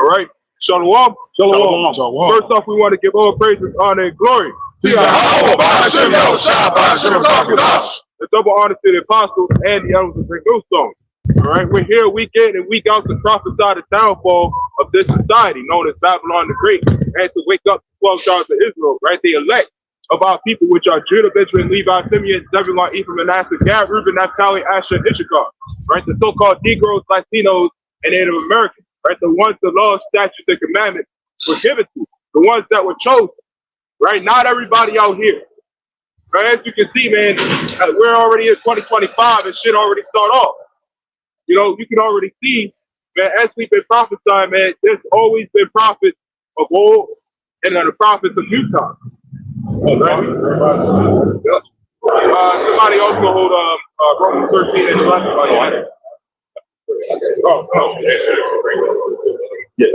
All right. Shalom. Shalom. Shalom. First off, we want to give all praises, honor, and glory to Yahweh, Ba'ashem Yahushua, Ba'ashem Baruch. The double honor to the apostles and the elders of Great Millstone. All right, we're here week in and week out to prophesy the downfall of this society known as Babylon the Great, and to wake up the 12 tribes of Israel, right? The elect of our people, which are Judah, Benjamin, Levi, Simeon, Zebulun, Ephraim, Manasseh, Gad, Reuben, Naphtali, Asher, and Issachar, right? The so-called Negroes, Latinos, and Native Americans, right? The ones the law, statutes, and commandments were given to, the ones that were chosen, right? Not everybody out here. Right? As you can see, man, we're already in 2025 and shit already start off. You know, you can already see, man, as we've been prophesying, man, there's always been prophets of old and then the prophets of new time. Right? Somebody also hold Romans 13 and 11. Yeah.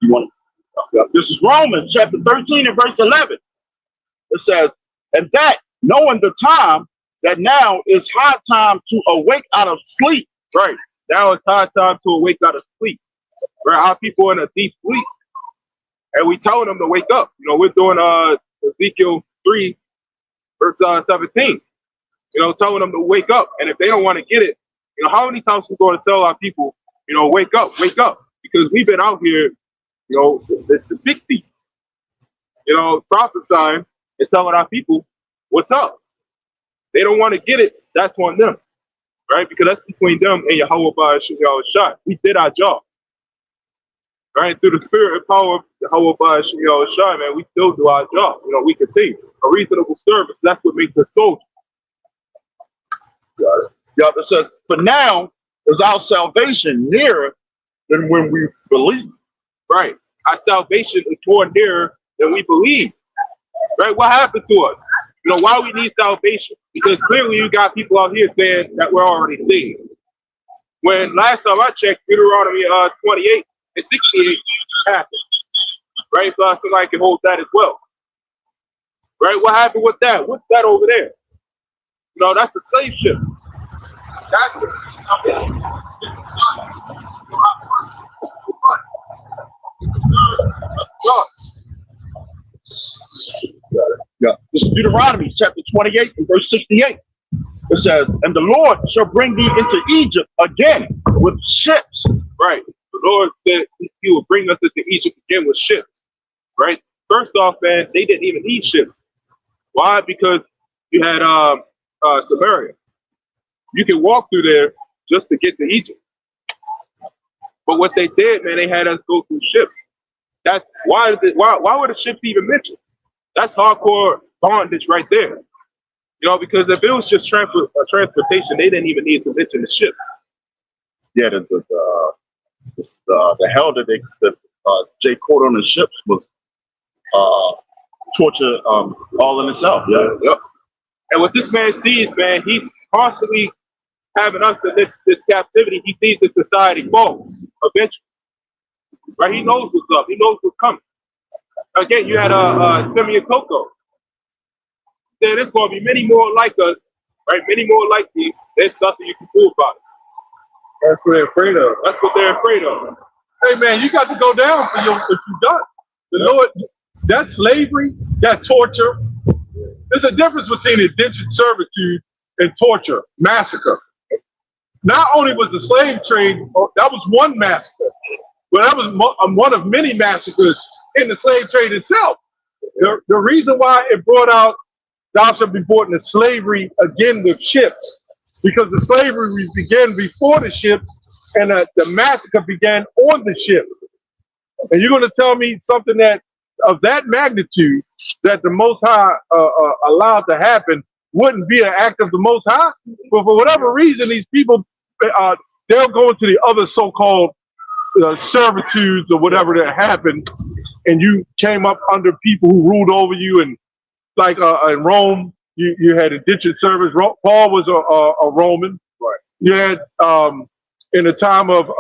You want it? This is Romans chapter 13 and verse 11. It says, and that knowing the time, that now is high time to awake out of sleep. Right. Now it's high time to awake out of sleep. Right. Our people in a deep sleep. And we telling them to wake up. You know, we're doing Ezekiel 3, verse 17. You know, telling them to wake up. And if they don't want to get it, you know, how many times we're going to tell our people, you know, wake up. Because we've been out here, you know, it's the big thief. You know, prophesying and telling our people what's up. They don't want to get it, that's on them. Right? Because that's between them and Yahweh Ba'ashem Yahushua. We did our job. Right? Through the spirit and power of Yahweh Ba'ashem Yahushua, man, we still do our job. You know, we continue. A reasonable service, that's what makes us soldiers. Yeah, it says, but now is our salvation nearer than when we believe. Right. Our salvation is more nearer than we believe. Right? What happened to us? You know, why we need salvation? Because clearly you got people out here saying that we're already saved. When last time I checked, Deuteronomy 28 and 68 happened. Right? So somebody can hold that as well. Right? What happened with that? What's that over there? You know, that's a slave ship. That's what Yeah. This is Deuteronomy chapter 28 and verse 68. It says, and the Lord shall bring thee into Egypt again with ships. Right. The Lord said he will bring us into Egypt again with ships. Right. First off, man, they didn't even need ships. Why? Because you had Samaria. You can walk through there just to get to Egypt. But what they did, man, they had us go through ships. That's why were the ships even mentioned? That's hardcore bondage right there. You know, because if it was just transportation, they didn't even need to mention the ship. Yeah, the hell that Jay caught on the ships was torture all in itself. Yeah. Yep. And what this man sees, man, he's constantly having us in this captivity. He sees the society fall eventually. Right? He knows what's up. He knows what's coming. Again, you had Simeon Coco. Then there's going to be many more like us, right? Many more like these. There's nothing you can do about it. That's what they're afraid of. That's what they're afraid of. Hey, man, you got to go down for what you done. The Lord, that slavery, that torture. There's a difference between indentured servitude and torture, massacre. Not only was the slave trade, that was one massacre, but that was one of many massacres in the slave trade itself. The reason why it brought out thou shalt be brought into slavery again with ships, because the slavery began before the ships and the massacre began on the ship. And you're going to tell me something that of that magnitude that the Most High allowed to happen wouldn't be an act of the Most High? But for whatever reason, these people, they'll go into the other so-called servitudes or whatever that happened, and you came up under people who ruled over you. And like in Rome, you had indentured service. Paul was a Roman. Right. You had in the time of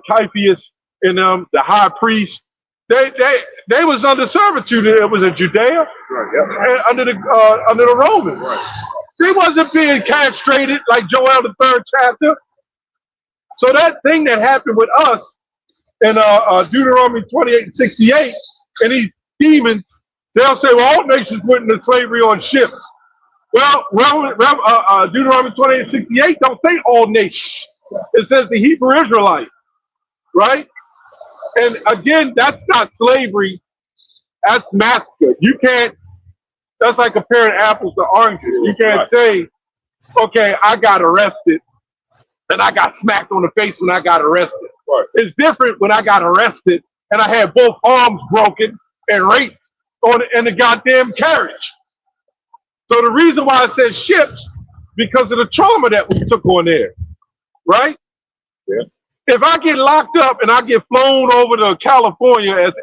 Caiaphas and the high priest, they was under servitude. It was in Judea, Right. Yep. under the Romans. Right. They wasn't being castrated like Joel the 3rd chapter. So that thing that happened with us, in Deuteronomy 28:68, and these demons, they'll say, well, all nations went into slavery on ships. Well, Deuteronomy 28:68 don't say all nations. It says the Hebrew Israelites, right? And again, that's not slavery. That's massacre. You can't, that's like comparing apples to oranges. You can't say, okay, I got arrested and I got smacked on the face when I got arrested. Right. It's different when I got arrested and I had both arms broken and raped in the goddamn carriage. So the reason why I said ships, because of the trauma that we took on there, right? Yeah. If I get locked up and I get flown over to California as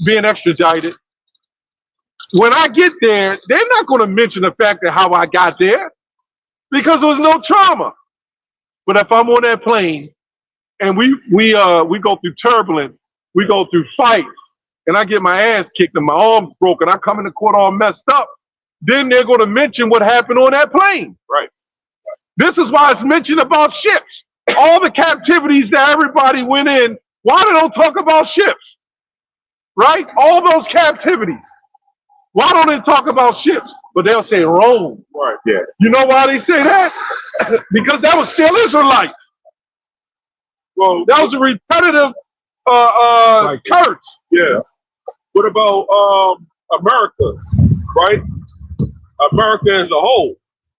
being extradited, when I get there, they're not going to mention the fact of how I got there because there was no trauma. But if I'm on that plane and we go through turbulence, we go through fights, and I get my ass kicked and my arms broken, I come into court all messed up, then they're going to mention what happened on that plane. Right. This is why it's mentioned about ships. All the captivities that everybody went in, why they don't talk about ships? Right? All those captivities. Why don't they talk about ships? But they'll say Rome. Right. Yeah. You know why they say that? Because that was still Israelites. Well, that was a repetitive curse. Yeah. What about America? Right? America as a whole.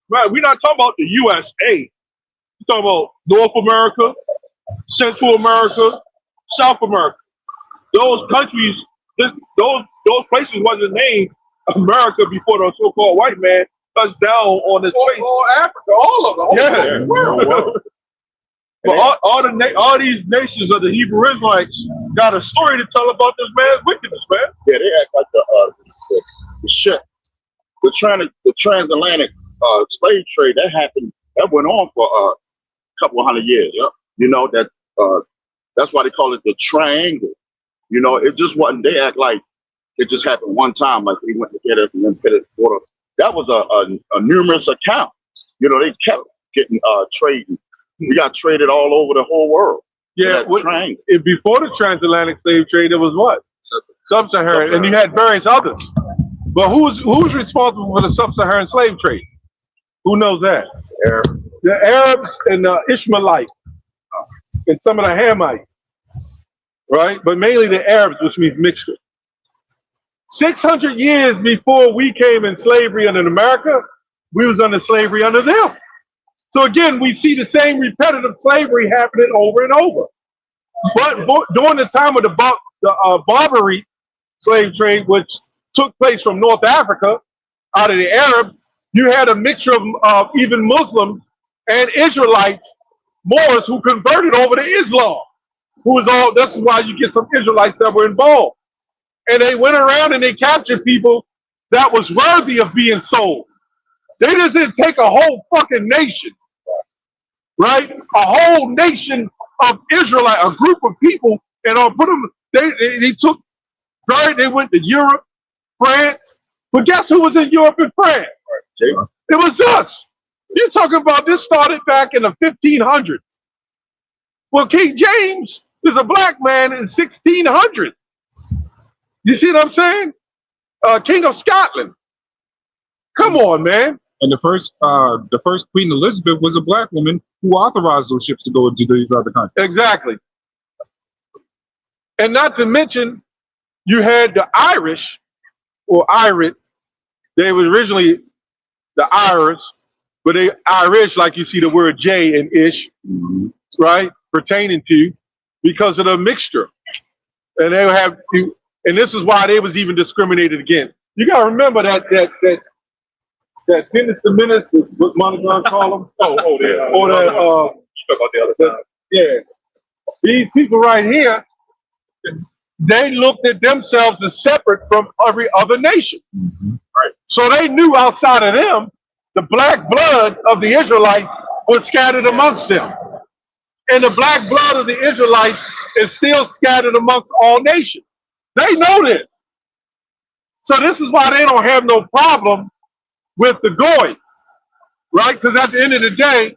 Right. We're not talking about the USA. We're talking about North America, Central America, South America. Those countries, those places wasn't named America before the so-called white man touched down on this place. All Africa, all of them. Yeah. But all these nations of the Hebrew Israelites got a story to tell about this man's wickedness, man. Yeah, they act like the ship, the transatlantic slave trade that went on for a couple of hundred years. Yeah. You know that's why they call it the triangle. You know, it just wasn't. They act like it just happened one time, like we went to get it and then put it water. That was a numerous account. You know, they kept getting trading. We got traded all over the whole world. Yeah, before the transatlantic slave trade, it was what? Sub-Saharan, and you had various others. But who's responsible for the sub-Saharan slave trade? Who knows that? The Arabs and the Ishmaelites and some of the Hamites, right? But mainly the Arabs, which means mixture. 600 years before we came in slavery under America, we was under slavery under them. So again, we see the same repetitive slavery happening over and over. But during the time of the Barbary slave trade, which took place from North Africa, out of the Arabs, you had a mixture of even Muslims and Israelites, Moors, who converted over to Islam. That's why you get some Israelites that were involved. And they went around and they captured people that was worthy of being sold. They just didn't take a whole fucking nation, right? A whole nation of Israelite, a group of people, and put them. They went to Europe, France. But guess who was in Europe and France? It was us. You're talking about this started back in the 1500s. Well, King James is a black man in 1600. You see what I'm saying? King of Scotland. Come on, man. And the first Queen Elizabeth was a black woman who authorized those ships to go into these other countries. Exactly. And not to mention, you had the Irish, or Irit. They were originally the Irish, but they Irish, like you see the word J and ish, right, pertaining to, because of the mixture. And they have to, and this is why they was even discriminated against. You gotta remember that Dennis the Menace is what Monogon call them. Yeah. These people right here, they looked at themselves as separate from every other nation. Right. So they knew outside of them, the black blood of the Israelites was scattered amongst them. And the black blood of the Israelites is still scattered amongst all nations. They know this. So this is why they don't have no problem with the Goy, right? Because at the end of the day,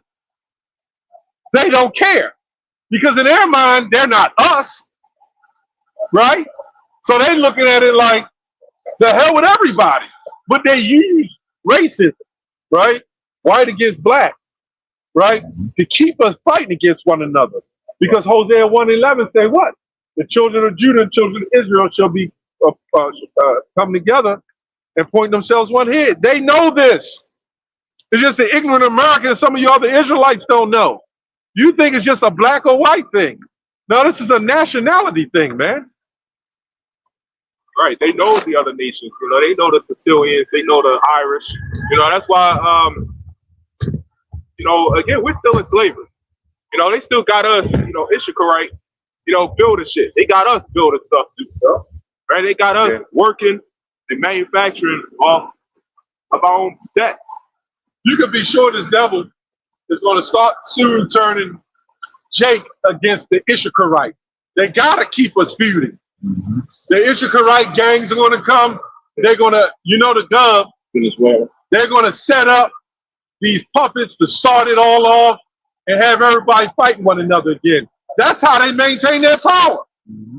they don't care. Because in their mind, they're not us, right? So they looking at it like, the hell with everybody. But they use racism, right? White against black, right? To keep us fighting against one another. Because Hosea 1:11 say what? The children of Judah and children of Israel shall be come together and point themselves one head. They know this. It's just the ignorant Americans, some of you other Israelites don't know. You think it's just a black or white thing. No, this is a nationality thing, man. Right, they know the other nations. You know, they know the Sicilians, they know the Irish. You know, that's why. You know, again, we're still in slavery. You know, they still got us. You know, Issacharite. You know, building shit. They got us building stuff too. Right? They got us working and manufacturing off of our own debt. You can be sure the devil is going to start soon turning Jake against the Issacharite. They got to keep us feuding. Mm-hmm. The Issacharite gangs are going to come. They're going to, you know, the dub. They're going to set up these puppets to start it all off and have everybody fighting one another again. That's how they maintain their power. Mm-hmm.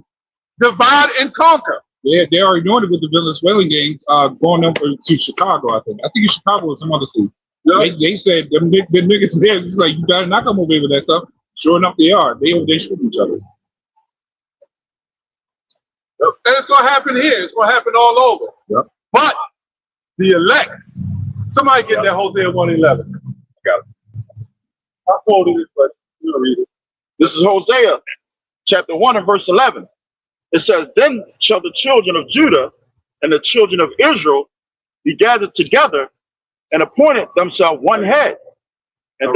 Divide and conquer. Yeah, they already doing it with the Venezuelan gangs going over to Chicago, I think. I think it's Chicago or some other state. Yep. They said, them niggas there, it's like, you better not come over here with that stuff. Sure enough, they are. They shoot each other. And it's going to happen here. It's going to happen all over. Yep. But the elect, somebody get that Hosea 1:11. Got it. I quoted it, but you'll read it. This is Hosea chapter 1 and verse 11. It says, then shall the children of Judah and the children of Israel be gathered together and appointed themselves one head. And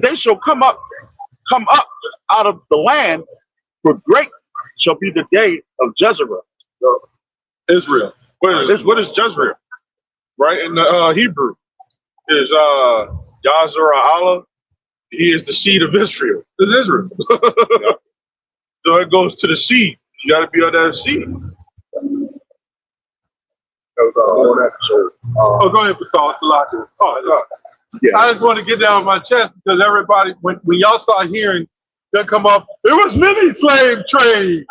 they shall come up out of the land, for great shall be the day of Jezreel. Israel. What is Jezreel? Right in the Hebrew is Yazar Allah. He is the seed of Israel. It's Israel. So it goes to the seed. You got to be on that seed. Go ahead, Pastor. Yeah. I just want to get down my chest because everybody, when y'all start hearing that come up, there was many slave trades.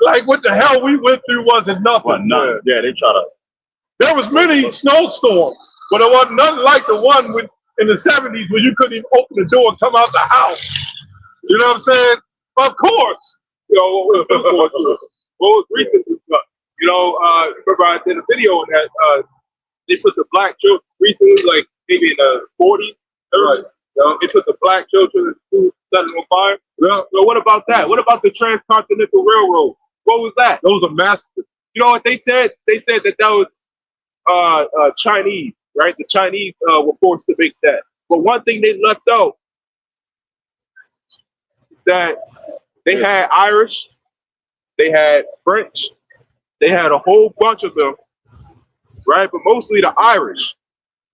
Like what the hell we went through wasn't nothing. Well, no. Yeah, they try to. There was many snowstorms, but it wasn't nothing like the one in the 70s when you couldn't even open the door and come out the house. You know what I'm saying? Of course. You know, what was recent? You know, remember I did a video on that. They put the black children recently, like maybe in the 40s. Right. They put the black children in school, set it on fire. Yeah. So what about that? What about the Transcontinental Railroad? What was that? Those are massacres. You know what they said? They said that was Chinese, right? The Chinese were forced to make that. But one thing they left out, that they had Irish, they had French, they had a whole bunch of them, right? But mostly the Irish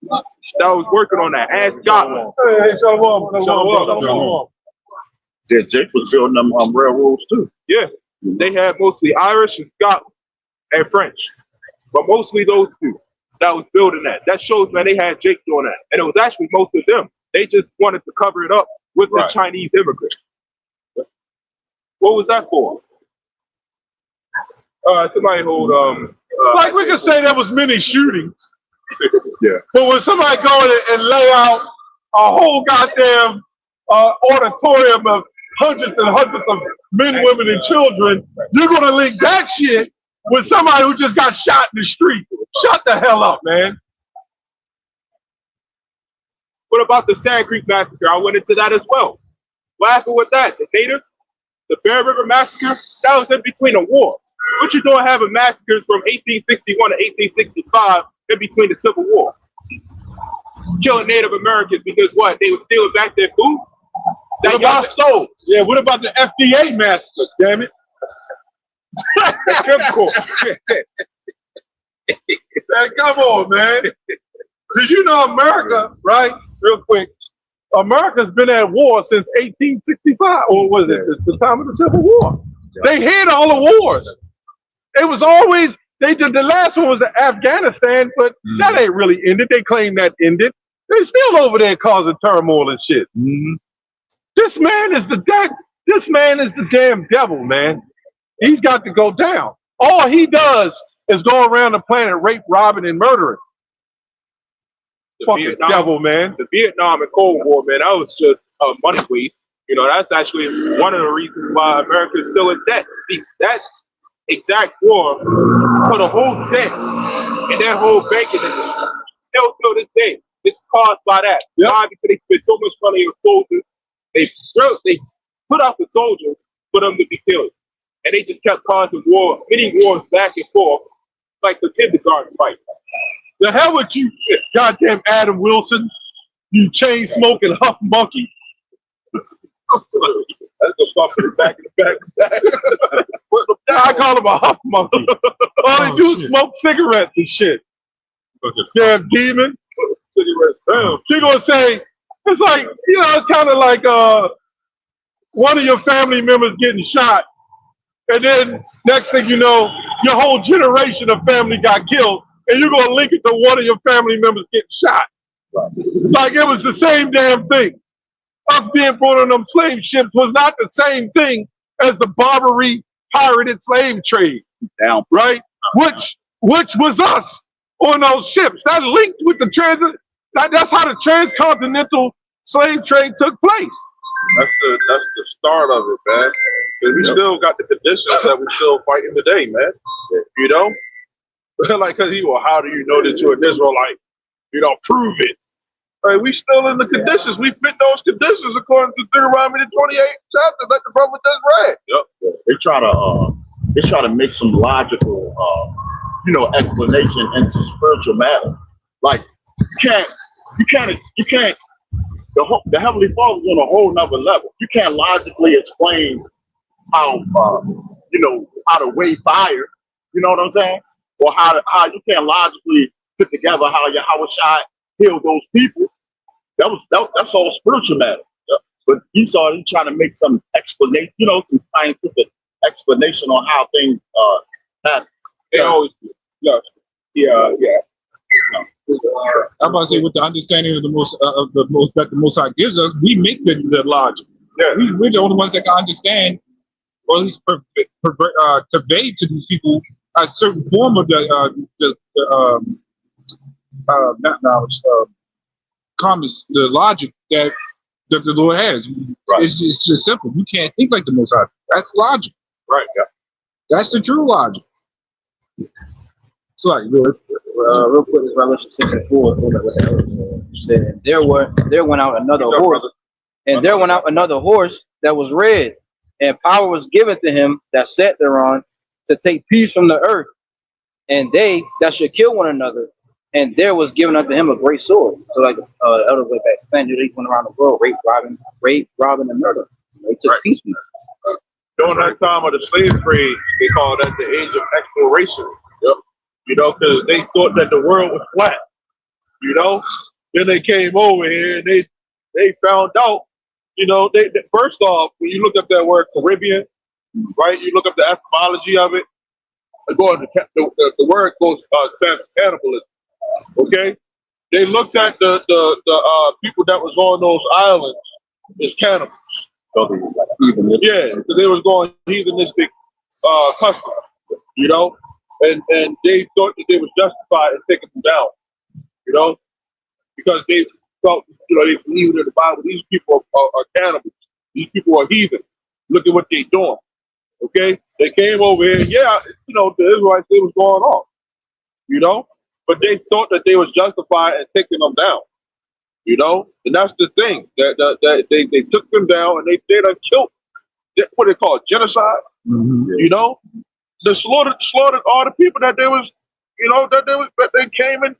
that was working on that, and Scotland. Hey, shalom. Yeah, Jake was building them railroads too. Yeah, they had mostly Irish and Scotland and French, but mostly those two that was building that. That shows, man, they had Jake doing that, and it was actually most of them. They just wanted to cover it up with the Chinese immigrants. What was that for? Somebody hold like we could say there was many shootings. Yeah. But when somebody go in and lay out a whole goddamn auditorium of hundreds and hundreds of men, women, and children, you're gonna link that shit with somebody who just got shot in the street. Shut the hell up, man. What about the Sand Creek Massacre? I went into that as well. What happened with that? The natives? The Bear River Massacre? That was in between a war. What you doing having massacres from 1861 to 1865 in between the Civil War? Killing Native Americans because what? They were stealing back their food? What about stole? Yeah, what about the FDA massacre, damn it? Man, come on, man. Did you know America, right? Real quick. America's been at war since 1865, or was it the time of the Civil War? They hid all the wars. It was always, they did, the last one was Afghanistan, but that ain't really ended. They claim that ended. They're still over there causing turmoil and shit. This man is the damn devil, man. He's got to go down. All he does is go around the planet rape, robbing, and murdering. Fucking devil, man. The Vietnam and Cold War, man, that was just a money waste. You know, that's actually one of the reasons why America is still in debt. That exact war put a whole debt in that whole banking industry. Still to this day, it's caused by that. Yep. Why? Because they spend so much money on soldiers. They put out the soldiers for them to be killed. And they just kept causing many wars back and forth, like the kindergarten fight. The hell with you, goddamn Adam Wilson, you chain smoking huff monkey. That's the fuck in the back of the back. I call him a huff monkey. All they do is smoke cigarettes and shit. Damn demon. Cigarettes down. She gonna say, it's like, you know, it's kind of like one of your family members getting shot, and then next thing you know, your whole generation of family got killed, and you're gonna link it to one of your family members getting shot. Like it was the same damn thing. Us being brought on them slave ships was not the same thing as the Barbary pirated slave trade. Down. Right? Which was us on those ships. That linked with the transit. That's how the transcontinental slave trade took place. That's the start of it, man. Because we still got the conditions that we're still fighting today, man. You know? Like, because how do you know that you're an Israelite? You know, prove it. Right, we still in the conditions. We fit those conditions according to Deuteronomy 28 chapter that the brother just read. Yep. They try to make some logical explanation into spiritual matter. Like you can't the Heavenly Father's on a whole nother level. You can't logically explain how to weigh fire, you know what I'm saying? Or how you can't logically put together how Yahushua healed those people. That's all spiritual matter. Yeah. But Esau, he's trying to make some explanation, some scientific explanation on how things happen. They always do. Yeah. I'm about to say, with the understanding of the most that the Most High gives us, we make the logic. Yeah. We're the only ones that can understand, or at least convey to these people a certain form of the logic that the Lord has. Right. It's just simple. You can't think like the Most High. That's logic. Right. Yeah. That's the true logic. So, real quick, is Revelation 6 and 4. What the hell it said. There went out another horse, and there went out another horse that was red, and power was given to him that sat thereon to take peace from the earth, and they that should kill one another. And there was given unto him a great sword. So like elder way back then, he went around the world, rape, robbing, and murder. They took peace from it. During that time of the slave trade, they called that the age of exploration. Yep. You know, because they thought that the world was flat. You know, then they came over here and they found out. You know, they first off, when you look up that word Caribbean, right? You look up the etymology of it. The word goes cannibalism. Okay, they looked at the people that was on those islands as cannibals. So they were like yeah, so they was going heathenistic customs, you know, and they thought that they was justified in taking them down, you know, because they felt, they believed in the Bible. These people are cannibals. These people are heathen. Look at what they're doing. Okay, they came over here. Yeah, the Israelites, they was going off, but they thought that they was justified in taking them down, and that's the thing that they took them down and they done killed. What they call genocide. Mm-hmm. They slaughtered all the people that they was, that they came and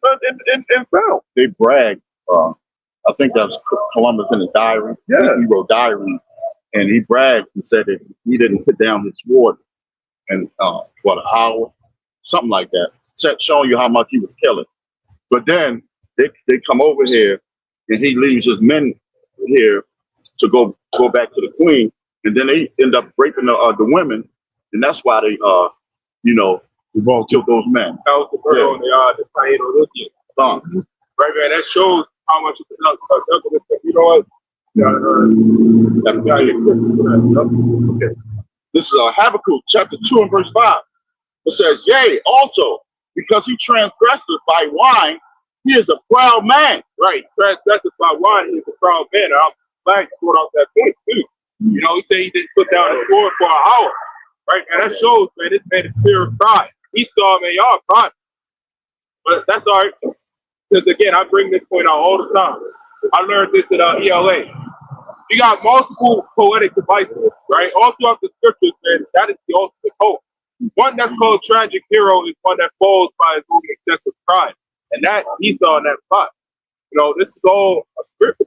found. They bragged. I think that's Columbus in his diary. Yeah, he wrote diary, and he bragged and said that he didn't put down his sword in an hour, something like that. Showing you how much he was killing. But then they come over here and he leaves his men here to go back to the queen, and then they end up raping the women, and that's why they killed those men. That was the murder on the Taino Indian. Right, man, that shows how much you know what? Okay. This is Habakkuk chapter 2 and verse 5. It says, yea, also, because he transgressed by wine, he is a proud man. Right, transgressed by wine, he's a proud man. I'm glad you brought out that point too. You know, he said he didn't put down his sword for an hour. Right, and that shows, man, this man is pure of pride. He saw, man, y'all pride. But that's all right. Because again, I bring this point out all the time. I learned this at ELA. You got multiple poetic devices, right? All throughout the scriptures, man, that is the ultimate hope. One that's called tragic hero is one that falls by his own excessive pride. And that's Esau and that pride. You know, this is all a script.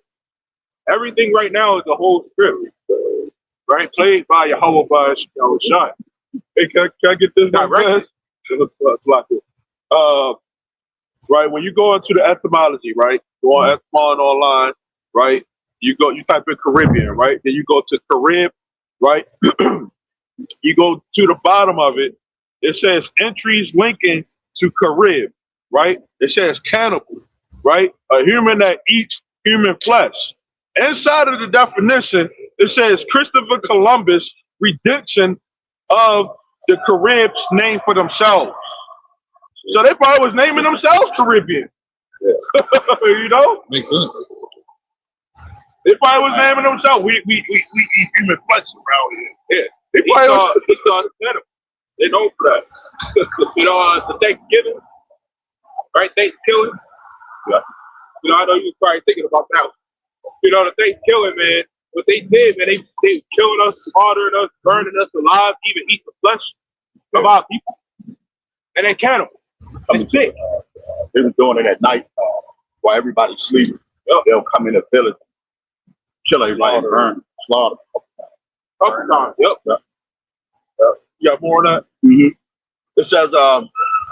Everything right now is a whole script. Right? Played by Yahweh Shai. Hey, can I get this Direct. Right, when you go into the etymology, right? Go on Etymon online, right? You type in Caribbean, right? Then you go to Carib, right? You go to the bottom of it. It says entries linking to Carib, right? It says cannibal, right? A human that eats human flesh. Inside of the definition, it says Christopher Columbus redemption of the Caribs named for themselves. So they probably was naming themselves Caribbean. You know? Makes sense. They probably was naming themselves. We eat human flesh around here. Yeah. They probably Esau they know for that. You know, the Thanksgiving, right? Thanksgiving. Yeah. You know, I know you was probably thinking about that. You know, the Thanksgiving, man, what they did, man, they killing us, slaughtering us, burning us alive, even eat the flesh of our people. And they cannibal. They sick. They were doing it at night while everybody's sleeping. They'll come in the village, kill everybody, burn, slaughter. Couple times. Yep. You got more on that? Mm-hmm. It says,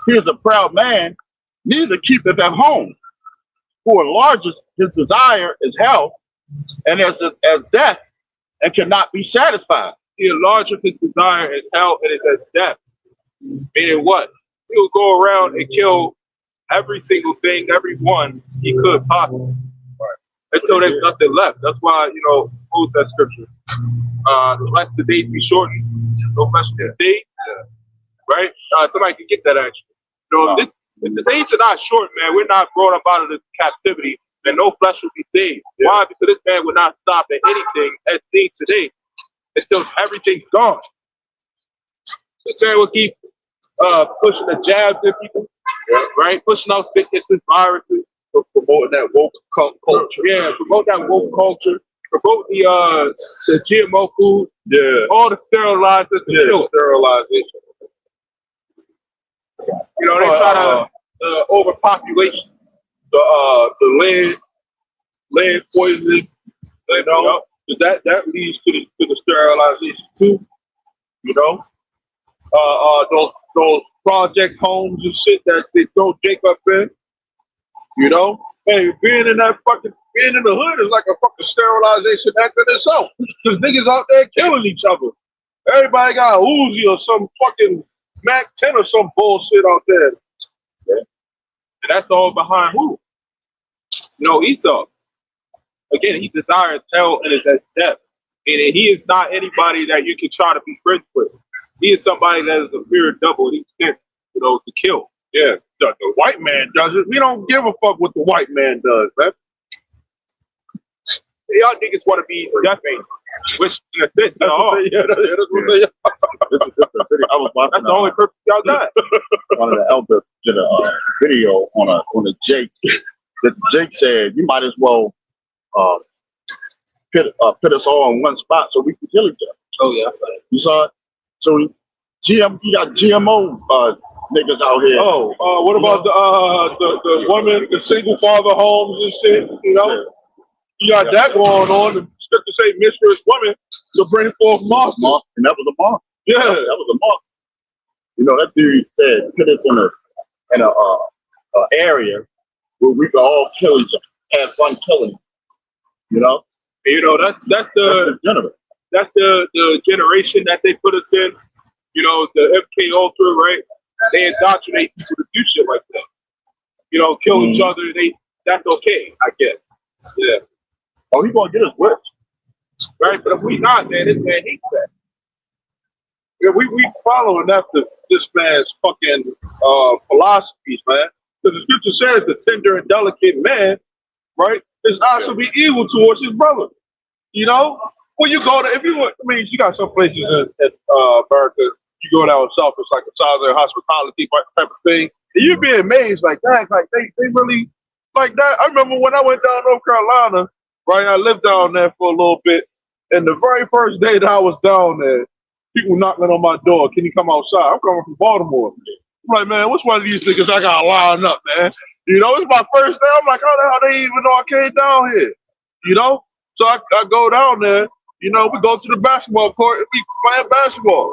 he is a proud man, neither keepeth at home. For largest his desire is health, and as death, and cannot be satisfied. He enlargeth his desire is hell and it is death. Meaning what? He will go around and kill every single thing, everyone he could possibly. Right. Until there's nothing left. That's why, you know, who's that scripture? Lest the days be shortened, no flesh the day. Right? Somebody can get that actually. You know, if the days are not short, man, we're not brought up out of this captivity, and no flesh will be saved. Yeah. Why? Because this man will not stop at anything as seen today until everything's gone. This man will keep pushing the jabs at people, right? Pushing out sicknesses, viruses, Promoting that woke culture. Yeah, promote that woke culture. Promote the GMO food. Yeah. All the sterilizers. Sterilization. You know, they try to overpopulation. The lead poisoning. You know, that leads to the sterilization too. You know, those project homes and shit that they throw Jacob in. You know, hey, being in the hood is like a fucking sterilization act in itself. Cause niggas out there killing each other. Everybody got a Uzi or some fucking Mac 10 or some bullshit out there. Yeah. And that's all behind who? You know, Esau. Again, he desires hell and is at death. And he is not anybody that you can try to be friends with. He is somebody that is a pure double. He's sent, you know, to kill. Yeah, the white man does it. We don't give a fuck what the white man does, man. Y'all niggas want to be death angels, which in a sense, that's what they are. That's the only purpose y'all got. One of the elders did a video on a Jake. That Jake said, "You might as well put us all in one spot so we can kill each other." Oh yeah, you saw it. So you got GMO niggas out here. Oh, what about the women, the single father homes and shit? You know, yeah. You got that going on. The scripture say, "Mistress women to bring forth moth," and that was a moth. Yeah, that was a moth. You know, that dude said, "Put us in a area where we can all kill each other, have fun killing." You know, and, you know that's the generation that they put us in. You know, the MK Ultra, right? They indoctrinate people to do shit like that. You know, kill each other. That's okay, I guess. Yeah. Oh, he's gonna get us rich. right? But if we not, man, this man hates that. Yeah, we following after this man's fucking philosophies, man. Because the scripture says the tender and delicate man, right, is also be evil towards his brother. You know, when you go to, if you, I mean, you got some places in America, you go down south, it's like a southern hospitality type of thing, and you'd be amazed, like that, like they really like that. I remember when I went down North Carolina, right? I lived down there for a little bit, and the very first day that I was down there, people knocking on my door. Can you come outside? I'm coming from Baltimore. I'm like, man, what's one of these niggas I got to line up, man? You know, it's my first day. I'm like, how the hell they even know I came down here? You know? So I go down there, you know, we go to the basketball court and we play basketball.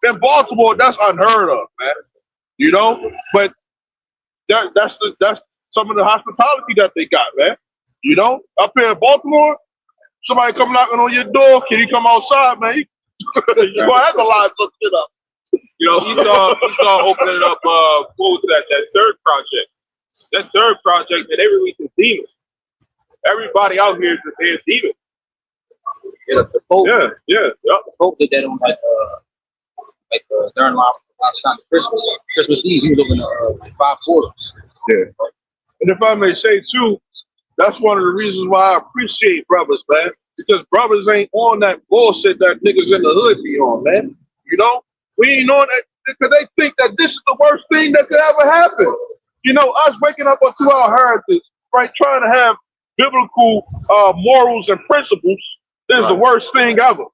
In Baltimore, that's unheard of, man. You know? But that's some of the hospitality that they got, man. You know? Up here in Baltimore, somebody come knocking on your door, can you come outside, man? You gonna have to line some shit up. You know, he saw opening up what was that third project. That third project that every week is demons. Everybody out here is demons. Yeah, the Pope. Yeah. The Pope did that on during last time Christmas Eve. He was opening 5 portals. Yeah. And if I may say too, that's one of the reasons why I appreciate brothers, man. Because brothers ain't on that bullshit that niggas in the hood be on, man. You know? We ain't on that because they think that this is the worst thing that could ever happen. You know, us waking up to our heritage, right, trying to have biblical morals and principles is the worst thing ever,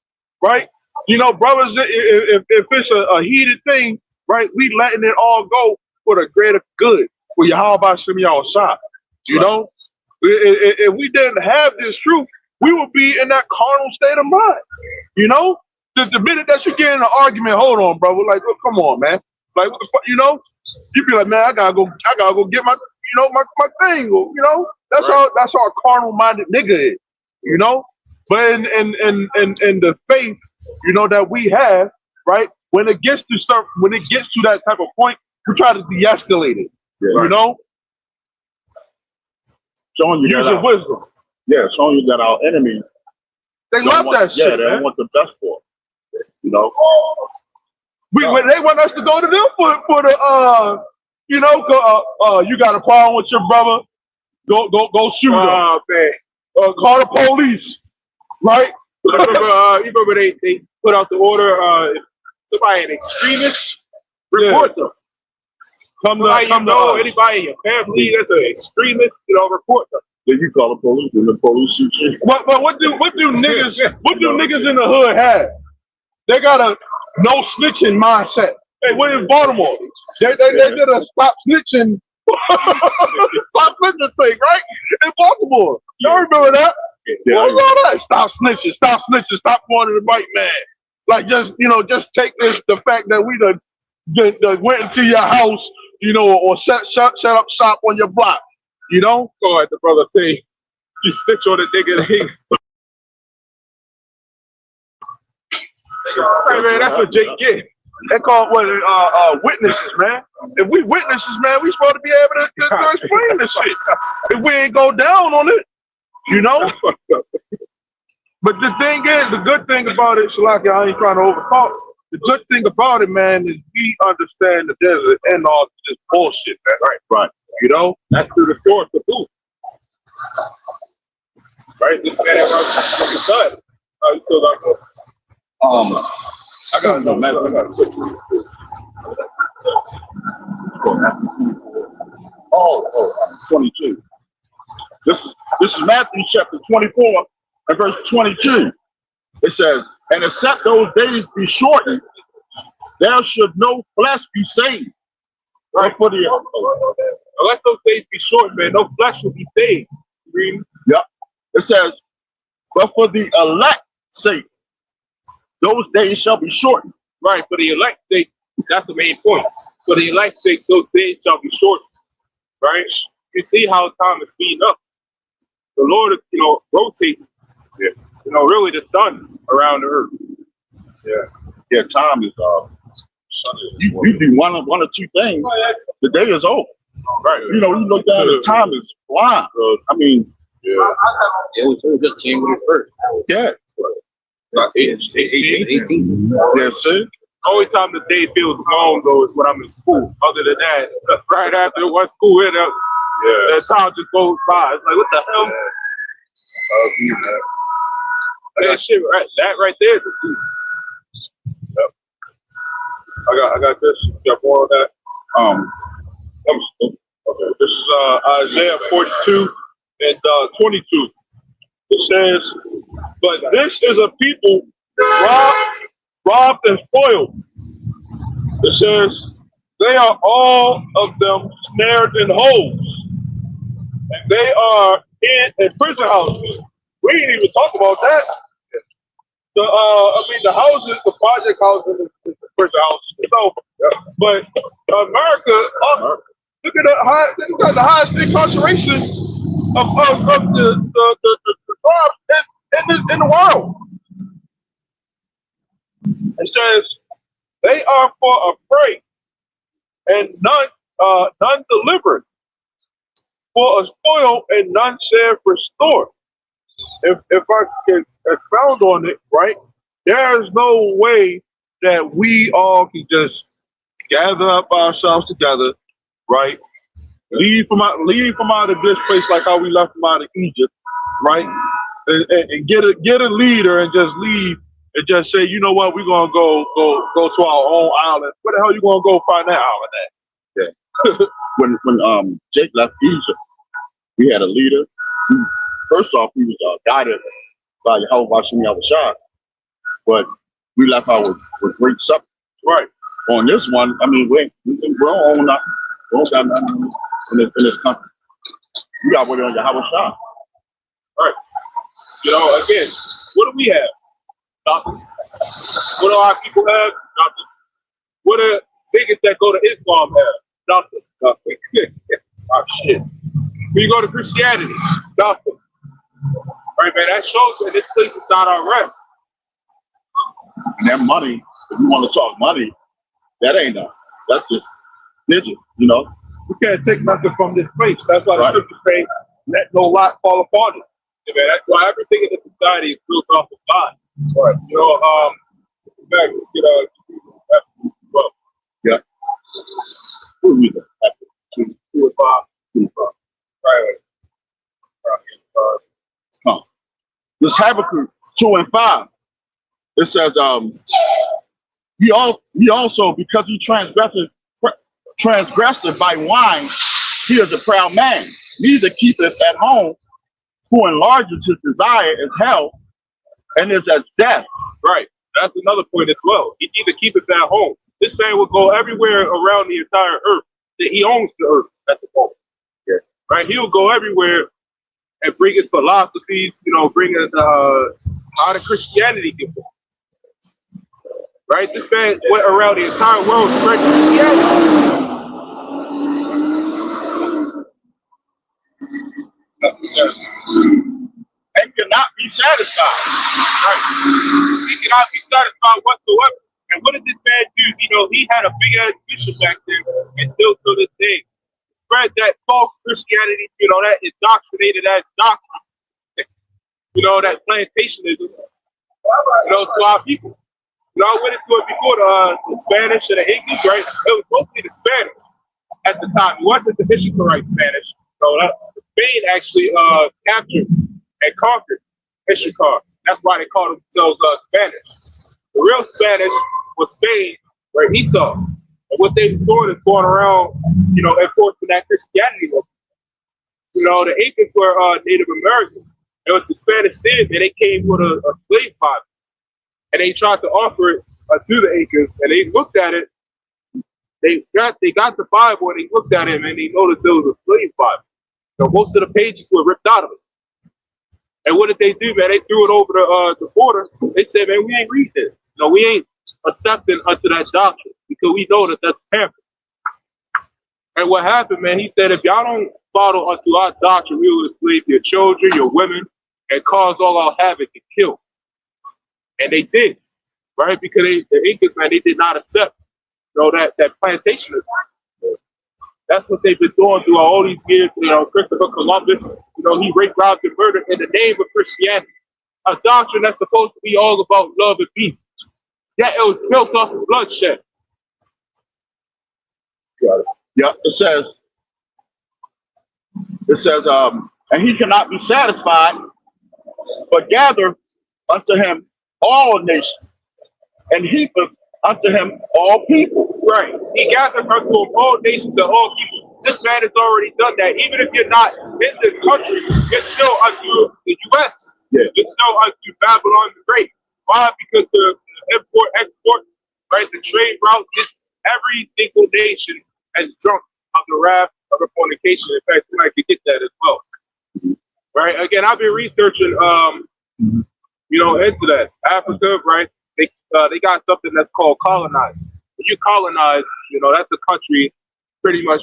right? You know, brothers, if it's a heated thing, right, we letting it all go for the greater good. Well, how about some of y'all shot? You know? If we didn't have this truth, we would be in that carnal state of mind. You know? The minute that you get in an argument, hold on, bro. We're like, well, come on, man. Like, what the fuck, you know? You be like, man, I gotta go get my, you know, my thing. You know? That's how a carnal minded nigga is. You know? But in the faith, you know, that we have, right? When it gets to that type of point, we try to de-escalate it. Yeah, you know? Showing you using wisdom. Yeah, showing you that our enemies, they love that shit. Yeah, they don't want the best for us. You know, they want us to go to them for the you know, you got a problem with your brother, go shoot him. Man. Call the police, right? You remember they put out the order, if somebody an extremist, report them. Anybody in your family that's an extremist, you know, report them. Then you call the police and the police shoot you. But what do niggas in the hood have? They got a no snitching mindset. Hey, we're in Baltimore. They did a stop snitching thing, right? In Baltimore. Y'all remember that? What was all that? Stop snitching, stop going to the white man. Like just take the fact that we done went into your house, you know, or set up shop on your block. You know? Go at the brother thing. You snitch on the nigga. Hey man, that's what Jake get. They call witnesses, man. If we witnesses, man, we supposed to be able to explain this shit. If we ain't go down on it, you know. But the thing is, the good thing about it, Shalaki, I ain't trying to overtalk. The good thing about it, man, is we understand that there's an end all to this bullshit, man. Right. You know, that's through the source of truth. Right? This man has done. You still got to I got no matter. I got to switch. Oh, 22. This is Matthew chapter 24 and verse 22. It says, and except those days be shortened, there should no flesh be saved. Right. Unless those days be shortened, man, no flesh will be saved. Yep. It says, but for the elect's sake, those days shall be shortened. Right, for the elect's sake, that's the main point. For the elect's sake, those days shall be shortened. Right? You see how time is speeding up. The Lord is, you know, rotating, you know, really the sun around the earth. Yeah, time is you do one or two things, the day is over. Right. You know, you look down, the time is flying. I mean, It was just January 1st. yeah. Like 18. Yeah, see? Only time the day feels long though is when I'm in school. Other than that, right after one school hit up, the time just goes by. It's like, what the hell? That shit, that right there is a food. Yep. I got this. You got more on that? Okay, this is Isaiah 42 and 22. It says, but this is a people robbed and spoiled. It says, they are all of them snared in holes, and they are in prison houses. We didn't even talk about that. The houses, the project houses, is the prison houses. So, but America, look at the highest incarceration of the tribes in the world. It says they are for a prey, and none delivered, for a spoil, and none shall restore. If I can expound on it, right, there's no way that we all can just gather up ourselves together, right, leave from out of this place like how we left from out of Egypt, right, and get a leader and just leave and just say, you know what, we're gonna go to our own island. Where the hell you gonna go find that island at? Yeah. when Jake left Egypt, we had a leader. First off, he was guided by Yahweh Hashem Yahushua, but we left out with great supper. Right. On this one, I mean, we don't own nothing. We don't got nothing in this country. We got what on Yahushua. Right. You know, again, what do we have? Nothing. What do our people have? Nothing. What do bigots that go to Islam have? Nothing. Nothing. Oh, shit. When you go to Christianity, nothing. Right, man, that shows that this place is not our rest. And that money, if you want to talk money, that ain't nothing. That's just digit, you know. We can't take nothing from this place. That's why the scriptures say, let no lot fall upon it. Yeah, man, that's why everything in the society is built off of God. Right. You know, back, yeah. Who are we there? 2 and 5. 2 and 5. Right. This Habakkuk 2 and 5. It says, he also, because he transgressed by wine, he is a proud man. Neither keepeth at home, who enlarges his desire is hell, and is as death. Right. That's another point as well. He neither keepeth at home. This man will go everywhere around the entire earth. That he owns the earth at the moment. Yeah. Right. He'll go everywhere and bring his philosophies, you know, bring his how the Christianity get born. Right? This man went around the entire world spreading Christianity. And cannot be satisfied. Right. He cannot be satisfied whatsoever. And what did this man do? You know, he had a big ass mission back then, and still to this day. Spread that false Christianity, you know, that indoctrinated ass doctrine, you know, that plantationism, you know, to our people. You know, I went into it before, the Spanish and the English, right? It was mostly the Spanish at the time. It wasn't the Ishmaelite Spanish. So Spain actually captured and conquered Ishmael. That's why they called themselves Spanish. The real Spanish was Spain, where Esau. And what they were doing is going around, you know, enforcing that Christianity. You know, the Incas were Native Americans. And what the Spanish did, they came with a slave Bible. And they tried to offer it to the Incas. And they looked at it. They got the Bible and they looked at it and they noticed there was a slave Bible. So most of the pages were ripped out of it. And what did they do, man? They threw it over the border. They said, man, we ain't read this. No, we ain't accepting unto that doctrine because we know that that's tampering. And what happened, man, he said, if y'all don't follow unto our doctrine, we will enslave your children, your women, and cause all our havoc and kill. And they did, right? Because the Incas, man, they did not accept, you know, that plantationism. That's what they've been doing through all these years. You know, Christopher Columbus, you know, he raped, robbed, and murdered in the name of Christianity. a doctrine that's supposed to be all about love and peace. Yet it was built off of bloodshed. Yeah, it says, and he cannot be satisfied, but gather unto him all nations, and heapeth unto him all people. Right. He gathered unto him all nations and all people. This man has already done that. Even if you're not in the country, it's still unto the U.S. Yeah. It's still unto Babylon the Great. Why? Because the import, export, right, the trade routes, every single nation has drunk of the wrath of the fornication. In fact, we might get that as well. Right? Again, I've been researching, into that. Africa, right? They got something that's called colonize. When you colonize, that's a country pretty much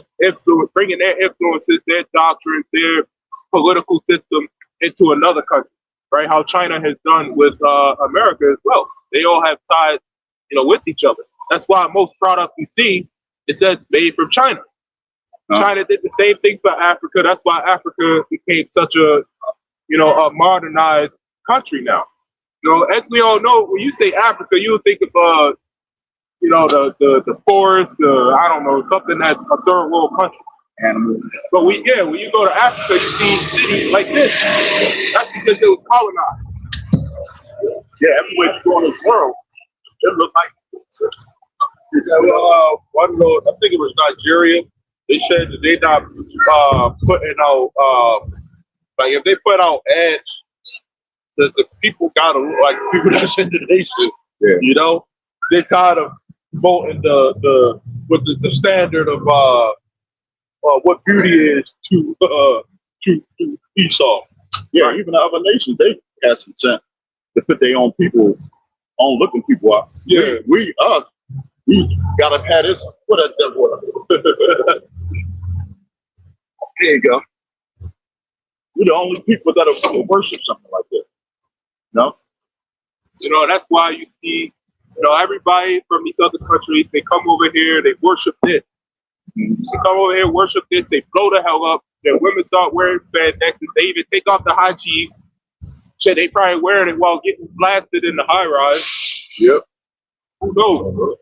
bringing their influences, their doctrines, their political system into another country, right? How China has done with America as well. They all have ties, with each other. That's why most products you see, it says made from China. China did the same thing for Africa. That's why Africa became such a modernized country now. As we all know, when you say Africa, you think of the forest, something that's a third world country. Animals. But when you go to Africa, you see cities like this. That's because it was colonized. Yeah, everywhere you go in this world, it looks like I think it was Nigeria. They said that they not putting out like if they put out ads, the people gotta look like people that's in the nation. Yeah. They kind of promoting the standard of what beauty is to Esau. Yeah, even the other nations, they have some sense to put their own people, own looking people out. Yeah. We gotta have this. What is that word? There you go. We're the only people that are going to worship something like that. No? That's why you see, everybody from these other countries, they come over here, they worship this. They come over here, worship this, they blow the hell up. Their women start wearing spandexes. They even take off the high jeans. Shit, they probably wearing it while getting blasted in the high rise. Yep. Who knows?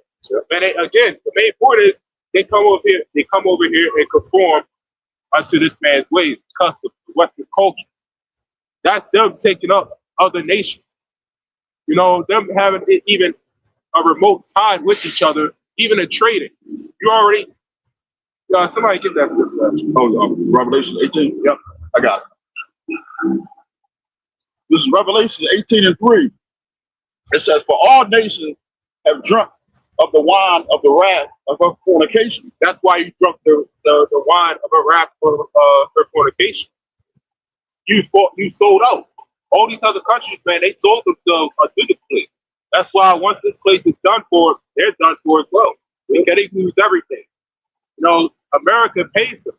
And again, the main point is they come over here and conform unto this man's ways, customs, Western culture. That's them taking up other nations. Them having even a remote tie with each other, even in trading. You already, somebody get that. Oh, Revelation 18. Yep, I got it. This is Revelation 18:3. It says, "For all nations have drunk of the wine of the wrath of her fornication." That's why you drunk the wine of her wrath for her fornication. You sold out. All these other countries, man, they sold themselves to this place. That's why once this place is done for, they're done for as well. They lose everything. America pays them,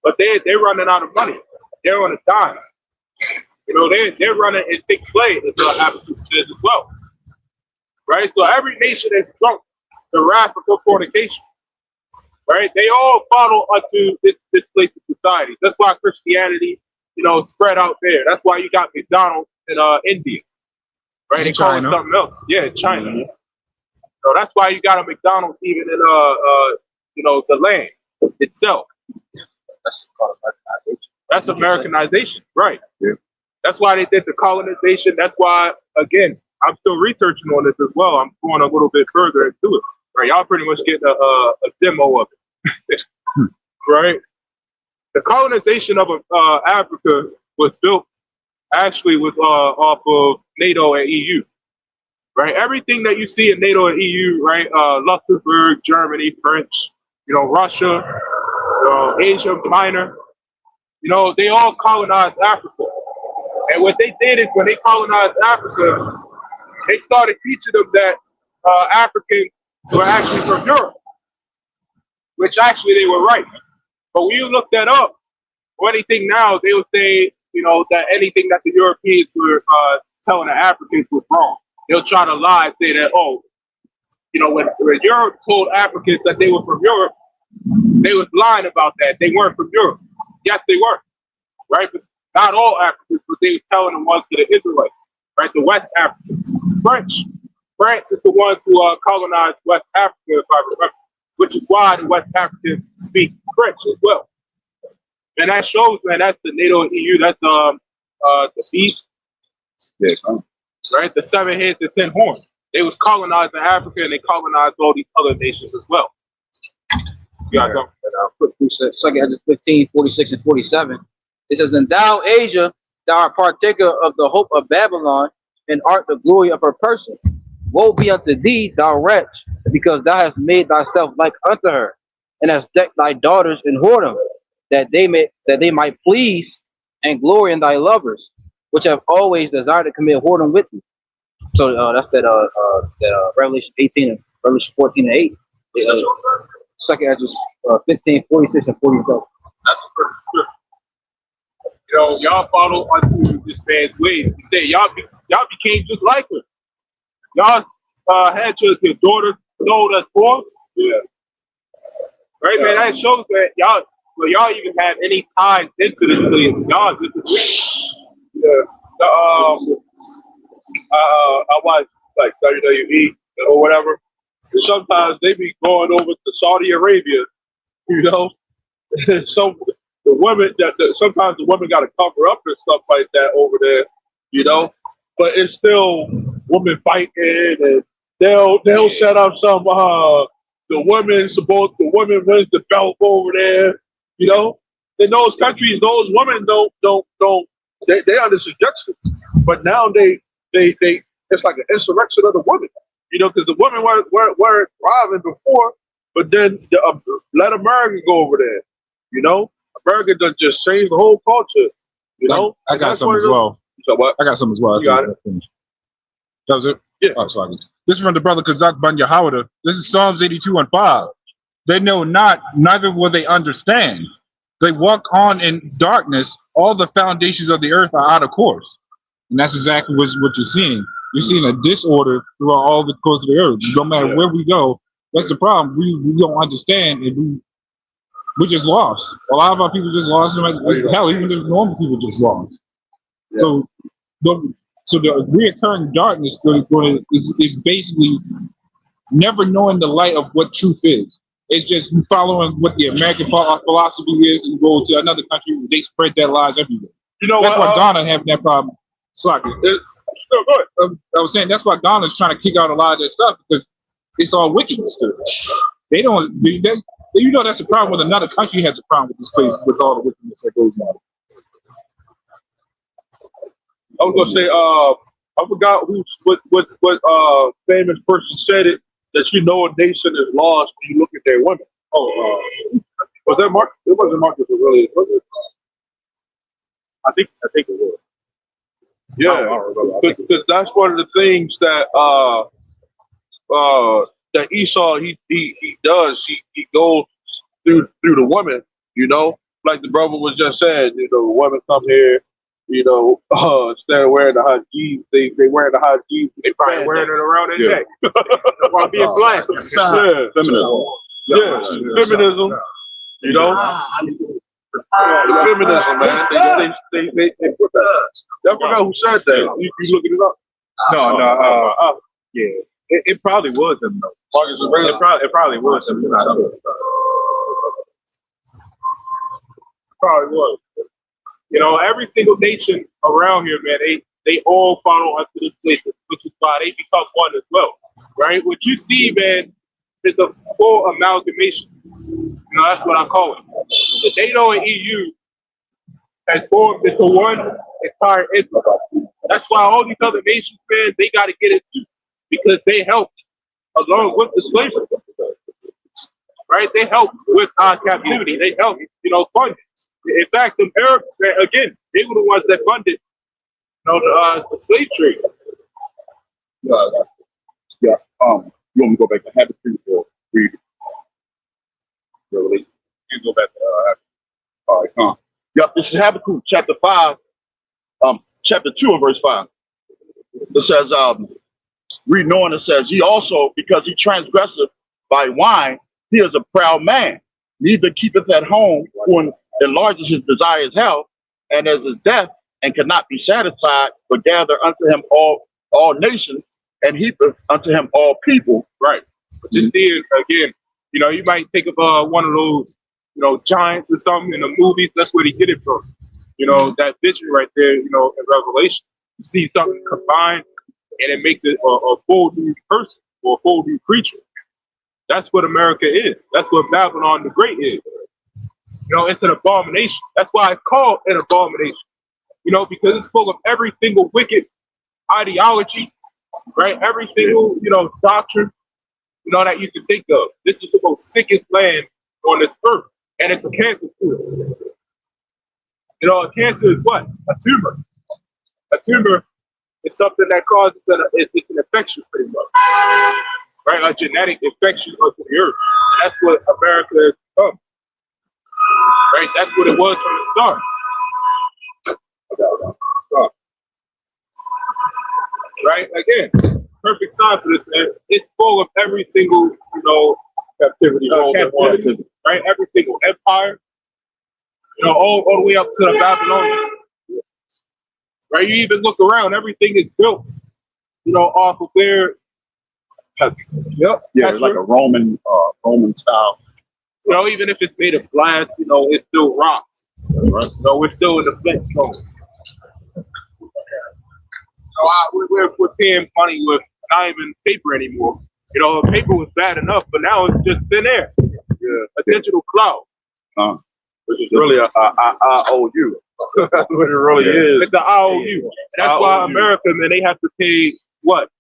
but they're running out of money. They're on a dime. They're running in big play as well. Right? So every nation has drunk the wrath of her fornication. Right? They all follow unto this place of society. That's why Christianity, spread out there. That's why you got McDonald's in India. Right? They call it something else. Yeah, China. Mm-hmm. So that's why you got a McDonald's even in the land itself. That's Americanization, right? Yeah. That's why they did the colonization. That's why, again, I'm still researching on this as well. I'm going a little bit further into it. Right, y'all pretty much getting a demo of it. Right, the colonization of Africa was built actually off of NATO and EU. Right, everything that you see in NATO and EU, right, Luxembourg, Germany, French, Russia, Asia Minor, they all colonized Africa. And what they did is when they colonized Africa, they started teaching them that Africans were actually from Europe, which actually they were right. But when you look that up or anything now, they would say, that anything that the Europeans were telling the Africans was wrong. They'll try to lie and say that, when Europe told Africans that they were from Europe, they was lying about that. They weren't from Europe. Yes, they were. Right? But not all Africans, but they were telling them ones to the Israelites, right? The West Africans. France is the ones who colonized West Africa, if I remember, which is why the West Africans speak French as well. And that shows, man, that's the NATO and EU. That's the beast, right? The 7 heads and 10 horns. They was colonizing Africa, and they colonized all these other nations as well. Yeah, Second Ezra 15, 46 and 47. It says, "And thou, Asia, thou art partaker of the hope of Babylon, and art the glory of her person. Woe be unto thee, thou wretch, because thou hast made thyself like unto her, and hast decked thy daughters in whoredom, that they might please and glory in thy lovers, which have always desired to commit whoredom with thee." So that's that Revelation 18 and Revelation 14 and 8. Second Ezra 15, 46 and 47. That's a perfect scripture. You know, y'all follow unto this man's ways. He said, y'all became just like him. Y'all had your daughters sold us for. Yeah. Right, man. That shows that y'all even have any ties into this thing. Y'all just yeah. I watch like WWE or whatever. And sometimes they be going over to Saudi Arabia, you know. So the women sometimes the women got to cover up and stuff like that over there, you know. But it's still women fighting, and they'll set up some the women wins the belt over there, you know. In those countries, those women don't they under subjection. But now they it's like an insurrection of the women, you know, because the women were thriving before, but then let America go over there, you know. America does just change the whole culture, you know. I got some as well. So what? I got some as well. You got it. That was it? Yeah. Oh, sorry. This is from the brother Kazak Ben Yahawada. This is Psalms 82 and 5. They know not, neither will they understand. They walk on in darkness. All the foundations of the earth are out of course. And that's exactly what you're seeing. You're seeing a disorder throughout all the course of the earth. No matter where we go, that's the problem. We don't understand, and we just lost. A lot of our people just lost. Hell, even the normal people just lost. Yeah. So the reoccurring darkness is basically never knowing the light of what truth is. It's just you following what the American philosophy is. You go to another country, they spread their lies everywhere. You know that's why Ghana having that problem. Sorry. Still good. I was saying that's why Ghana's trying to kick out a lot of that stuff, because it's all wickedness to it. They don't. You know that's the problem when another country has a problem with this place, with all the wickedness that goes on. I was gonna say, I forgot what famous person said it, that you know a nation is lost when you look at their women. Was that Marcus? It wasn't Marcus Aurelius, was it? I think it was. Yeah, because that's one of the things that that Esau he does. He goes through the women, you know, like the brother was just saying. You know, women come here, you know, instead of wearing the hot jeans, they wearing the hot jeans. They probably wearing it around their neck while being black. Yeah, feminism. Yeah, feminism. You know, feminism, man. They put that. I forgot who said that. You looking it up? No. Yeah, it probably was him though. It probably was him. Probably was. You know, every single nation around here, man, they all follow us to this place, which is why they become one as well, right? What you see, man, is a full amalgamation. You know, that's what I call it. The NATO and EU has formed into one entire entity. That's why all these other nations, man, they got to get into, because they helped along with the slavery, right? They helped with our captivity. They helped, you know, fund it. In fact, the Arabs, again, they were the ones that funded, you know, the slave trade. You want me to go back to Habakkuk or read Revelation? You go back to all right, Yep, this is Habakkuk chapter 5, chapter 2 and verse 5. It says, reading on, it says, he also, because he transgresseth by wine, he is a proud man, neither keepeth at home, who enlarges his desires health, and as his death, and cannot be satisfied, but gather unto him all nations, and heapeth unto him all people. Right. But just there again, you know, you might think of one of those, you know, giants or something in the movies. That's where he get it from. You know, that vision right there, you know, in Revelation. You see something combined and it makes it a full new person or a full new creature. That's what America is. That's what Babylon the Great is. You know, it's an abomination. That's why it's called an abomination. You know, because it's full of every single wicked ideology, right? Every single, you know, doctrine, you know, that you can think of. This is the most sickest land on this earth, and it's a cancer tumor. You know, a cancer is what? A tumor. A tumor is something that causes it's an infection, pretty much, right? A genetic infection onto the earth. And that's what America has become, right? That's what it was from the start. Right? Again, perfect sign for this, man. It's full of every single, you know, captivity, right? Every single empire, you know, all the way up to the Babylonians. Right? You even look around, everything is built, you know, off of their Yep. Yeah, it's like a Roman style. You know, even if it's made of glass, you know, it's still rocks. Right? So we're still in the Flintstones. So we're paying money with not even paper anymore. You know, paper was bad enough, but now it's just thin air. Yeah, a digital cloud. Which is really a IOU. That's what it really is. It's an IOU. And that's why America, man, they have to pay what?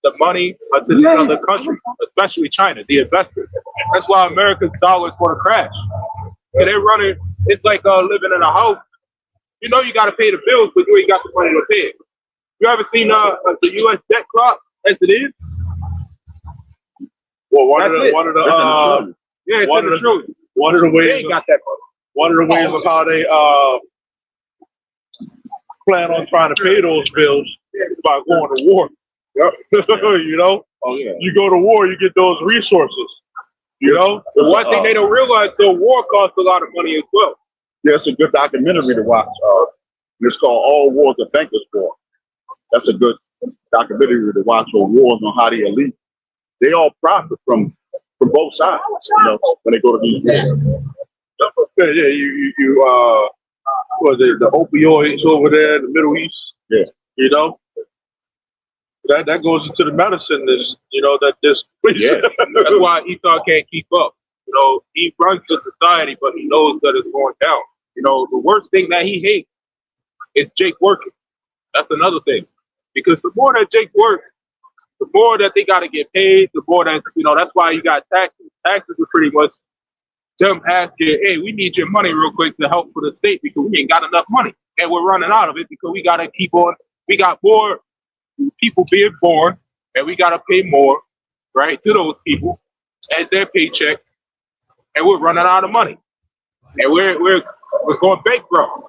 The money to these other countries, especially China, the investors. That's why America's dollar is going to crash. And they're running, it's like living in a house. You know you got to pay the bills, but you ain't got the money to pay it. You ever seen the U.S. debt clock as it is? Well, one of the yeah, it's in the truth. One of the ways They ain't got that money. One of the ways of how they plan on trying to pay those bills is by going to war. Yep. You know? Oh yeah. You go to war, you get those resources. You know? The one thing they don't realize, though, war costs a lot of money as well. Yeah, it's a good documentary to watch. It's called All Wars a Banker's War. That's a good documentary to watch on wars, on how the elite, they all profit from both sides, you know, when they go to these wars. Yeah, was it the opioids over there in the Middle East? Yeah. You know? That goes into the medicine, Yeah. That's why Esau can't keep up. You know, he runs the society, but he knows that it's going down. You know, the worst thing that he hates is Jake working. That's another thing. Because the more that Jake works, the more that they got to get paid, the more that, you know, that's why you got taxes. Taxes are pretty much them asking, hey, we need your money real quick to help for the state because we ain't got enough money. And we're running out of it because we got to keep on. We got more people being born, and we got to pay more, right, to those people as their paycheck. And we're running out of money. And we're going bankrupt.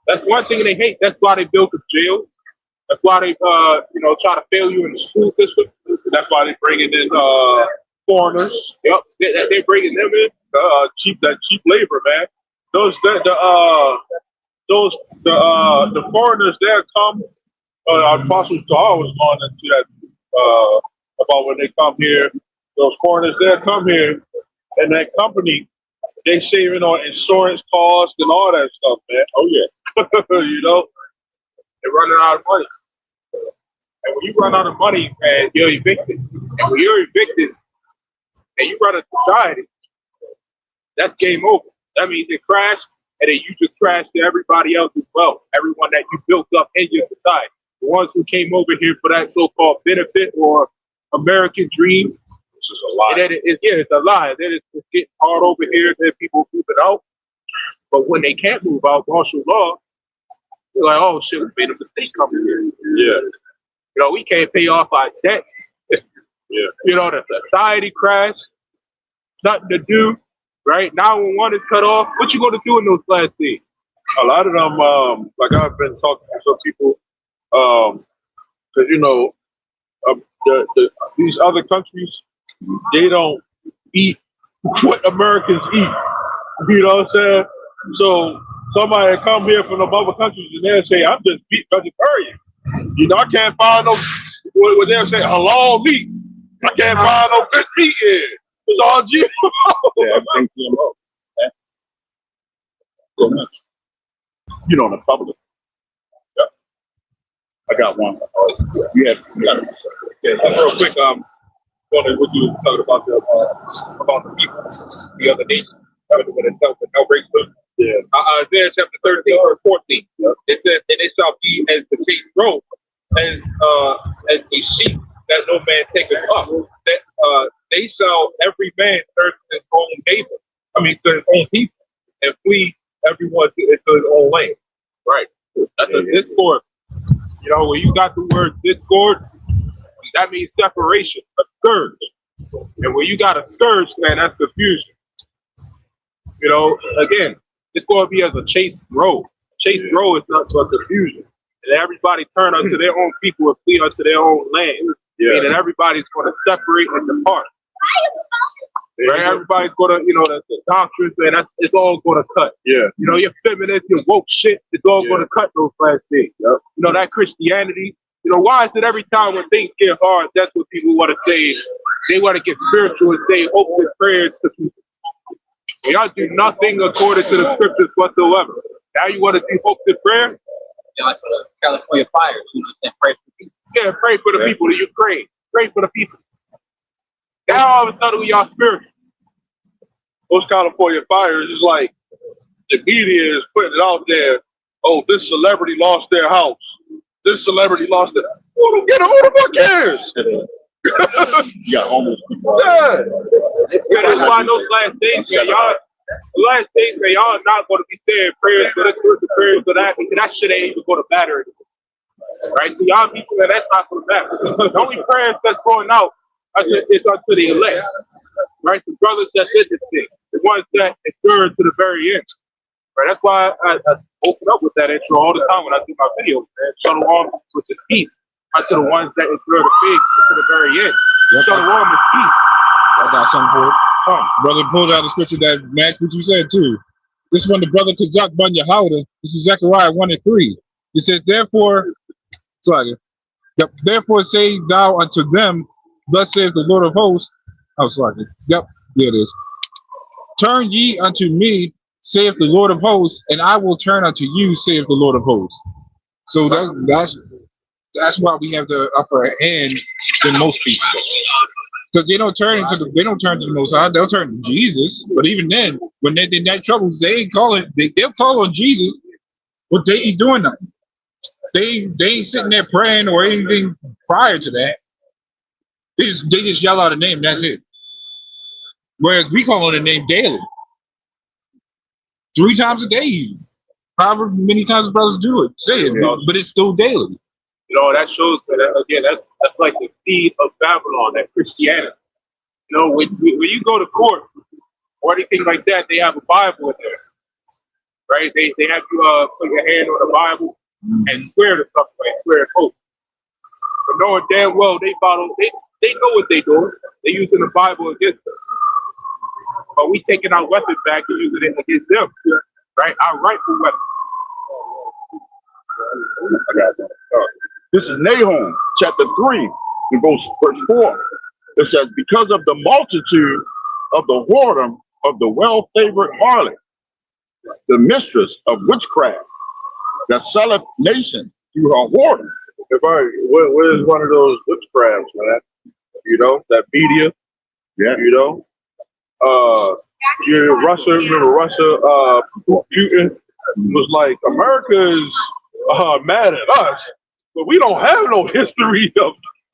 That's one thing they hate. That's why they built the jail. That's why they, try to fail you in the school system. That's why they bringing in foreigners. Yep, they're bringing them in. Cheap labor, man. The foreigners there come. Apostle Tahar was going into that about when they come here. Those foreigners there come here, and that company, they saving on insurance costs and all that stuff, man. Oh yeah. You know, they're running out of money. And when you run out of money, man, you're evicted. And when you're evicted and you run a society, that's game over. That means it crashed, and then you just crashed to everybody else as well. Everyone that you built up in your society. The ones who came over here for that so-called benefit or American dream. Which is a lie. And then it's a lie. Then it's getting hard over here. Then people moving out. But when they can't move out, martial law, they're like, oh shit, we made a mistake coming here. Yeah. You know, we can't pay off our debts. Yeah. You know, the society crash, nothing to do, right? 911 is cut off. What you gonna do in those last days? A lot of them, like I've been talking to some people, because you know, these other countries, they don't eat what Americans eat. You know what I'm saying? So somebody come here from the other countries and they'll say, I'm just beef vegetarian. You know, I can't find no, what they'll say, halal meat. I can't find no fish meat here. It's all GMO. Yeah, everything GMO. Okay. So much. You know, the public. Yeah. I got one. You got it. Yeah, real quick, wondering what you were talking about the people the other day when it tells the outbreak. Yeah. Isaiah chapter 13 or 14. It says, and it shall be as the case grows, as a sheep that no man taketh up. That they shall every man turn to his own neighbor. To his own people, and flee everyone to his own land. Right. That's a discord. You know, when you got the word discord, that means separation, a scourge. And when you got a scourge, man, that's confusion. You know, again, it's going to be as a chaste road. Chaste road is not but confusion. And everybody turn unto their own people and flee unto their own land. Yeah. And everybody's going to separate and depart. Right? Everybody's going to, the doctrines, man, it's all going to cut. Yeah. You know, your feminist, your woke shit, it's all going to cut those last things. Yep. You know, that Christianity. You know, why is it every time when things get hard, that's what people want to say? They want to get spiritual and say open prayers to people. Y'all do nothing according to the scriptures whatsoever. Now you want to do hopes and prayer? Yeah, like for the California fires, pray for people. Yeah, pray for the people of Ukraine. Pray for the people. Now all of a sudden we are spiritual. Those California fires is like the media is putting it out there. Oh, this celebrity lost their house. This celebrity lost it. Who the fuck cares? You got homeless people. Yeah. That's why those last days, man, y'all not going to be saying prayers for this person, prayers for that, because that shit ain't even going to matter anymore. Right? So y'all people, man, that's not going to matter. The only prayers that's going out is unto the elect. Right? The brothers that did this thing. The ones that endure to the very end. Right? That's why I open up with that intro all the time when I do my videos, man. Shalom, which is peace. Unto the ones that endure the faith to the very end. Yep. Shalom is peace. I got something for it. Brother pulled out a scripture that matched what you said too. This is from the brother Kazak Ben Yehuda. This is Zechariah 1:3. It says, therefore say thou unto them, thus saith the Lord of hosts. Oh, sorry. Yep, there it is. Turn ye unto me, saith the Lord of hosts, and I will turn unto you, saith the Lord of hosts. So that's why we have the upper hand than most people. Because they don't turn to the Most High, they'll turn to Jesus. But even then, when they're in that trouble, they'll call on Jesus, but they ain't doing nothing. They ain't sitting there praying or anything prior to that. They just yell out a name, that's it. Whereas we call on the name daily. 3 times a day. Probably many times brothers do it, say it, but it's still daily. You know, that shows that, again, that's like the seed of Babylon, that Christianity. You know, when you go to court or anything like that, they have a Bible in there, right? They have you put your hand on the Bible and swear to something, like swear an oath. But knowing damn well they know what they're doing. They're using the Bible against us. But we taking our weapon back and using it against them, right? Our rightful weapon. This is Nahum chapter 3, and verse 4. It says, because of the multitude of the whoredom of the well-favored harlot, the mistress of witchcraft, that selleth nations through her whoredom. What is one of those witchcrafts, man? You know, that media. Yeah. You know, remember Russia, Putin was like, America is mad at us, but we don't have no history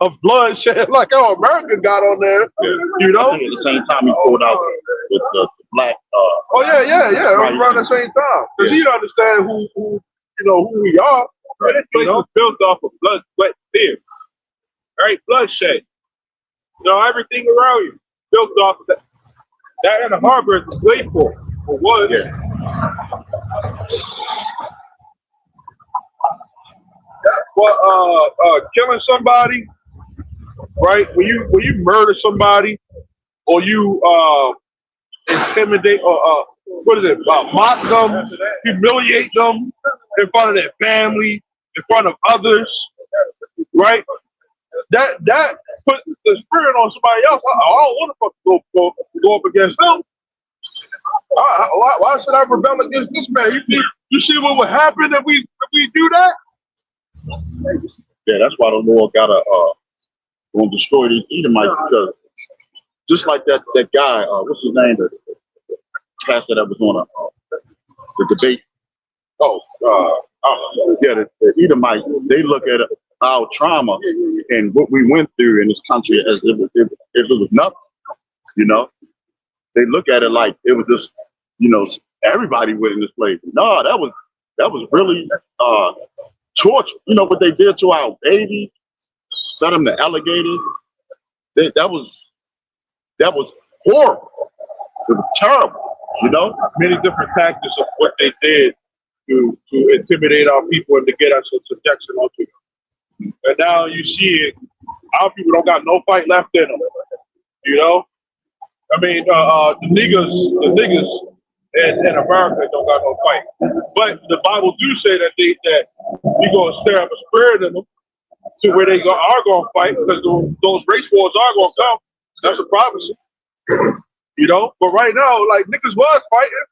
of bloodshed like how America got on there. You know, at the same time he pulled out with the black. around the same time, because you understand who we are. Right? This place was built off of blood, sweat, fear. Right, bloodshed. You know, everything around you built off of that. That and the harbor is a slave port for one. Yeah. Well, killing somebody, right? When you murder somebody, or you intimidate or what is it? Mock them, humiliate them in front of their family, in front of others, right? That put the spirit on somebody else. I don't want to go up against them. Why should I rebel against this man? You see what would happen if we do that? Yeah, that's why the Lord gotta gonna destroy these Edomites, because just like that guy, what's his name, the pastor that was on the debate. Yeah, the Edomites, they look at our trauma and what we went through in this country as if it was nothing. You know, they look at it like it was just, everybody went in this place. No, that was really torture. You know what they did to our babies, set them to alligators. That was horrible. It was terrible. Many different tactics of what they did to intimidate our people and to get us in subjection onto them. And now you see it, our people don't got no fight left in them. I mean, the niggas in America don't got no fight. But the Bible do say that we gonna stir up a spirit in them to where they are gonna fight, because those race wars are gonna come. That's a prophecy. But right now, like, niggas was fighting.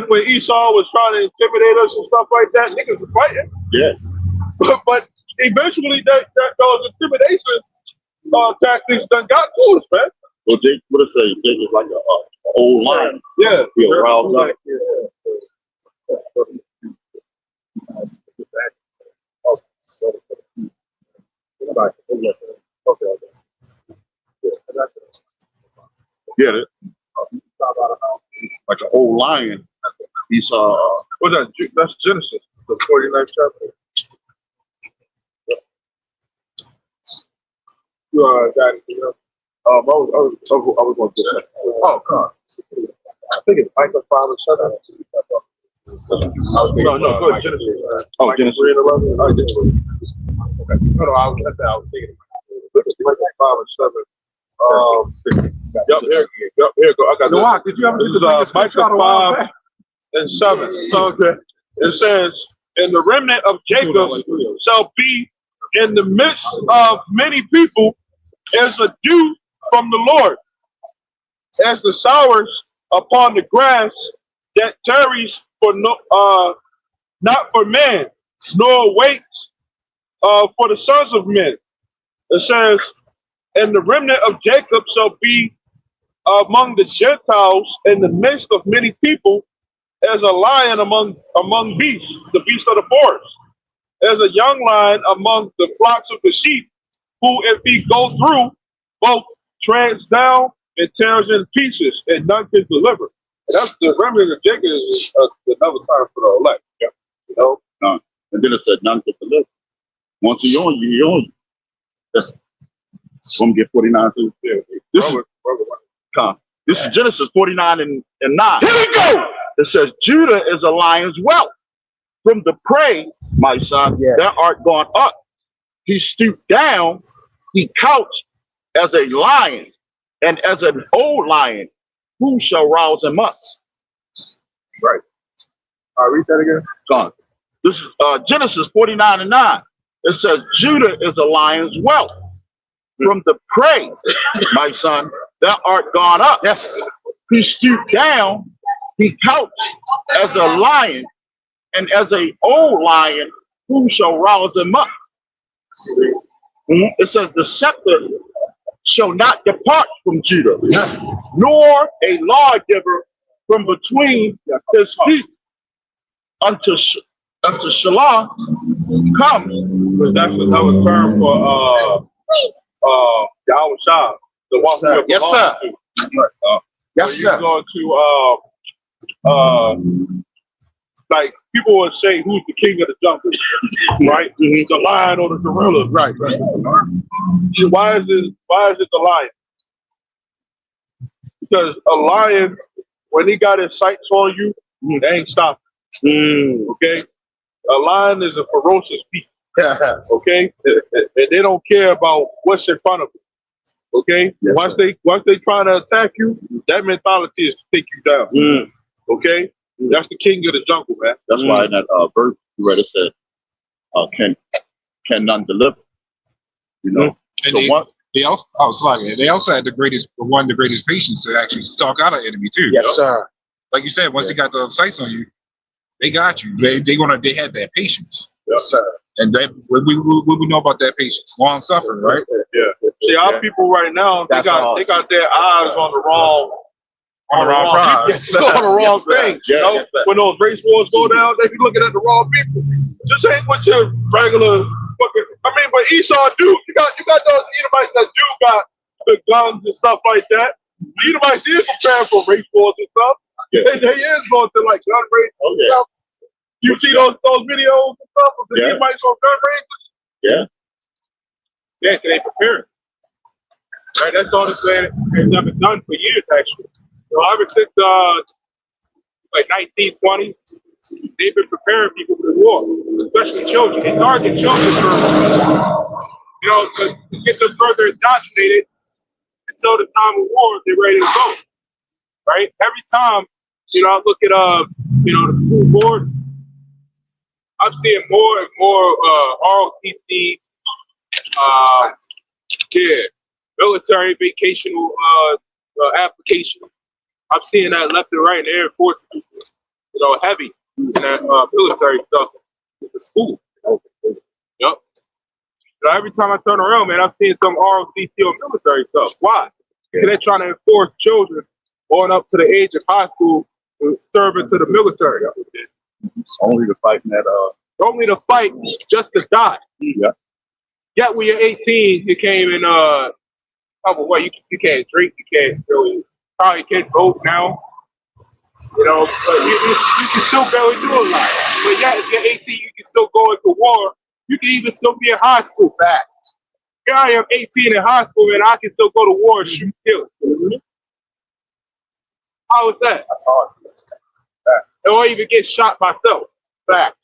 When Esau was trying to intimidate us and stuff like that, niggas was fighting. Yeah. But eventually, those intimidation tactics done got to us, man. Well, Jake, what it say? Jake is like a old lion. Yeah. He'll rouse up. Yeah, like an old lion. Esau. What's that? That's Genesis, the 49th chapter. Got it. I was going to do that. Oh, God. I think it's Micah 5 or 7. No, go ahead. Genesis. Genesis. 3 and 11. Okay. No, I was thinking. Micah 5 or 7. Here you go. I got this. Did you ever This is Micah 5 and 7. So it says, and the remnant of Jacob shall be in the midst of many people as a dew from the Lord, as the showers upon the grass that tarries for not for man, nor waits for the sons of men. It says, and the remnant of Jacob shall be among the Gentiles in the midst of many people, as a lion among beasts, the beasts of the forest, as a young lion among the flocks of the sheep, who if he go through, both treads down and tears in pieces, and none can deliver. And that's the remnant of Jacob is another time for the elect. Yeah. And then it said none can deliver. Once he's on you, he's on you. That's gonna get 49 too. This is Genesis 49 and 9. Here we go. It says, Judah is a lion's whelp. From the prey, my son, thou art gone up. He stooped down, he couched as a lion, and as an old lion, who shall rouse him up? Right. Read that again. Son. This is Genesis 49 and 9. It says, Judah is a lion's whelp. From the prey, my son, thou art gone up. Yes. He stooped down, he couched as a lion, and as an old lion, who shall rouse him up? It says, the scepter shall not depart from Judah, nor a lawgiver from between his feet until Shalom comes. That's another term for Yahweh Shah, the one who Yes, sir. Yes, you're sir. going to like people would say, who's the king of the jungle, right? The lion or the gorilla, Right. Why is it the lion? Because a lion, when he got his sights on you, they ain't stopping. Okay, a lion is a ferocious beast. Okay, and they don't care about what's in front of them. Okay, Yes, once they try to attack you, that mentality is to take you down. Okay, that's the king of the jungle, man. That's why in that verse you read it said, can none deliver? You know. And So they also, they also had one of the greatest patience to actually stalk out an enemy too. Yes, sir. Like you said, once they got the sights on you, they got you. They had that patience. Yes, sir. And that what we know about that patience, long suffering, right? Yeah. See, our people right now, they got their eyes on the wrong prize. on the wrong thing. Yeah, You know, yes, sir. when those race wars go down, they be looking at the wrong people. Just ain't what your regular fucking. I mean, but Esau do. You got those Edomites that do got the guns and stuff like that. The Edomites is preparing for race wars and stuff. Yeah. They is going to like gun race Oh, and yeah. stuff. You see those videos and stuff of the Yeah. Edomites on gun races? Yeah. Yeah, they preparing. Right, that's all this man has never done for years, actually. So ever since like 1920, they've been preparing people for the war, especially children. They target children to get them further indoctrinated until the time of war they're ready to go. Right? Every time, I look at the school board, I'm seeing more and more ROTC, military vacational application. I'm seeing that left and right in the Air Force, heavy in that military stuff with the school. Yep. So every time I turn around, man, I'm seeing some ROTC or military stuff. Why? Because they're trying to enforce children going up to the age of high school to serve into the military. Only to fight in that. Only to fight, just to die. Yeah. Yet when you're 18, you can't even you can't drink, you can't really probably can't vote now. But you can still barely do a lot. But yeah, if you're 18, you can still go into war. You can even still be in high school back. Here I am 18 in high school and I can still go to war and shoot kills. How is that? Or even get shot myself. Back.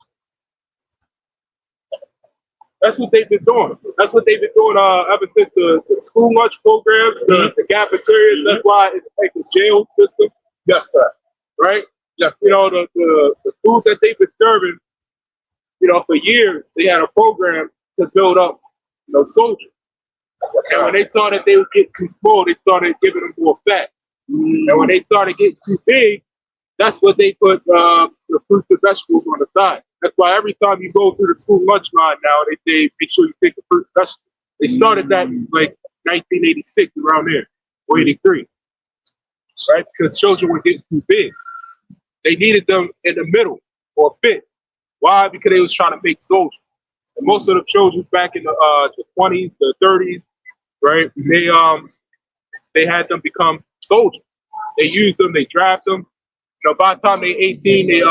That's what they've been doing. That's what they've been doing ever since the school lunch programs, the cafeterias. That's why it's like a jail system. Yes, sir. Right? Yeah. The food that they've been serving, for years, they had a program to build up, soldiers. And when they saw that they would get too full, they started giving them more fat. And when they started getting too big, that's what they put the fruits and vegetables on the side. That's why every time you go through the school lunch line now, they say make sure you take the fruit and vegetables. They started that in like 1986, around there, or 83, right? Because children were getting too big. They needed them in the middle or fit. Why? Because they was trying to make soldiers. And most of the children back in the 20s, the 30s, right? They had them become soldiers. They used them, they drafted them. By the time they're 18, they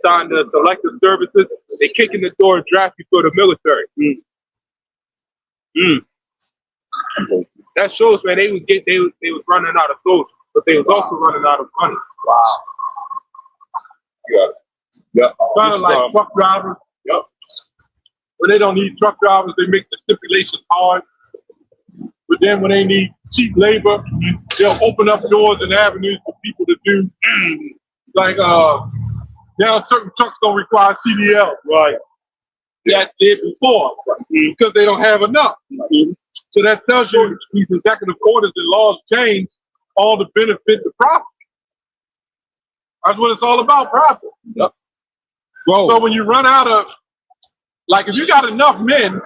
signed the selective services. They kick in the door and draft you for the military. That shows, man, they was running out of soldiers, but they was also running out of money. Wow. Yeah. Kind of like truck drivers. Yep. When they don't need truck drivers, they make the stipulations hard. But then when they need cheap labor, they'll open up doors and avenues for people to do. Like now certain trucks don't require CDL, right? That did before, because they don't have enough. So that tells you these executive orders and laws change all the benefit to profit. That's what it's all about, profit. Yep. So when you run out of, like, if you got enough men,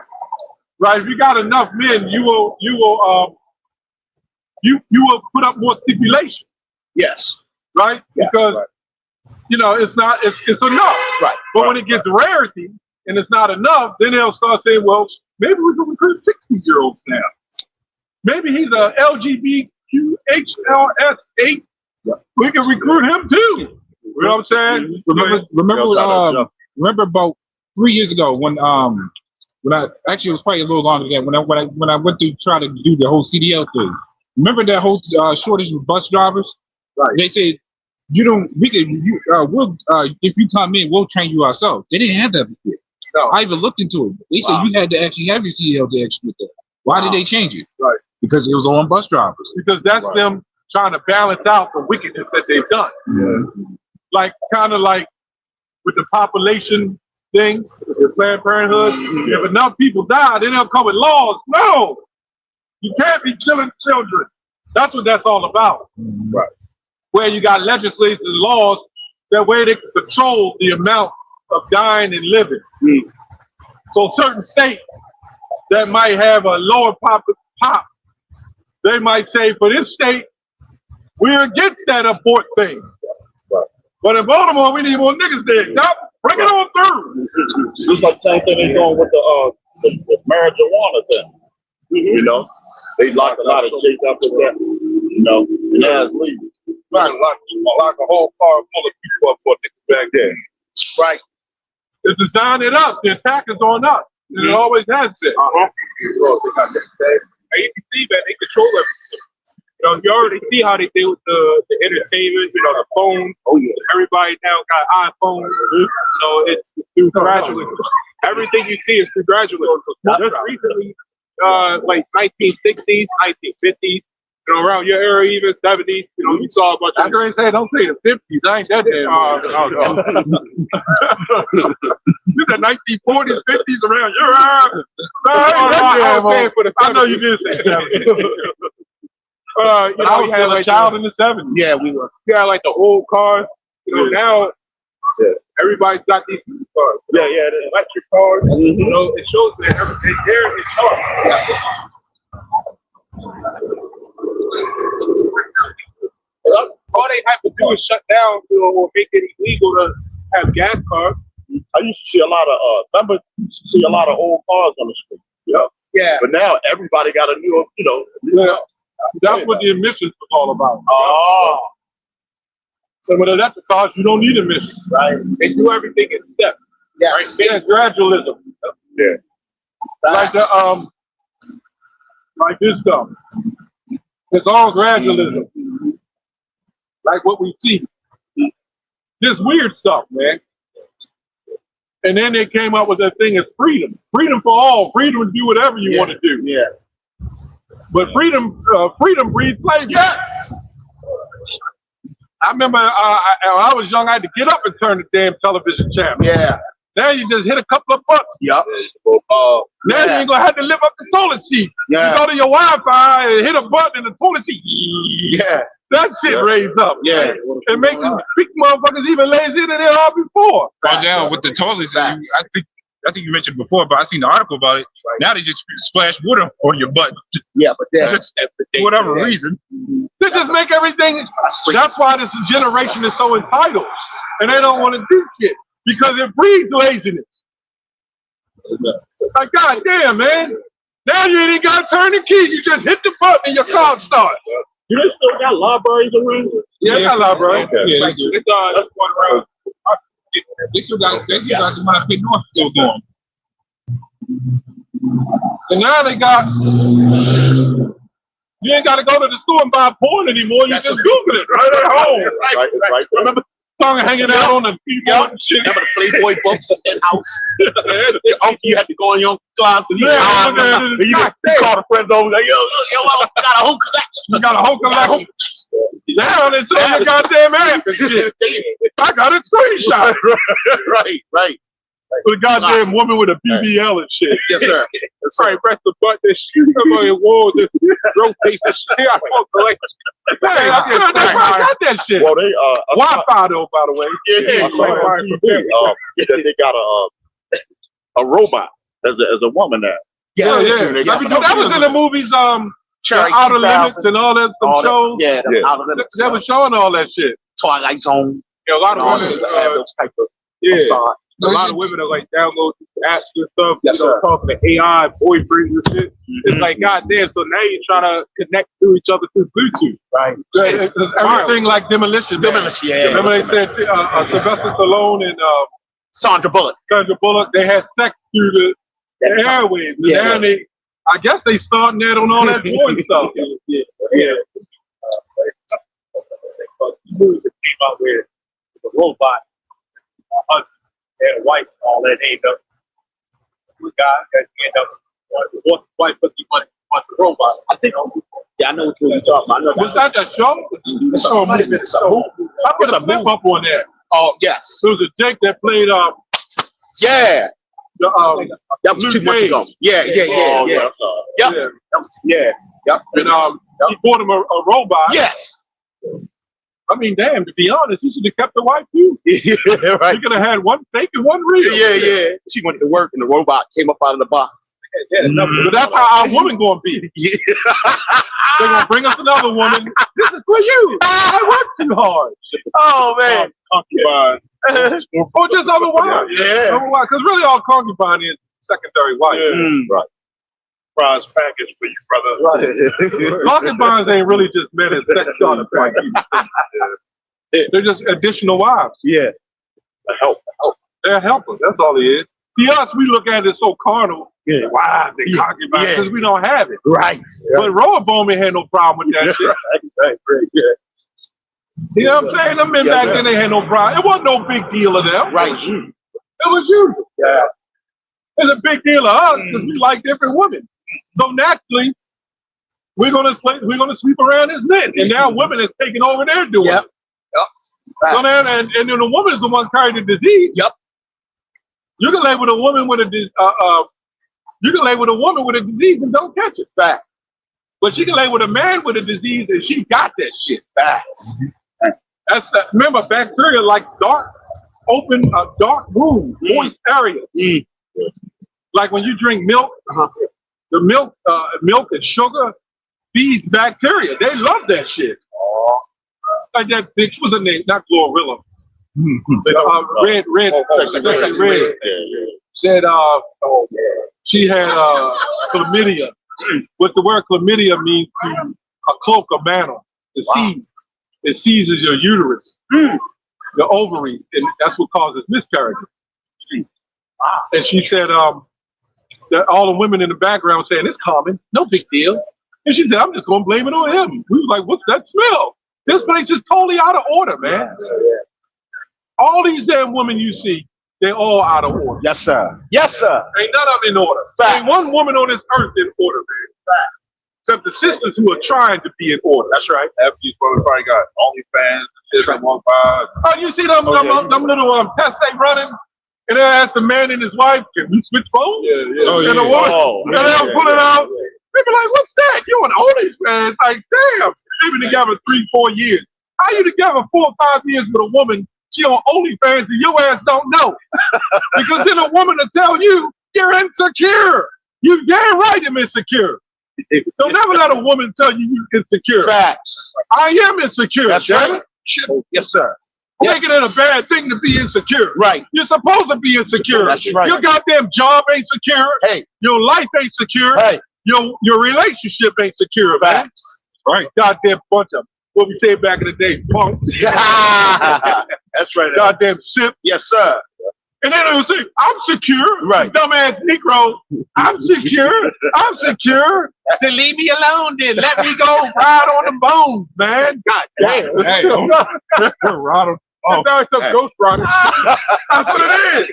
right? If you got enough men, you will put up more stipulations. Yes. Right? Yeah, because right. it's enough. Right. But when it gets rarity and it's not enough, then they'll start saying, well, maybe we can recruit 60-year-olds now. Maybe he's a LGBTQHLS8. Yeah. We can recruit him too. You know what I'm saying? Remember about 3 years ago when I actually it was probably a little longer than that when I went to try to do the whole CDL thing. Remember that whole shortage of bus drivers? Right. They said we'll if you come in, we'll train you ourselves. They didn't have that before. No. I even looked into it. They said you had to actually have your CDL to actually get that. Why did they change it? Right. because it was on bus drivers. Because that's them trying to balance out the wickedness that they've done. Like kind of like with the population thing, with Planned Parenthood. If enough people die, then they'll come with laws. No, you can't be killing children. That's what that's all about. Right. Where you got legislation and laws that way they can control the amount of dying and living. So certain states that might have a lower pop, they might say for this state, we're against that abort thing. But in Baltimore, we need more niggas dead. Yup, bring it on through. It's like the same thing they're doing with the marijuana thing. You know, they locked a lot of states up with that. You know, and now it's legal. Right, lock a whole car full of people up for niggas back there. Right. It's designed it up. The attack is on us. And it always has been. You can see that they control everything. You know, you already see how they deal with the entertainment, you know, the phone. Oh yeah. Everybody now got iPhones. So it's through gradually. Everything you see is through gradually. Just recently, like 1960s, 1950s, you know, around your era, even 70s, you know, you saw a bunch of. I ain't say don't say the 50s. I ain't that damn. You said 1940s, 50s around your era. No, I ain't that damn. I know you did say 70s. You know, I was like a child in the 70s. Yeah, we were. You got like the old cars. You know, now everybody's got these cars. Yeah, the electric cars. You know, it shows that everything there is sharp. All they have to do is shut down, you know, or make it illegal to have gas cars. I used to see a lot of remember you used to see a lot of old cars on the street. Yeah. Yeah. But now everybody got a new, you know. Yeah. That's what the emissions was all about. Oh. So with electric cars, you don't need emissions. Right. They do everything in steps. Yeah. Right? Yeah, gradualism. Yeah. Like the like this stuff. It's all gradualism. Like what we see. This weird stuff, man. And then they came up with that thing as freedom. Freedom for all. Freedom to do whatever you want to do. Yeah. But freedom breeds slavery. Yes. I remember when I was young, I had to get up and turn the damn television channel. Yeah. Now you just hit a couple of buttons. Yep. Now you ain't gonna have to lift up the toilet seat. Yeah. You go to your Wi-Fi and hit a button and the toilet seat. Yeah. That shit raised up. Yeah. It makes these big motherfuckers even lazier than they are before. Well, now with the toilets, I think you mentioned before, but I seen the article about it. Now they just splash water on your butt. Yeah, but Just for whatever reason. They just make everything. That's why this generation is so entitled, and they don't want to do shit because it breeds laziness. Like, goddamn, man. Now you ain't even got to turn the key. You just hit the button and your car starts. Do they still got libraries around? Yeah, they got libraries. Okay. Yeah, they do. That's one around. They still got the one up in North still going. And now they got, you ain't got to go to the store and buy porn anymore. You just Google it right at home. Right. Remember song hanging out on the keyboard and shit? Remember the Playboy books in house? You had to go in your closet. You call the friends over. Like, yo, I got a whole collection. You got a whole collection. Now they sell the goddamn app and shit. I got a screenshot. Right. The goddamn woman with a BBL and shit. Yes, sir. That's right. Press the button and shit. Somebody wall just rotate the shit. I don't collect. Hey, I got that shit. Well, they Wi-Fi though, by the way. Yeah. They got a robot as a woman now. Yeah. That was in the movies. Outer Limits and all that shows. Outer Limits. They were showing all that shit. Twilight Zone. Yeah, a lot of women those type of. a lot of women are like download apps and stuff, Yes, you know, sir. talking to AI boyfriends and shit. It's like, goddamn, so now you're trying to connect to each other through Bluetooth. Right. Everything like Demolition Man. Demolition, yeah. Remember they said Sylvester Stallone and Sandra Bullock. Sandra Bullock, they had sex through the airwaves. And Yeah. now I guess they starting that on all that porn stuff. Yeah. Movies that came out where the robot, husband, and wife, all that end up with guys that end up wanting to divorce his wife because he wanted bunch of robots. I think. Yeah, I know what you're talking about. I know Was that show? It's a movie. It's a movie. I put a flip up on there. Oh yes. There was a Jake that played Yeah. the That was 2 months ago. Yeah. Oh, Yep. yeah. Yep. And he bought him a robot. Yes. I mean, damn, to be honest, he should have kept the wife too. Yeah. Right. He could have had one fake and one real. Yeah. She went to work and the robot came up out of the box. But that's how our woman gonna be. Yeah. They're gonna bring us another woman. This is for you. I work too hard. Oh man. Concubine. Or just other wives. Yeah. Other wives. Because really all concubine is secondary wife. Right. Prize package for you, brother. Concubines ain't really just men as sex starter package. They're just additional wives. Yeah. Help. They're helpers. That's all it is. See us, we look at it so carnal. Yeah. Wow, they concubines because we don't have it. Right. But Roa Bowman had no problem with that shit. Right. Yeah. You know what I'm saying? Them men back then, they had no problem. It wasn't no big deal of them. Right. It was usual. Yeah. It's a big deal of us because we like different women. So naturally, we're gonna sleep around as men, and now women is taking over their doing. Yep. So then, and then the woman is the one carrying the disease. Yep. You can lay with a woman with a disease and don't catch it. Fact. But you can lay with a man with a disease and she got that shit. Facts. That's remember, bacteria like dark room, moist areas. Like when you drink milk, the milk and sugar feeds bacteria. They love that shit. Like that bitch was a name, not Glorilla. Red said she had chlamydia. What the word chlamydia means to a cloak of mantle. The seed. It seizes your uterus, the ovaries, and that's what causes miscarriages. And she said that all the women in the background saying it's common, no big deal. And she said, I'm just gonna blame it on him. We was like, what's that smell? This place is totally out of order, man. All these damn women you see, they're all out of order. Yes, sir. Yes, sir. Ain't none of them in order. Ain't one woman on this earth in order, man. Except the sisters who are trying to be in order. That's right. After these brothers probably got OnlyFans, shit, some walk by. Oh, you see them little tests they running? And they ask the man and his wife, can we switch phones? Yeah. And the woman, and they'll pull it out. They be like, what's that? You on OnlyFans? Like, damn. They've been together 3-4 years. How you together 4 or 5 years with a woman? She on OnlyFans and your ass don't know. Because then a woman will tell you, you're insecure. You damn right I'm insecure. Don't ever let a woman tell you you're insecure. Facts. I am insecure. That's right. Yes, sir. Making it a bad thing to be insecure. Right. You're supposed to be insecure. That's right. Your goddamn job ain't secure. Hey. Your life ain't secure. Hey. Your relationship ain't secure, man. Facts. Right. Goddamn bunch of what we said back in the day, punks. That's right. Goddamn simp. Yes, sir. And then it was say, I'm secure. Right. Dumbass Negro. I'm secure. I'm secure. Then leave me alone then. Let me go ride on the bones, man. God damn. Ride on. Oh, now it's some ghost rider. That's what it is.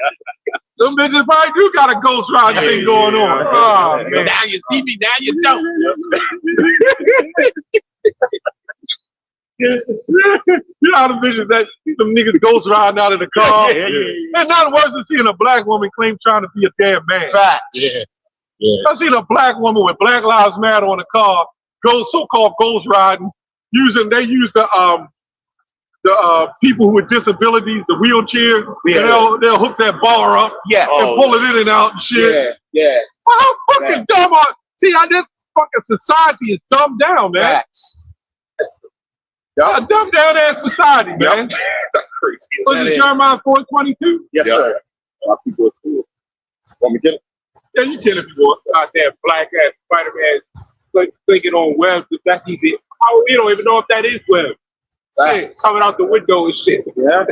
Some bitches probably do got a ghost rider thing going on. Oh, man. Now you see me, now you don't. You know how the bitches that some niggas ghost riding out of the car? And not worse than seeing a black woman claim trying to be a damn man. Facts. I seen a black woman with Black Lives Matter on the car, so-called ghost riding. They use the people with disabilities, the wheelchair. Yeah. They'll hook that bar up Yeah. and pull it in and out and shit. Yeah. Well, how fucking dumb are? See how this fucking society is dumbed down, man. Facts. A dumbed down ass society, man. That's crazy. Was it Jeremiah 4:22? Yes, sir. A lot of people are cool. Want me to get it? Yeah, you can if you want. Goddamn black ass Spider-Man thinking on webs. If that's easy. We don't even know if that is web. Hey, coming out the window and shit. Yeah.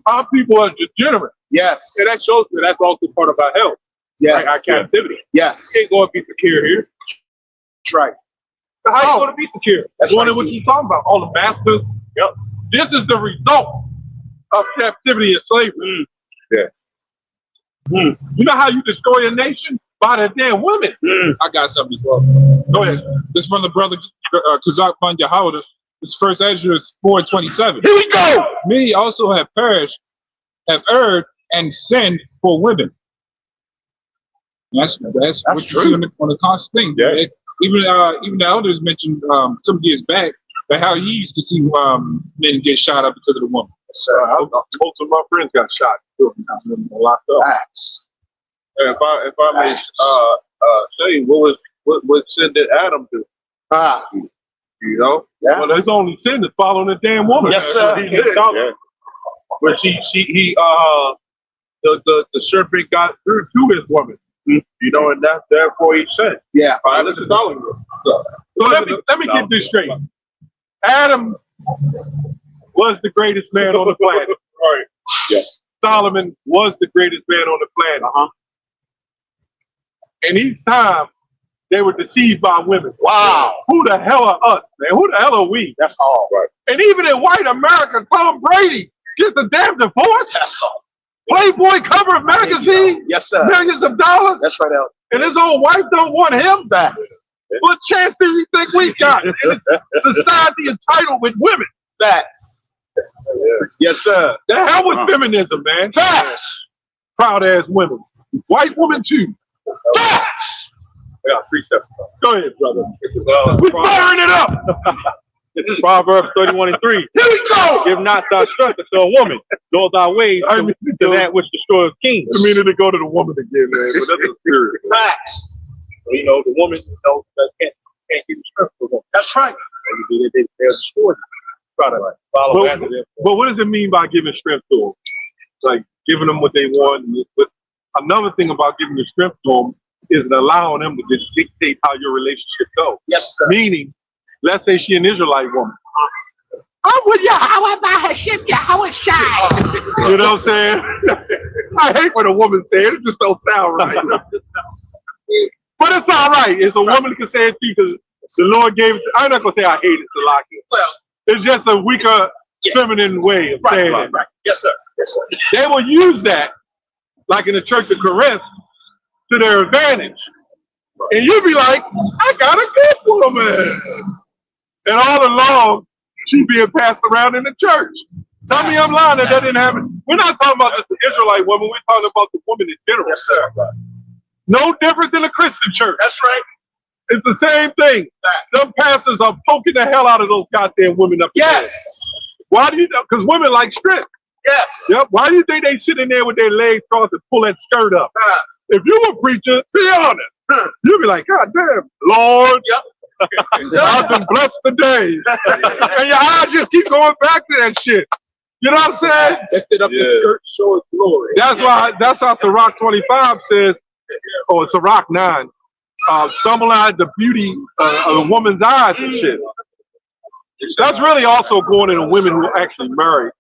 Our people are degenerate. Yes. And that shows me that's also part of our health. Yeah. Right? Our captivity. Yes. You can't go and be secure here. That's right. So how you going to be secure? That's Doing right, what you talking about. All the masters. Yep. This is the result of captivity and slavery. You know how you destroy a nation? by the damn women. I got something as well. Go ahead. This from the brother Kazak Ban Yahweh. This first Ezra is 4:27. Here we go. Many also have perished, have erred, and sinned for women. That's what you see on the constant thing. Yeah. Even the elders mentioned some years back that how he used to see men get shot up because of the woman. Most of my friends got shot. Locked up. Facts. If I may say, what sin did Adam do? You know? Yeah. Well, there's only sin to following the damn woman. Yes, sir. He did. Yeah. But the serpent got through to his woman. You know, and that's therefore he sinned. Yeah. Violence is following her. So let me get this straight. Adam was the greatest man on the planet. Right. Yeah. Solomon was the greatest man on the planet. And each time they were deceived by women. Wow. Who the hell are us, man? Who the hell are we? That's all. Right. And even in white America, Tom Brady gets a damn divorce. That's all. Playboy cover magazine, Yes, sir. millions of dollars, That's right, Al. and his old wife don't want him back. What chance do you think we got in a society entitled with women? Facts. Yes, sir. The hell with feminism, man. Facts. Proud ass women. White women too. Facts. I got 3 seconds. Go ahead, brother. We're firing it up. This is Proverbs 31:3. Here we go. Give not thy strength to a woman, nor thy ways to that which destroys kings. I mean to go to the woman again, man, but that's a spirit. Facts. You know, the woman, you know, that can't keep the strength for them. That's right. They're destroyed. Try to follow after them. But what does it mean by giving strength to them? Like giving them what they want. But another thing about giving the strength to them is allowing them to just dictate how your relationship goes. Yes, sir. Meaning, let's say she an Israelite woman. I'm with Yahweh Hashem, Yahweh Shai. You know what I'm saying? I hate when a woman say it. It just don't sound right. But it's all right. It's a woman can say it too because the Lord gave it. I'm not going to say I hate it, Salaki. Well, It's just a weaker, feminine way of saying it. Right. Yes, sir. Yes, sir. They will use that, like in the Church of Corinth, to their advantage. And you'll be like, I got a good woman. And all along, she being passed around in the church. Tell me I'm lying that didn't happen. We're not talking about just the Israelite woman. We're talking about the woman in general. Yes, sir. No different than a Christian church. That's right. It's the same thing. Them pastors are poking the hell out of those goddamn women up there. Yes. Why do you know? Because women like strength. Yes. Yep. Why do you think they sit in there with their legs crossed and pull that skirt up? If you were a preacher, be honest. You'd be like, God damn, Lord. Yep. I've been blessed today. And your eyes just keep going back to that shit. You know what I'm saying? Lift it up the skirt, show its glory. That's how Sirach 25 says, or Sirach 9, stumble at the beauty of a woman's eyes and shit. That's really also going to the women who actually marry.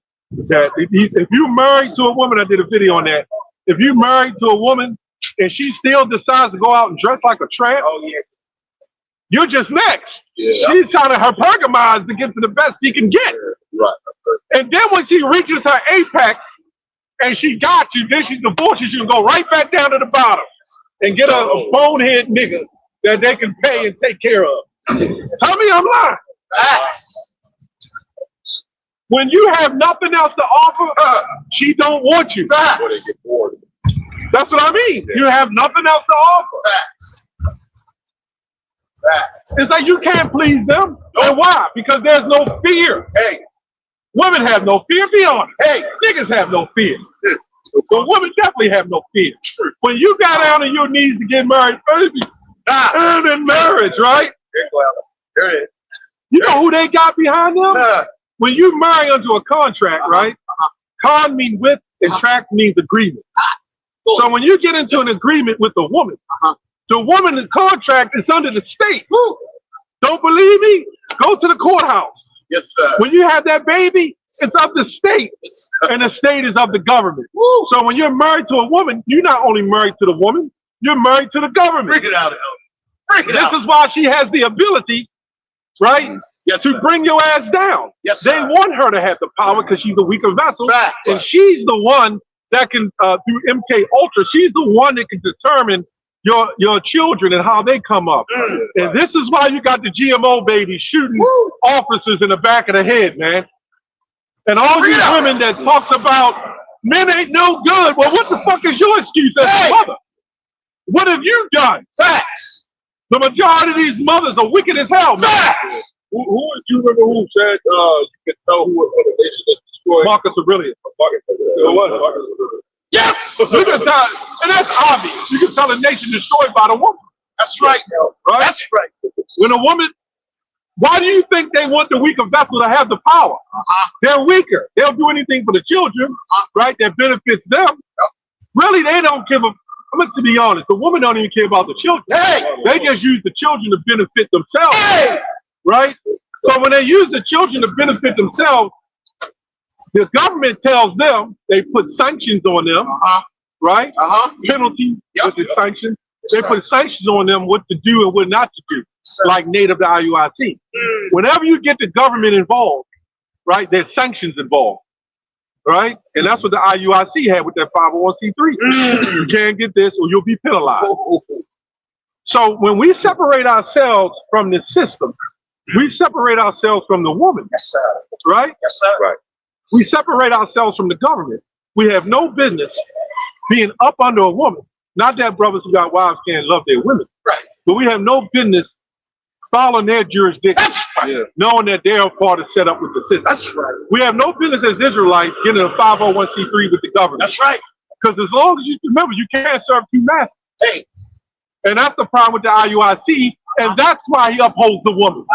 That if you married to a woman, I did a video on that. If you married to a woman and she still decides to go out and dress like a tramp, you're just next. Yeah. She's trying to hypergamize to get to the best she can get. Right. And then when she reaches her apex and she got you, then she divorces you and go right back down to the bottom and get a bonehead nigga that they can pay and take care of. Tell me I'm lying. Facts. When you have nothing else to offer, she don't want you. Facts. Before they get bored. That's what I mean. You have nothing else to offer. Facts. Facts. It's like you can't please them. And why? Because there's no fear. Hey. Women have no fear. Be honest. Hey. Niggas have no fear. But women definitely have no fear. When you got down on your knees to get married, baby, and in marriage, right? There it is. You know who they got behind them? When you marry under a contract, right? Con means with and tract means agreement. So when you get into an agreement with the woman in the contract is under the state. Don't believe me? Go to the courthouse. Yes, sir. When you have that baby, it's of the state, and the state is of the government. So when you're married to a woman, you're not only married to the woman, you're married to the government. Bring it out, Elder. Bring it out. This is why she has the ability, right, Yes, to sir. bring your ass down. Yes, They sir. want her to have the power because she's a weaker vessel, Facts. and she's the one that can, through MK Ultra, she's the one that can determine your children and how they come up. And this is why you got the GMO babies shooting officers in the back of the head, man. And all these women that talks about men ain't no good. Well, what the fuck is your excuse as a mother? What have you done? Facts. The majority of these mothers are wicked as hell, man. Facts. Who do you remember who said you can tell who a nation is destroyed? Marcus Aurelius. Yes. You can tell, and that's obvious. You can tell a nation destroyed by the woman. That's right. Right? That's right. When a woman, why do you think they want the weaker vessel to have the power? They're weaker. They'll do anything for the children, right? That benefits them. Really, they don't give a. I'm going to be honest. The woman don't even care about the children. They just use the children to benefit themselves, right? So when they use the children to benefit themselves, the government tells them they put sanctions on them, right? Penalty with the sanctions. They put sanctions on them what to do and what not to do, like native to IUIC. Whenever you get the government involved, right, there's sanctions involved, right? And that's what the IUIC had with that 501c3. You can't get this or you'll be penalized. So when we separate ourselves from the system, we separate ourselves from the woman, right? Yes, sir. Right. We separate ourselves from the government. We have no business being up under a woman. Not that brothers who got wives can't love their women, Right. but we have no business following their jurisdiction, That's right. knowing that they are part of set up with the system. That's right. We have no business as Israelites getting a 501c3 with the government. That's right. Because as long as you remember, you can't serve two masters. Hey. And that's the problem with the IUIC, and that's why he upholds the woman.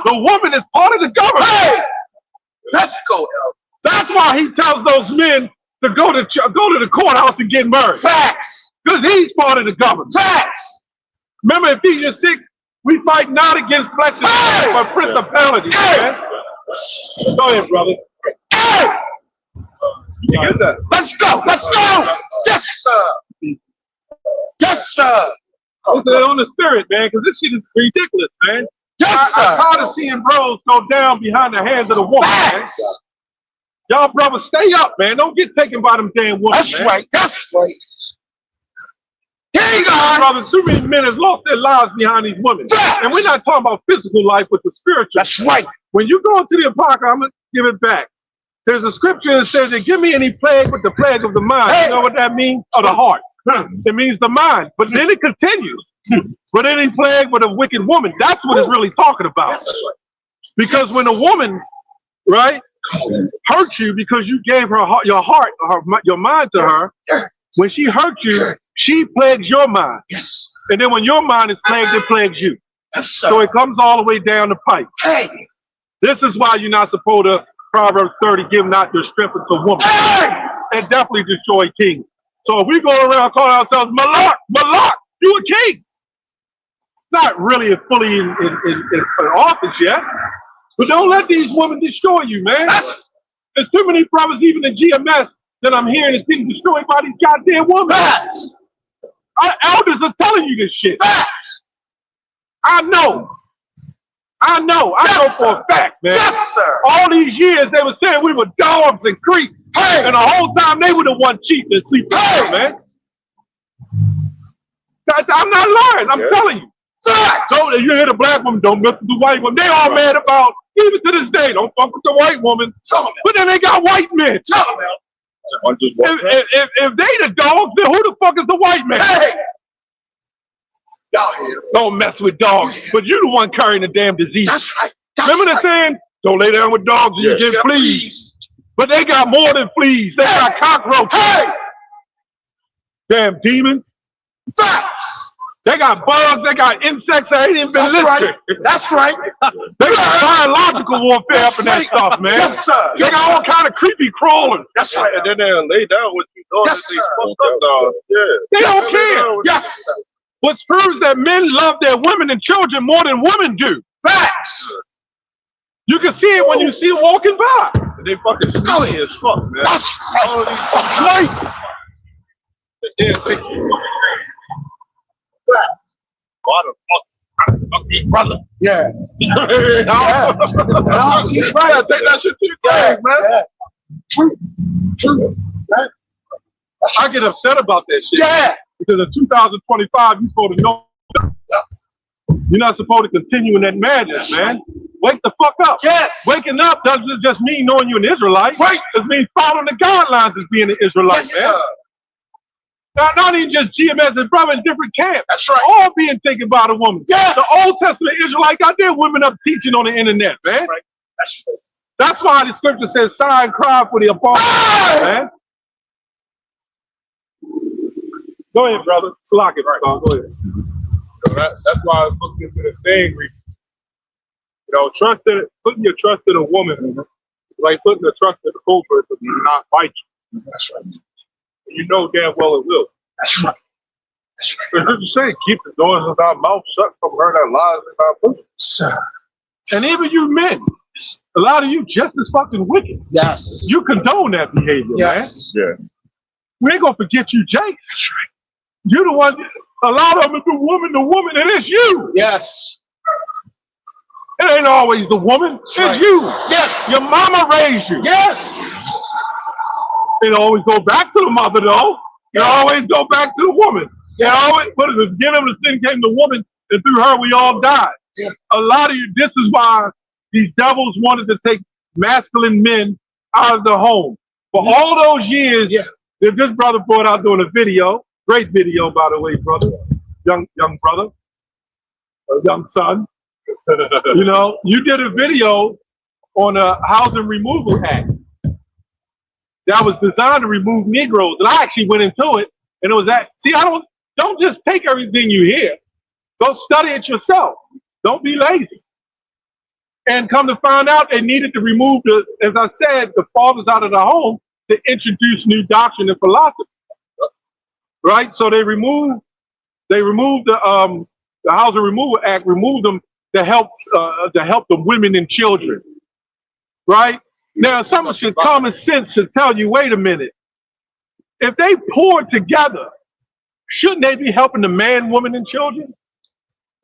The woman is part of the government. Hey. Let's go, El. That's why he tells those men to go to the courthouse and get married. Facts. Because he's part of the government. Facts. Remember Ephesians 6, we fight not against flesh and blood, but principalities, man. Go ahead, brother. Hey. You get that? Let's go. Let's go. Yes, sir. Yes, sir. It's on the spirit, man, because this shit is ridiculous, man. Yes, I'm sir. tired of seeing bros go down behind the hands of the woman, man. Facts. Y'all brothers, stay up, man. Don't get taken by them damn women, That's man. right. That's right. Here you go. Brothers, too many men have lost their lives behind these women. Facts. And we're not talking about physical life, but the spiritual. That's right. When you go into the Apocrypha, I'm going to give it back. There's a scripture that says, give me any plague but the plague of the mind. Hey. You know what that means? Of the heart. It means the mind. But then it continues. But any plague but a wicked woman. That's what it's really talking about. Because when a woman, right, hurt you because you gave her your heart, your mind to her, when she hurt you, she plagues your mind. Yes. And then when your mind is plagued, it plagues you. Yes, sir. So it comes all the way down the pipe. Hey. This is why you're not supposed to, Proverbs 30, give not your strength unto woman. Hey. And definitely destroy kings. So if we go around calling ourselves Malak, you a king. Not really fully in office yet. But don't let these women destroy you, man. There's too many brothers, even in GMS, that I'm hearing is getting destroyed by these goddamn women. Facts. Our elders are telling you this shit. Facts. I know. I know for a fact, man. Yes, sir. All these years they were saying we were dogs and creeps. Hey. And the whole time they were the one cheating and sleeping, man. I'm not lying. I'm telling you. So you hear the black woman, don't mess with the white woman. They all mad about, even to this day, don't fuck with the white woman. But then they got white men. Tell them, El. If they the dogs, then who the fuck is the white man? Hey. Y'all here. Don't mess with dogs. But you the one carrying the damn disease. That's right. That's Remember the saying? Don't lay down with dogs and you get fleas. But they got more than fleas. They got cockroaches. Hey. Damn demons. Facts. They got bugs. They got insects that ain't even been listed. Right. That's right. They got biological warfare up in that stuff, man. Yes, sir. They got all kind of creepy crawlers. That's right. And then they'll lay down with you. Yes, sir. They don't care. Yes, sir. Which proves that men love their women and children more than women do. Facts. You can see it when you see them walking by. They fucking smelly as fuck, man. That's right. They didn't think you why the fuck, brother? Yeah. He's right. Take that shit to the grave, man. True. I get upset about that shit. Yeah. Because in 2025, you're supposed to know. You're not supposed to continue in that madness, man. Wake the fuck up. Yes. Waking up doesn't just mean knowing you're an Israelite. Right. It means following the guidelines as being an Israelite, man. Not even just GMS and brother in different camps. That's right. All being taken by the woman. Yes. The Old Testament Israelite got their women up teaching on the internet, man. Right. That's right. That's why the scripture says, sigh and cry for the apostles, man. Go ahead, brother. Slock it, right? Go ahead. So that's why I looked into the thing. Putting your trust in a woman, like putting the trust in a cobra to not bite you. That's right. You know damn well it will. That's right. What you say? Keep the doors of our mouth shut from her that lies in our bosom. Sir. And even you men, a lot of you just as fucking wicked. Yes. You condone that behavior, Yes. Yeah. man. We ain't gonna forget you, Jake. That's right. You're the one. A lot of them is the woman, and it's you. Yes. It ain't always the woman. It's right. you. Yes. Your mama raised you. Yes. It always go back to the mother, though. It always go back to the woman. Yeah. It always, what is it? The beginning of the sin came to the woman, and through her we all died. Yeah. A lot of you, this is why these devils wanted to take masculine men out of the home. For all those years, that this brother brought out doing a video, great video, by the way, brother, young brother, young son. You know, you did a video on a Housing Removal Act that was designed to remove Negroes, and I actually went into it, and it was that. See, don't just take everything you hear. Go study it yourself. Don't be lazy. And come to find out, they needed to remove as I said, the fathers out of the home to introduce new doctrine and philosophy. Right? So they removed the Housing Removal Act, removed them to help the women and children. Right? Now, some should common sense should tell you, wait a minute. If they poured together, shouldn't they be helping the man, woman, and children?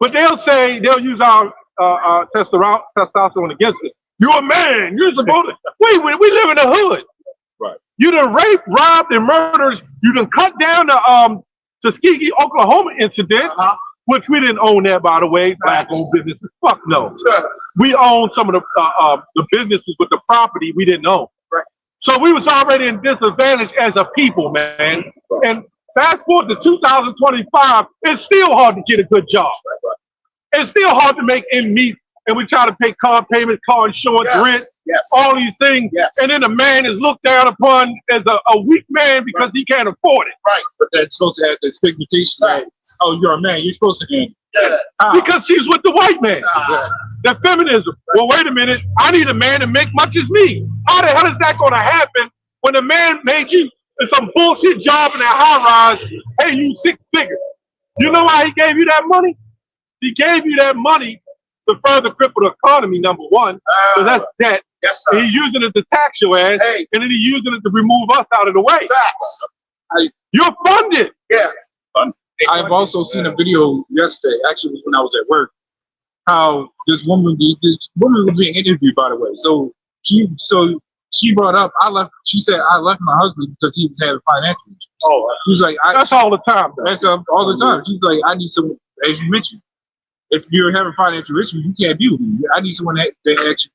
But they'll use our testosterone against it. You're a man. You're supposed to. We live in the hood. Right. You done raped, robbed, and murdered. You done cut down the Tuskegee, Oklahoma incident, which we didn't own that, by the way. Black-owned businesses. Fuck no. We own some of the businesses with the property we didn't own. Right. So we was already in disadvantage as a people, man. And fast forward to 2025, it's still hard to get a good job. It's still hard to make ends meet, and we try to pay car payments, car insurance, rent, all these things. And then a man is looked down upon as a weak man because he can't afford it. Right. But that's supposed to have the stigmatization. Right. Oh, you're a man. You're supposed to end. Because she's with the white man. The feminism. Well, wait a minute. I need a man to make much as me. How the hell is that going to happen when a man made you in some bullshit job in a high rise, pay you 6 figures? You know why he gave you that money? He gave you that money to further cripple the economy, number one, because that's debt. Yes, sir. And he's using it to tax your ass, Hey. and then he's using it to remove us out of the way. Facts. You're funded. Yeah. I've also seen a video yesterday. Actually, it was when I was at work. How this woman was being interviewed, by the way. So she brought up, she said, I left my husband because he was having financial issues. Oh, She's like, that's all the time, though. That's all the time. She's like, I need someone, as you mentioned, if you're having financial issues, you can't be with me. I need someone that actually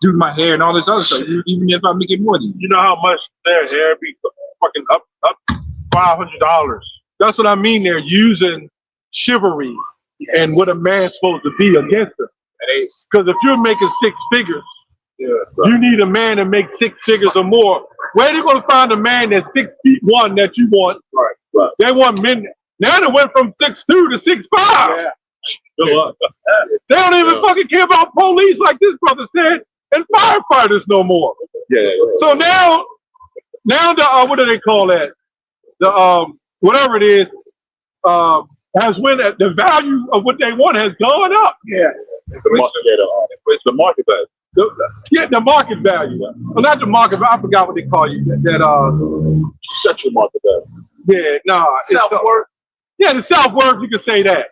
do my hair and all this other stuff, even if I make it more than you. You know how much their hair be fucking up $500. That's what I mean. They're using chivalry and what a man's supposed to be against them. Because if you're making 6 figures, you need a man to make 6 figures or more. Where are you going to find a man that's 6'1" that you want? Right. They want men. Now they went from 6'2" to 6'5". Yeah. Good luck. They don't even fucking care about police like this brother said, and firefighters no more. So now the what do they call that? The whatever it is, has when the value of what they want has gone up. Yeah. It's the market value. The market value. Well, not the market, but I forgot what they call you. Sexual market value. Yeah, nah. Self-worth. Yeah, the self-worth, you can say that.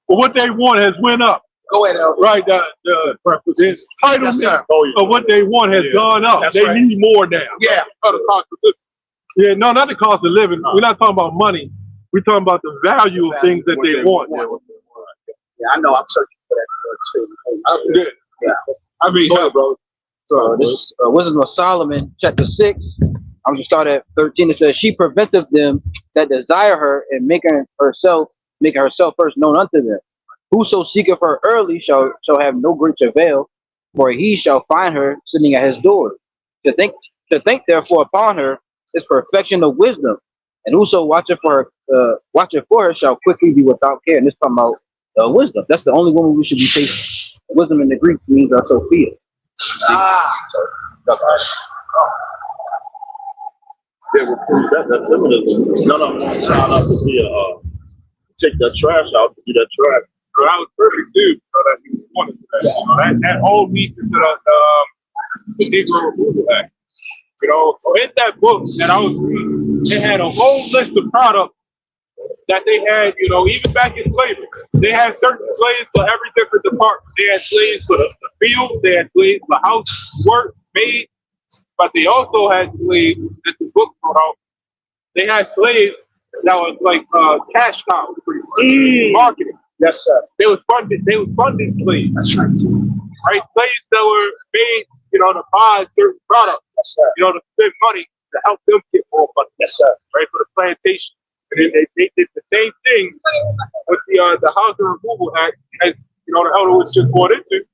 But what they want has went up. Go ahead, Elder. Right, the entitlement Yes, sir. of what they want has gone up. That's They right. need more now. Yeah. Cut across the Yeah, no, not the cost of living. We're not talking about money. We're talking about the value of things that they want. Yeah, I know. I'm searching for that too. Yeah. I mean, Go ahead, bro. So this is Wisdom of Solomon, chapter 6. I'm gonna start at 13. It says, "She preventeth them that desire her, and making herself first known unto them. Whoso seeketh her early shall have no great travail, for he shall find her sitting at his door. To think therefore upon her is perfection of wisdom, and whoso watcheth for her shall quickly be without care." And this talking about wisdom. That's the only woman we should be chasing. Wisdom in the Greek means Sophia. They will prove that none of them want to sign up to be take that trash out to do that trash. So that was perfect too. So that he wanted to that. You know, that all leads into the Negro Removal Act. You know, so in that book that I was reading, they had a whole list of products that they had, you know, even back in slavery. They had certain slaves for every different department. They had slaves for the fields, they had slaves for housework, maids, but they also had slaves that the book brought out. They had slaves that was like cash cows, pretty much, marketing. Yes, sir. They was funded slaves. That's right. Right? Slaves that were made, you know, to buy certain products, Yes, sir. you know, to spend money to help them get more money. Yes, sir. Right, for the plantation. And then they did the same thing with the Housing Removal Act, as you know, the elder was just brought into,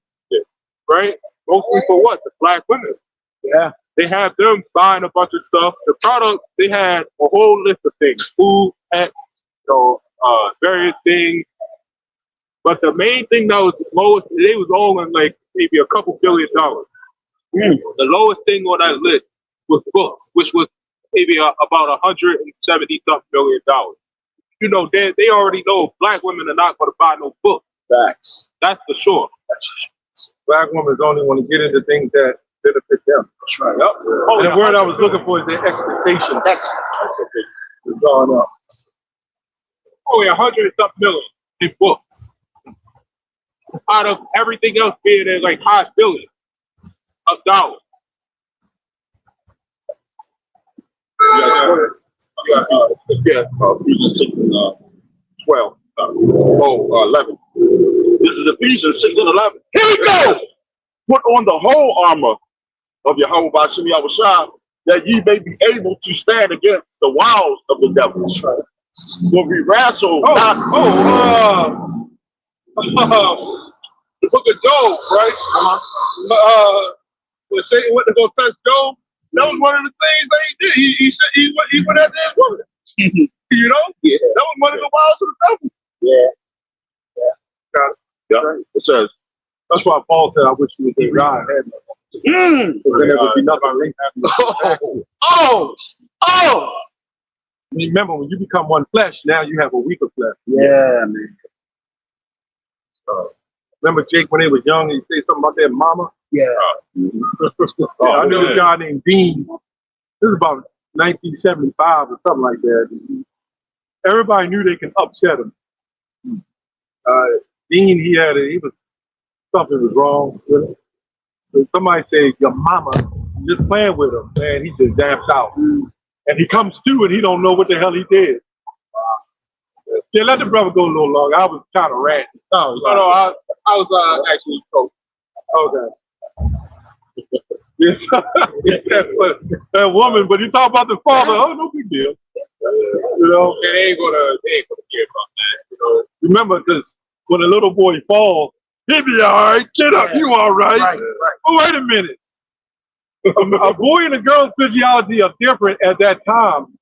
right? Mostly for what? The black women. Yeah. They have them buying a bunch of stuff. The products, they had a whole list of things, food, pets, you know, various things. But the main thing that was the lowest, they was all in like maybe a couple $1 billion. The lowest thing on that list was books, which was maybe about $170-something million. You know, they already know black women are not going to buy no books. Facts. That's for sure. Black women only want to get into things that benefit them. That's right. Yep. And the word I was looking for is their expectation. Excellent. Going up. Only 100-something million in books. Out of everything else being there, like high billions of dollars. Ephesians 12. 11. This is Ephesians 6 and 11. Here we go. Put on the whole armor of Yahweh Bashim Yahushua, that ye may be able to stand against the wiles of the devil. For we wrestle not. The book of Job, right? When Satan went to go touch Job, that was one of the things that he did. He said he went after his woman. You know? Yeah. That was one of the wiles of the devil. Yeah. It says, That's why Paul said, I wish you would say God had me. Then there would be nothing happening. Remember, when you become one flesh, now you have a weaker flesh. yeah, man. Remember Jake when they was young and he said something about their mama? Yeah. I knew a guy named Dean. This is about 1975 or something like that. Everybody knew they could upset him. Dean, he was something was wrong with him. So somebody said, your mama, just playing with him, man, he just daps out. And he comes through and he don't know what the hell he did. Yeah, let the brother go a little longer. I was kind of ranting. No, I was actually coach. Okay. Yes. That woman, but you talk about the father, oh, no big deal. You know, They ain't gonna care about that. You know, remember, because when a little boy falls, he'll be all right. Get up, you all right. Right. Oh, wait a minute. A boy and a girl's physiology are different at that time.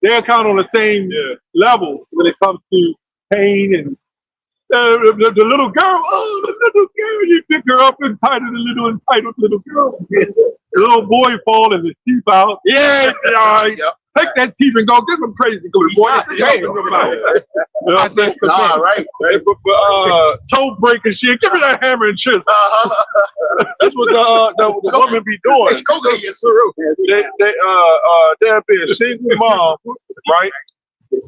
They're kind of on the same level when it comes to pain and the little girl. Oh, the little girl! You pick her up and tie the little entitled little girl. The little boy fall and his teeth out. Yeah, all right. Yep. Take that teeth and go get some crazy good boy. You know what I'm saying? Nah, right. Toe break and shit. Give me that hammer and chisel. That's what the woman be doing. There'll be a single mom, right?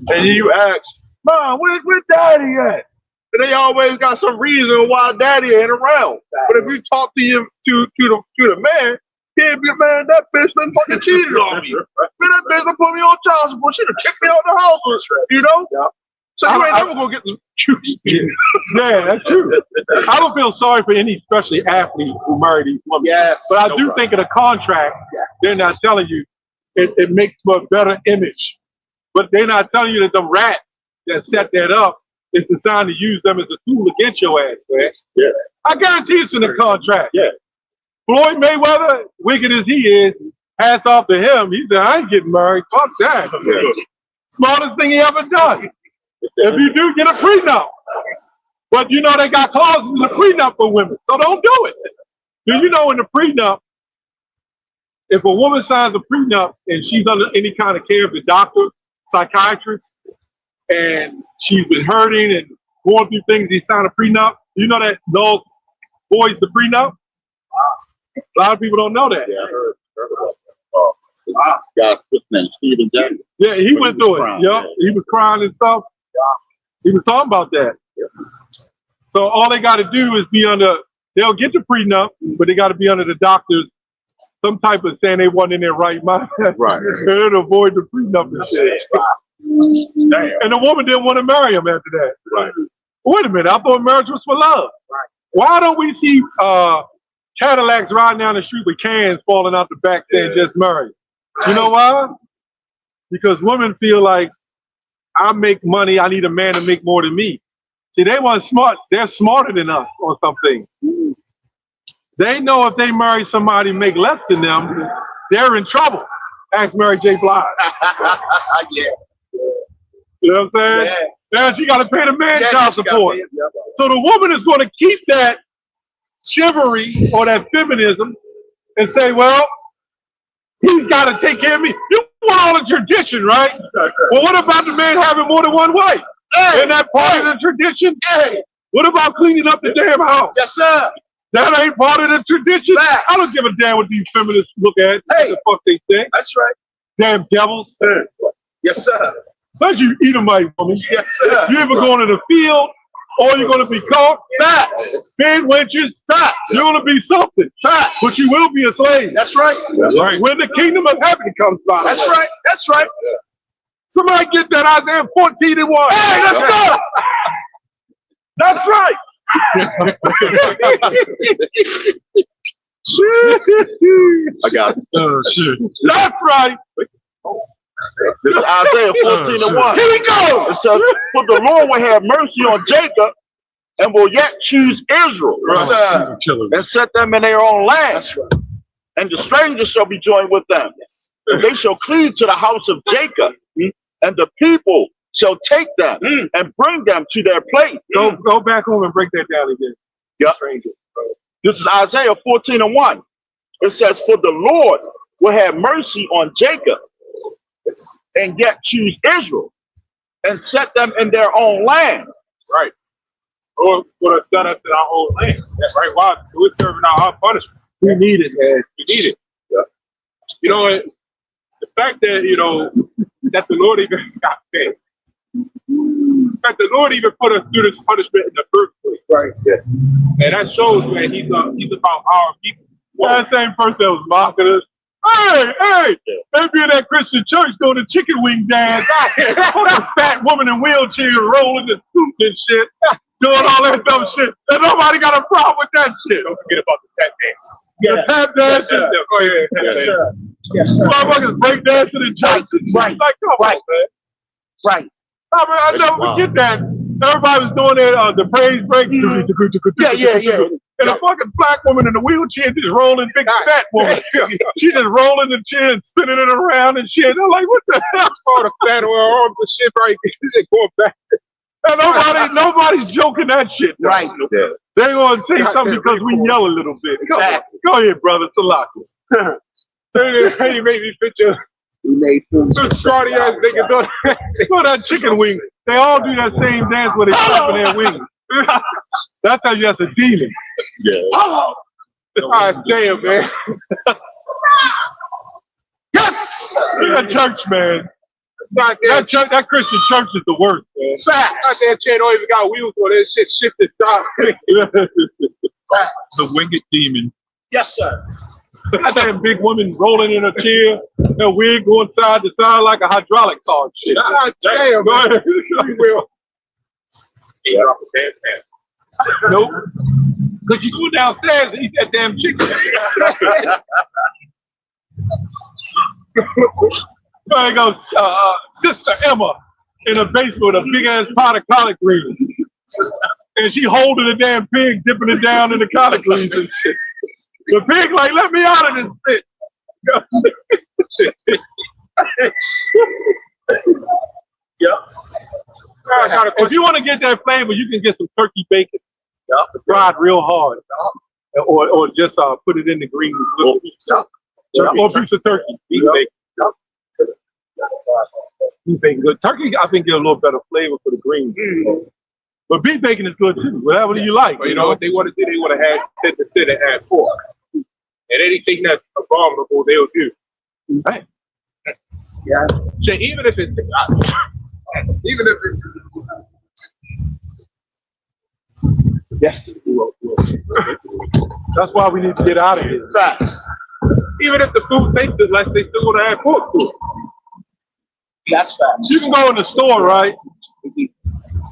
And you ask, Mom, where's daddy at? And they always got some reason why daddy ain't around. But if you talk to the man, Can't be, man, that bitch done fucking cheated on me. Man, that bitch done put me on child support. She done kicked me out the house. You know? Yeah. So you ain't never gonna get the truth. Yeah, that's true. I don't feel sorry for any, especially athletes who marry these women. Yes. But I do think in a contract, they're not telling you it makes for a better image. But they're not telling you that the rats that set that up is designed to use them as a tool against your ass, man. Yeah. I guarantee it's in the contract. Yeah. Floyd Mayweather, wicked as he is, hats off to him. He said, I ain't getting married. Fuck that. Smartest thing he ever done. If you do, get a prenup. But you know they got clauses in the prenup for women, so don't do it. Do you know in the prenup, if a woman signs a prenup and she's under any kind of care of the doctor, psychiatrist, and she's been hurting and going through things, they sign a prenup. You know that those voids the prenup? A lot of people don't know that. Yeah, I heard about that. What's his name? Stephen Jackson. Yeah, he went through it. Crying, Yeah, he was crying and stuff. He was talking about that. So all they got to do is be under, they'll get the prenup, but they got to be under the doctor's, some type of saying they wasn't in their right mind. Right. To avoid the prenup and shit. And the woman didn't want to marry him after that. Right. Wait a minute, I thought marriage was for love. Right. Why don't we see Cadillacs riding down the street with cans falling out the back saying just married? You know why? Because women feel like, I make money, I need a man to make more than me. See, they weren't smart. They're smarter than us on something. They know if they marry somebody who make less than them, they're in trouble. Ask Mary J. Blige. Yeah. You know what I'm saying? Now she got to pay the man child support. Yeah. So the woman is going to keep that chivalry or that feminism and say, well, he's got to take care of me. You want all the tradition, right? Well, what about the man having more than one wife? Hey, Isn't that part of the tradition? Hey. What about cleaning up the damn house? Yes, sir. That ain't part of the tradition. Facts. I don't give a damn what these feminists look at. Hey. What the fuck they think. That's right. Damn devils. Yes, sir. But you Edomite woman. Yes, sir. You ever going to the field or you're going to be caught? Facts. Bed wenches. Facts. You're going to be something. Facts. But you will be a slave. That's right. That's right. When the kingdom of heaven comes by. That's right. That's right. Somebody get that Isaiah 14:1. Hey, let's go. That's right. I got it. Oh shit! That's right. This is Isaiah 14:1. Here we go. It says, for the Lord will have mercy on Jacob and will yet choose Israel and set them in their own land. And the stranger shall be joined with them. And they shall cleave to the house of Jacob. And the people shall take them and bring them to their place. Go back home and break that down again. Yep. This is Isaiah 14:1. It says, for the Lord will have mercy on Jacob and yet choose Israel and set them in their own land. Right. Or put us set us in our own land. That's right. While we're serving our punishment. We need it, man. We need it. Yeah. You know, the fact that, you know, that the Lord even got paid. In fact, the Lord even put us through this punishment in the first place. Right. Yeah. And that shows, man, he's about our people. That same person that was mocking us. Hey, they be in that Christian church doing the chicken wing dance. A fat woman in wheelchair rolling and scoop and shit, doing all that dumb shit. And nobody got a problem with that shit. Don't forget about the tap dance. The tap dance. Go ahead. Yes, sir. Yes, sir. Motherfuckers break dancing in church. Right. Like, come on, man. Right. I mean, I never forget that. Everybody was doing that, the praise break. Yeah. And a fucking black woman in a wheelchair just rolling, big fat woman. She just rolling the chair and spinning it around and shit. I'm like, what the hell? Oh, the fat arm, the shit right there. Going back. And nobody's joking that shit. Though. Right. They're going to say something because we yell a little bit. Exactly. Go ahead, brother. Salaki. Hey, made me picture. We made food. Scrawny ass nigga doing that chicken wing. They all do that same dance where they flapping their wings. That's how you have a demon. Yeah. All right, damn, man. Yes! That church, man. That Christian church is the worst, man. Facts. That chair don't even got wheels for that shit shifted top. The winged demon. Yes, sir. That damn big woman rolling in a chair, her wig going side to side like a hydraulic saw and shit. God damn, man. Will. Nope. Cause you go downstairs and eat that damn chicken. There goes Sister Emma in the basement with a big ass pot of collard greens. And she holding the damn pig, dipping it down in the collard greens and shit. The pig like, let me out of this bitch. Yep. If you want to get that flavor, you can get some turkey bacon. Yep. Fried real hard. Yep. Or just put it in the greens. Yep. Or a piece of turkey. Beef bacon. Yep. Beef bacon good. Turkey, I think, get a little better flavor for the greens. Mm-hmm. But beef bacon is good too. Whatever you like. But you know what they want to do? They want to have sit and add pork. And anything that's abominable, they'll do. Right. Yeah. So even if it's Yes. That's why we need to get out of here. Facts. even if the food tastes less, they still gonna add pork to it. That's facts. You can go in the store, right?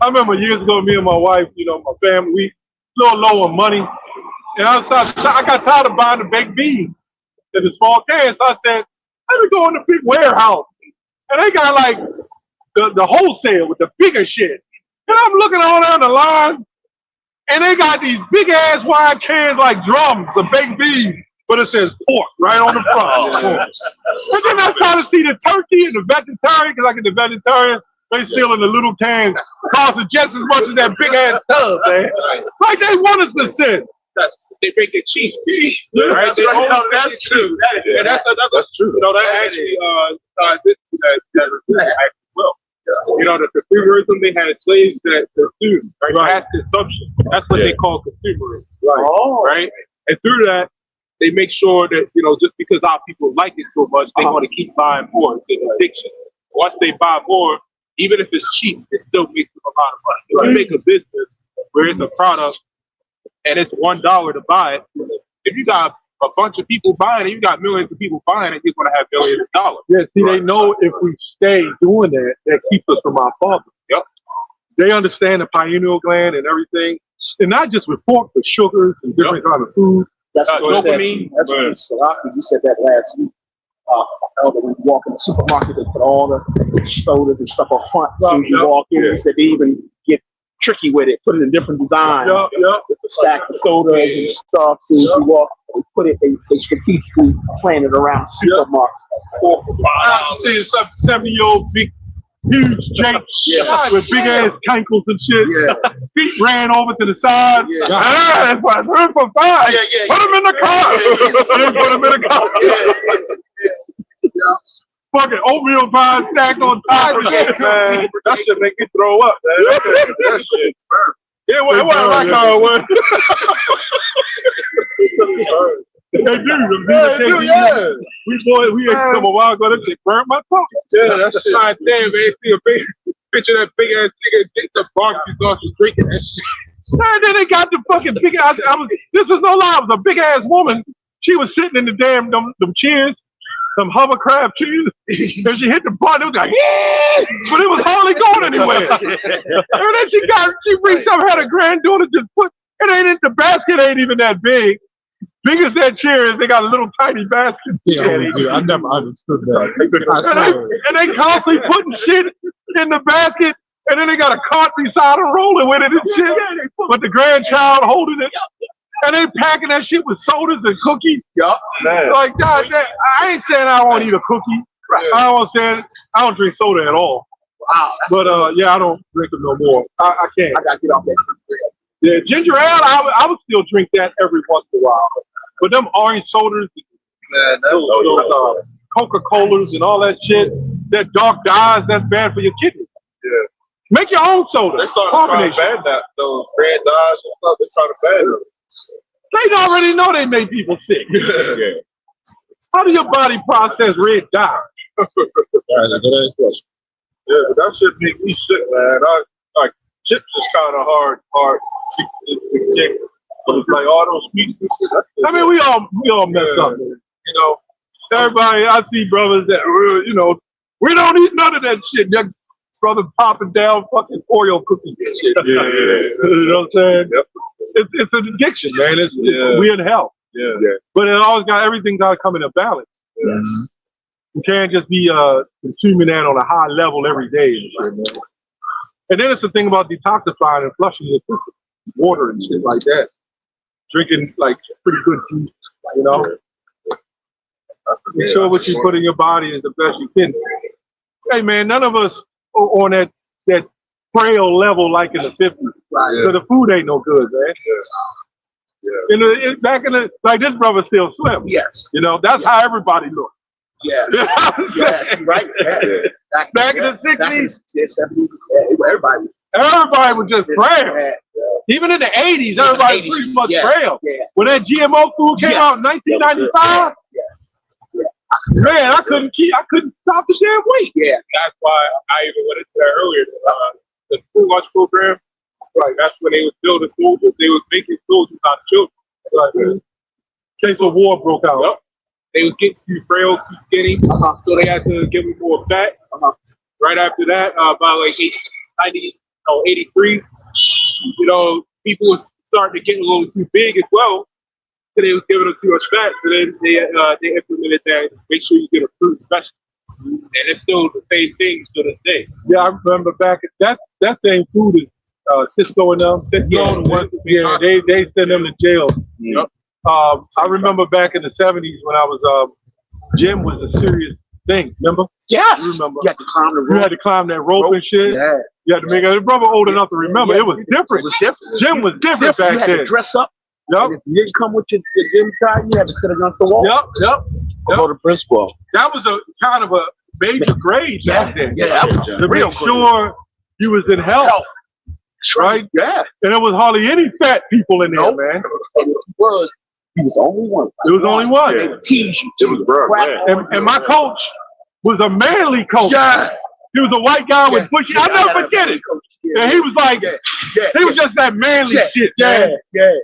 I remember years ago, me and my wife, you know, my family, we a little low on money. And I got tired of buying the baked beans in the small cans. So I said, let me go in the big warehouse. And they got like the wholesale with the bigger shit. And I'm looking all down the line, and they got these big ass wide cans like drums of baked beans, but it says pork right on the front. And then I try to see the turkey and the vegetarian, because I get the vegetarian, they still in the little cans, costing just as much as that big ass tub, man. Like they want us to sit. They make it cheap. Right? That's true. That's true. You know, that actually actually well. You know, the consumerism, they had slaves that consumed, right? Mass consumption. That's what they call consumerism. Right? And through that, they make sure that, you know, just because our people like it so much, they want to keep buying more. It's an addiction. Once they buy more, even if it's cheap, it still makes them a lot of money. You know, you make a business where it's a product and it's $1 to buy it. If you got a bunch of people buying it, you got millions of people buying it, you're going to have billions of dollars. Yeah, see, they know if we stay doing that, that keeps us from our father. Yep. They understand the pineal gland and everything, and not just with pork, but sugars and different kind of food. That's what dopamine. you said that last week. Elder, when you walk in the supermarket, they put all the sodas and stuff up front. So you walk in, they said they even get tricky with it, put it in different designs. Stack the sodas and stuff. So you walk, they put it, they strategically plan it around the supermarket. I'm seeing some 70-year-old big, huge Jake with big ass cankles and shit. Feet ran over to the side. That's why it's hurt for $5. Put him in the car. Put him in the car. Fucking oatmeal pie stacked on top of it, man. That shit make you throw up, man. That shit burn. Yeah, what my car was. They do. We ate some a while ago. That shit burnt my tongue. Yeah, that's shit. God damn, man. See a big picture of that big ass nigga gets a barbecue sauce and drinking that shit. And then they got the fucking big ass. This is no lie. It was a big ass woman. She was sitting in the damn them chairs. Some hovercraft cheese, and she hit the button. It was like, yeah! But it was hardly going anywhere. And then she reached up, had a granddaughter just put it ain't in the basket, ain't even that big. Big as that chair is, they got a little tiny basket. Yeah, I never understood that. And they constantly putting shit in the basket, and then they got a cart beside her rolling with it and shit. But the grandchild holding it. And they packing that shit with sodas and cookies. Like, God, I ain't saying I won't eat a cookie. I don't drink soda at all. Wow. But I don't drink them no more. I can't. I gotta get off that. Yeah, ginger ale, I would still drink that every once in a while. But them orange sodas, Coca-Colas and all that shit, that dark dyes, that's bad for your kidneys. Yeah. Make your own soda. They started to ban that, those red dyes and stuff. They started to ban them. They already know they make people sick. How do your body process red dye? Yeah, that shit make me sick, man. Like chips is kind of hard to kick. But it's like all those pieces. I mean, we all mess up. Everybody, I see brothers that, you know, we don't eat none of that shit. That brother popping down fucking Oreo cookies and shit. Yeah. You know what I'm saying? Yep. It's an addiction, man. It's weird health. Yeah. But it always got, everything got to come in a balance. Yes. You can't just be consuming that on a high level every day. And shit, man. And then it's the thing about detoxifying and flushing your system, water and shit like that. Drinking like pretty good juice, you know. Make sure what you put in your body is the best you can. Hey man, none of us are on that frail level like in the 50s. Right. So the food ain't no good, man. Back in the, like this brother still slim. Yes. You know, that's how everybody looked. Yes. You know what I'm Yeah. saying? Right. Yeah. Back in the 60s, Back in the 70s, everybody. everybody was just frail. Yeah. Even in the 80s, everybody was pretty much Yeah. frail. Yeah. When that GMO food came out in 1995, man, I couldn't stop the damn weight. Yeah. That's why I even went into that earlier. The school lunch program, right? That's when they was building soldiers. They was making soldiers out of children. Right. Case of war broke out. Yep. They was getting too frail, too skinny, so they had to give them more fat. Right after that, by like 83, you know, people was starting to get a little too big as well. So they was giving them too much fat. So then they implemented that. Make sure you get a fruit and vegetable. And it's still the same thing to this day. Yeah, I remember back at that same food is Cisco and them. Yeah, they send them to jail. Yep. I remember back in the 70s when I was gym was a serious thing. Remember? Yes. You remember? You had to climb the You rope. had to climb that rope and shit. Yeah. You had to make it. Brother old enough to remember. It was different. It was different. Gym was different You back had to then. dress up. Yep. And if you didn't come with your gym side, you had to sit against the wall. Yep. Go to principal. That was a kind of a major grade back then. Yeah, that was To real make sure you was in health, right? Yeah. And there was hardly any fat people in there, Nope. man. And it was, he was the only one. There was only one. They would tease you. It was bro, man. And my coach was a manly coach. Yeah. He was a white guy with bushy. I'll never forget it. And he was like, he was just that manly shit. Yeah.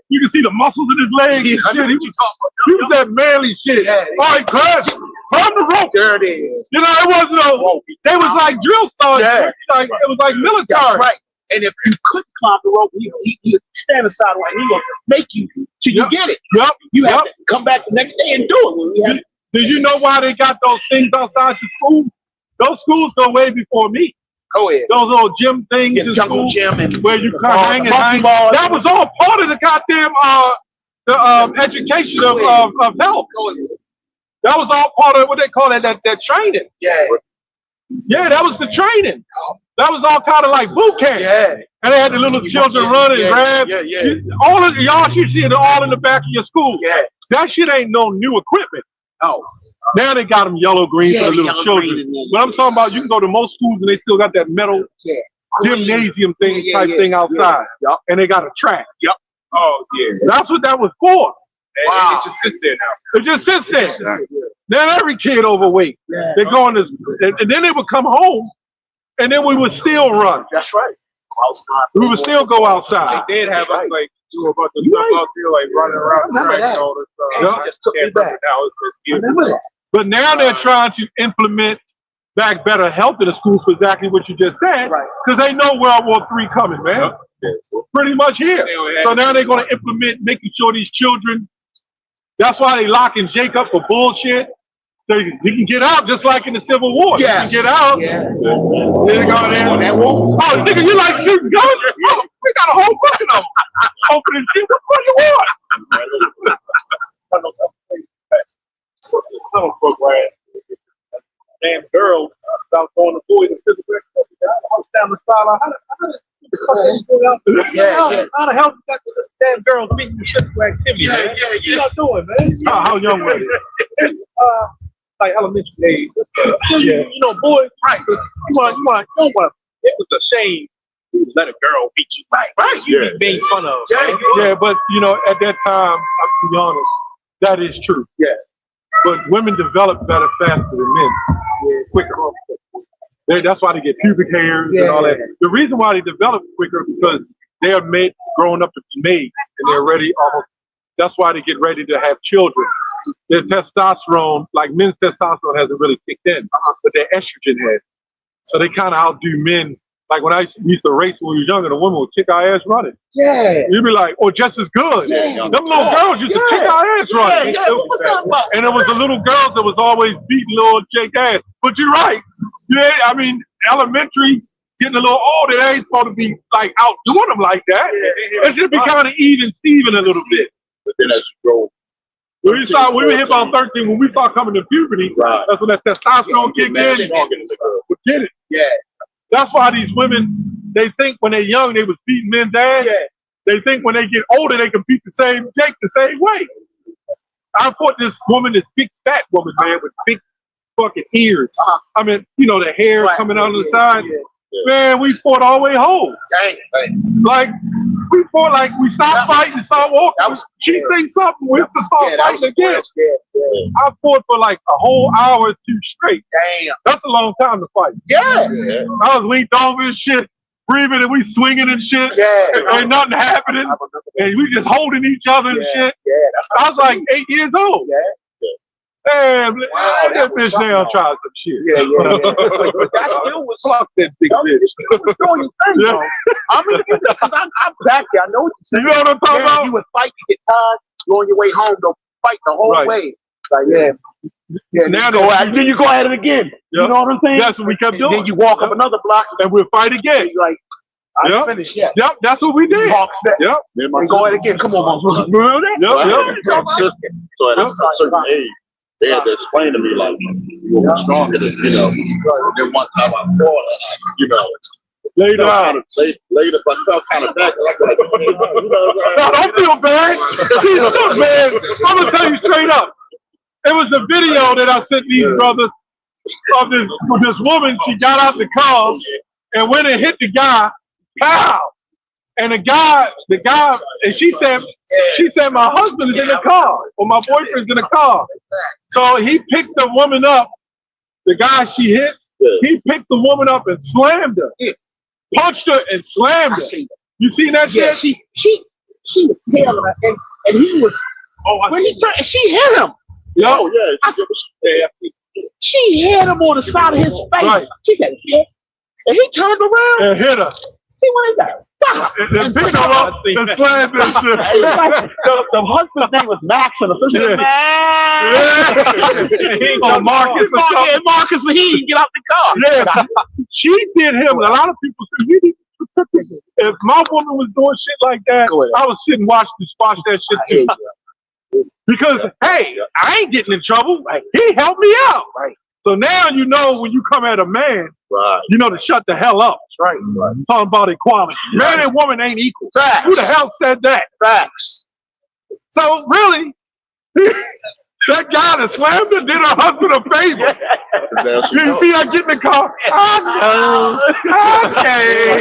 You can see the muscles in his legs. And shit. He was that manly shit. Yeah. All right, class, climb the rope. There it is. You know, it wasn't they was like drill sergeants. Yeah. Like, it was like military. That's right. And if you couldn't climb the rope, he'd stand aside like he gonna make you till you get it. Yep. You have to come back the next day and do it. When we had Did you know why they got those things outside your school? Those schools go way before me. go ahead. Those little gym things in Jungle school gym and where you come hang and hang. That was all part of the goddamn education of health. Go ahead. That was all part of what they call that training. Yeah. Yeah, that was the training. That was all kind of like boot camp. Yeah. And they had the little children running and grab. All of y'all should see it all in the back of your school. Yeah. That shit ain't no new equipment. Oh. Now they got them yellow green Yeah, for the little yellow, children. green, and But I'm talking about you can go to most schools and they still got that metal gymnasium thing type thing outside. Yup. And they got a track. Oh, yeah. That's what that was for. Wow. It just sits there now. It just sits there. Now every kid overweight. Yeah. They go in this, and then they would come home, and then we would still run. That's right. Outside. We would still go outside. They did have us like do a bunch of stuff out there, like running around the Remember track and that. all this stuff. Yeah. I just took me back. Now it's just I remember that. But now they're trying to implement back better health in the schools for exactly what you just said, Right. because they know World War III coming, man. Pretty much here. So now they're going to implement making sure these children. That's why they locking Jake up for bullshit. So he can get out just like in the Civil War. Yes. He can get out. Yeah. Then they go there. Oh, nigga, you like shooting guns? Oh, we got a whole bunch of them. Opening shit. What you want? Damn girl about going to boys and physical exercise. I was down the sideline. How the hell you got the damn girls beating you physical activity? Man? What you not doing, man? How young were they? Like elementary age. You know, boys, right? You don't want. It was a shame to let a girl beat you. Right. You be made fun of. Yeah, but you know, at that time, I'll be honest, that is true. Yeah. But women develop better faster than men. Quicker. That's why they get pubic hairs and all that. The reason why they develop quicker is because they are growing up to be made, and they're ready almost. That's why they get ready to have children their testosterone, like men's testosterone hasn't really kicked in, but their estrogen has. So they kind of outdo men. Like when I used to race when we were younger, the women would kick our ass running. Yeah. You'd be like, or just as good. Yeah. Them little girls used to kick our ass running. And it was the little girls that was always beating little Jake ass. But you're right. Yeah, I mean, elementary, getting a little older, they ain't supposed to be like outdoing them like that. It should be kind of even Steven a little bit. But then as you grow, When we were hit about 13, when we start coming to puberty, right. that's when that testosterone kicked in. Forget it. Yeah. That's why these women, they think when they're young, they was beating men's ass. Yeah. They think when they get older, they can beat the same Jake the same way. I fought this woman, this big fat woman, man, with big fucking ears. I mean, you know, the hair coming out of the side. Man, we fought all the way home. Like, we fought like we stopped fighting and started walking. She say something, we have to start fighting again. I fought for like a whole hour or two straight. Damn. That's a long time to fight. Yeah. I was leaned over and shit, breathing and we swinging and shit. Ain't nothing happening. And we just holding each other and shit. I was like 8 years old. Man, that bitch now trying some shit. But that still was fuck that big bitch. Doing your thing, though. I mean, I'm back there. I know what you're saying. You know what I'm talking about? You would fight, you get tired, go on your way home, go fight the whole way. Like, Now then you go at it again. You know what I'm saying? That's what we kept doing. Then you walk up another block and we'll fight again. You're like, I ain't finished yet. Yep, that's what we did. Yep. And go at it again. Come on, mom. Yep. So at a certain age, they had to explain to me, like, you were stronger than, you know. Then one time I fought, you know, laid down. Laid up, I felt kind of back. Like, no, don't feel bad. Look, man, I'm going to tell you straight up. It was a video that I sent these brothers of this woman. She got out the car and went and hit the guy. Pow! And the guy, and she said, my husband is in the car, or my boyfriend's in the car. So he picked the woman up, the guy she hit, he picked the woman up and slammed her. Punched her and slammed her. You seen that shit? She was hailing her, and he was, when he turned, she hit him. Yo, she hit him on the side of his face. Right. She said, shit. And he turned around and hit her. He went in there. And picked her up and slammed that shit. The husband's name was Max, and the sister's Oh, Marcus. Marcus, and he didn't get out the car. Yeah, she did him. A lot of people said, he didn't. If my woman was doing shit like that, I would sit and watch that shit too. Because, hey, I ain't getting in trouble. He helped me out. So now you know when you come at a man, you know to shut the hell up. Talking about equality. Man and woman ain't equal. Facts. Who the hell said that? Facts. So really, that guy that slammed her did her husband a favor. You see her get in the car? Okay.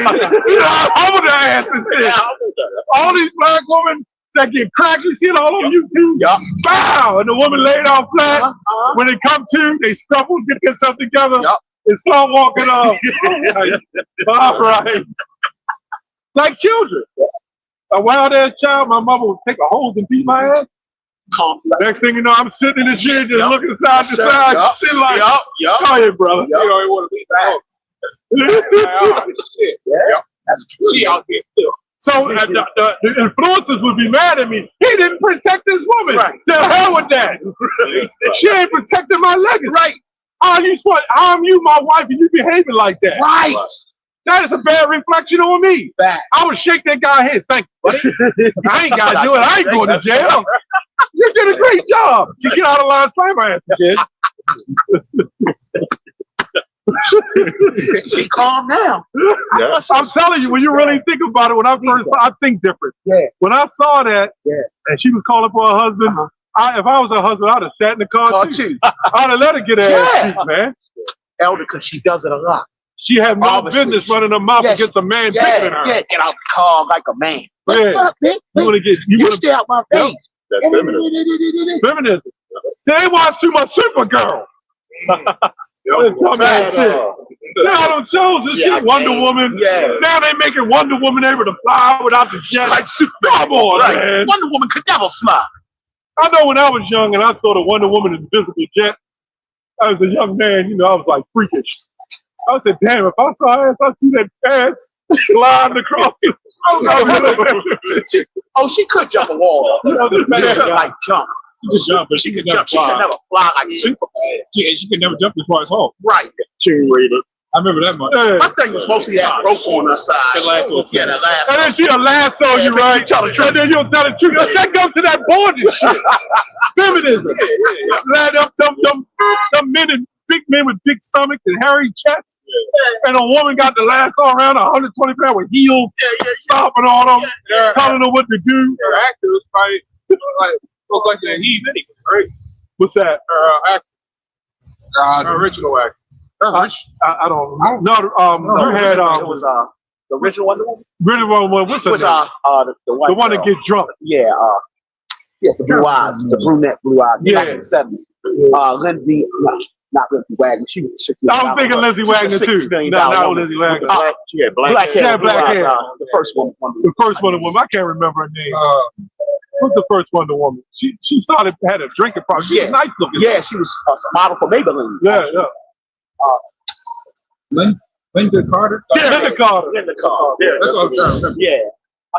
You know, over the ass and shit. All these black women that get cracked, you see it all on YouTube. Bow! And the woman laid out flat. When they come to, they stumble, get themselves together, and start walking off. All right. Like children. A wild ass child, my mother would take a hose and beat my ass. Next thing you know, I'm sitting in the chair just looking side to side. Shit like, go ahead, brother. You know, he want to beat the house. That's true. She out here still. So the influencers would be mad at me. He didn't protect this woman. The hell with that. She ain't protecting my legacy. How am you my wife and you behaving like that? That is a bad reflection on me. I would shake that guy's head. Thank you, buddy. I ain't got to do it. I ain't going to jail. You did a great job. You get out of line, slam my ass, kid. She calm now. I'm telling you, when you really think about it, when I first saw, I think different. When I saw that, and she was calling for her husband, if I was her husband, I'd have sat in the car too. I'd have let her get her ass beat, man. Elder, because she does it a lot. She had no business running her mouth against a man picking her. Get out the car like a man. You stay out my face. That's feminism. Feminism. They watch too much Supergirl. Now them shows this shit, Wonder Woman. Now they making Wonder Woman able to fly without the jet. Like Superman. Come on, man. Wonder Woman could never fly. I know when I was young and I saw the Wonder Woman Invisible Jet, as a young man, I was like freakish. I said, damn, if I saw her, if I see that ass gliding across the she could jump a wall. She could like jump. She could jump, but she could never She could fly. never fly like Superman. Yeah, she could never jump as far as Hulk. Right. Tomb Raider. I remember that much. Yeah. My thing was mostly that rope on her side. The lasso. Yeah, the lasso. And then she'll lasso you, right? And then you'll tell the truth. That goes to that bondage shit. Feminism. Lad up them men and big men with big stomachs and hairy chests. And a woman got the lasso around 120 pounds with heels, stomping on them, telling them what to do. Her actor was probably look like that Heath anyway, right? What's that? Her actor, her original actor. I don't know. No, you had it was the original Wonder Woman. really one. What's her It was name? the one. The one that gets drunk. Yeah, the blue eyes, the brunette blue eyes. Yeah. Back in the 70s. Lindsay, not Lindsay Wagner. She was 60. I was thinking Lindsay Wagner too. No, not Lindsay Wagner. Black hair. Black hair. The first one. The first Wonder Woman. I can't remember her name. What's the first Wonder Woman? She had a drinking problem. She was nice looking. Yeah, she was a model for Maybelline. Yeah. Linda Carter? Yeah, Linda Carter. In the car. Yeah, That's what I'm trying to remember. Yeah.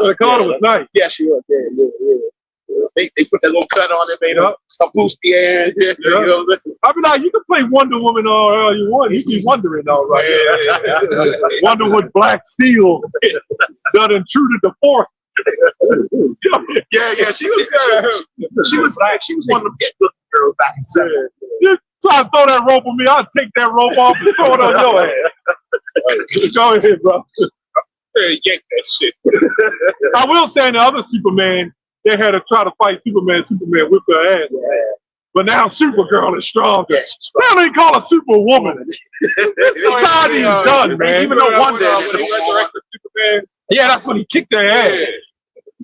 Linda Carter was nice. Yeah, she was. Yeah. They put that little cut on it, made her boosty ass. Yeah. I mean, like, you can play Wonder Woman all you want. You be wondering, all right. Wonder with Black Steel done intruded the force. Yeah. She was one of them get good girls back in the 70s. You try to throw that rope on me, I'll take that rope off and throw it on your head. Go ahead, bro. Yank that shit. I will say in the other Superman, they had to try to fight Superman. Superman whipped her ass. But now Supergirl is strong. Now they call her Superwoman. Society's done, man. Even though one day when he resurrected Superman, Yeah, that's when he kicked their ass.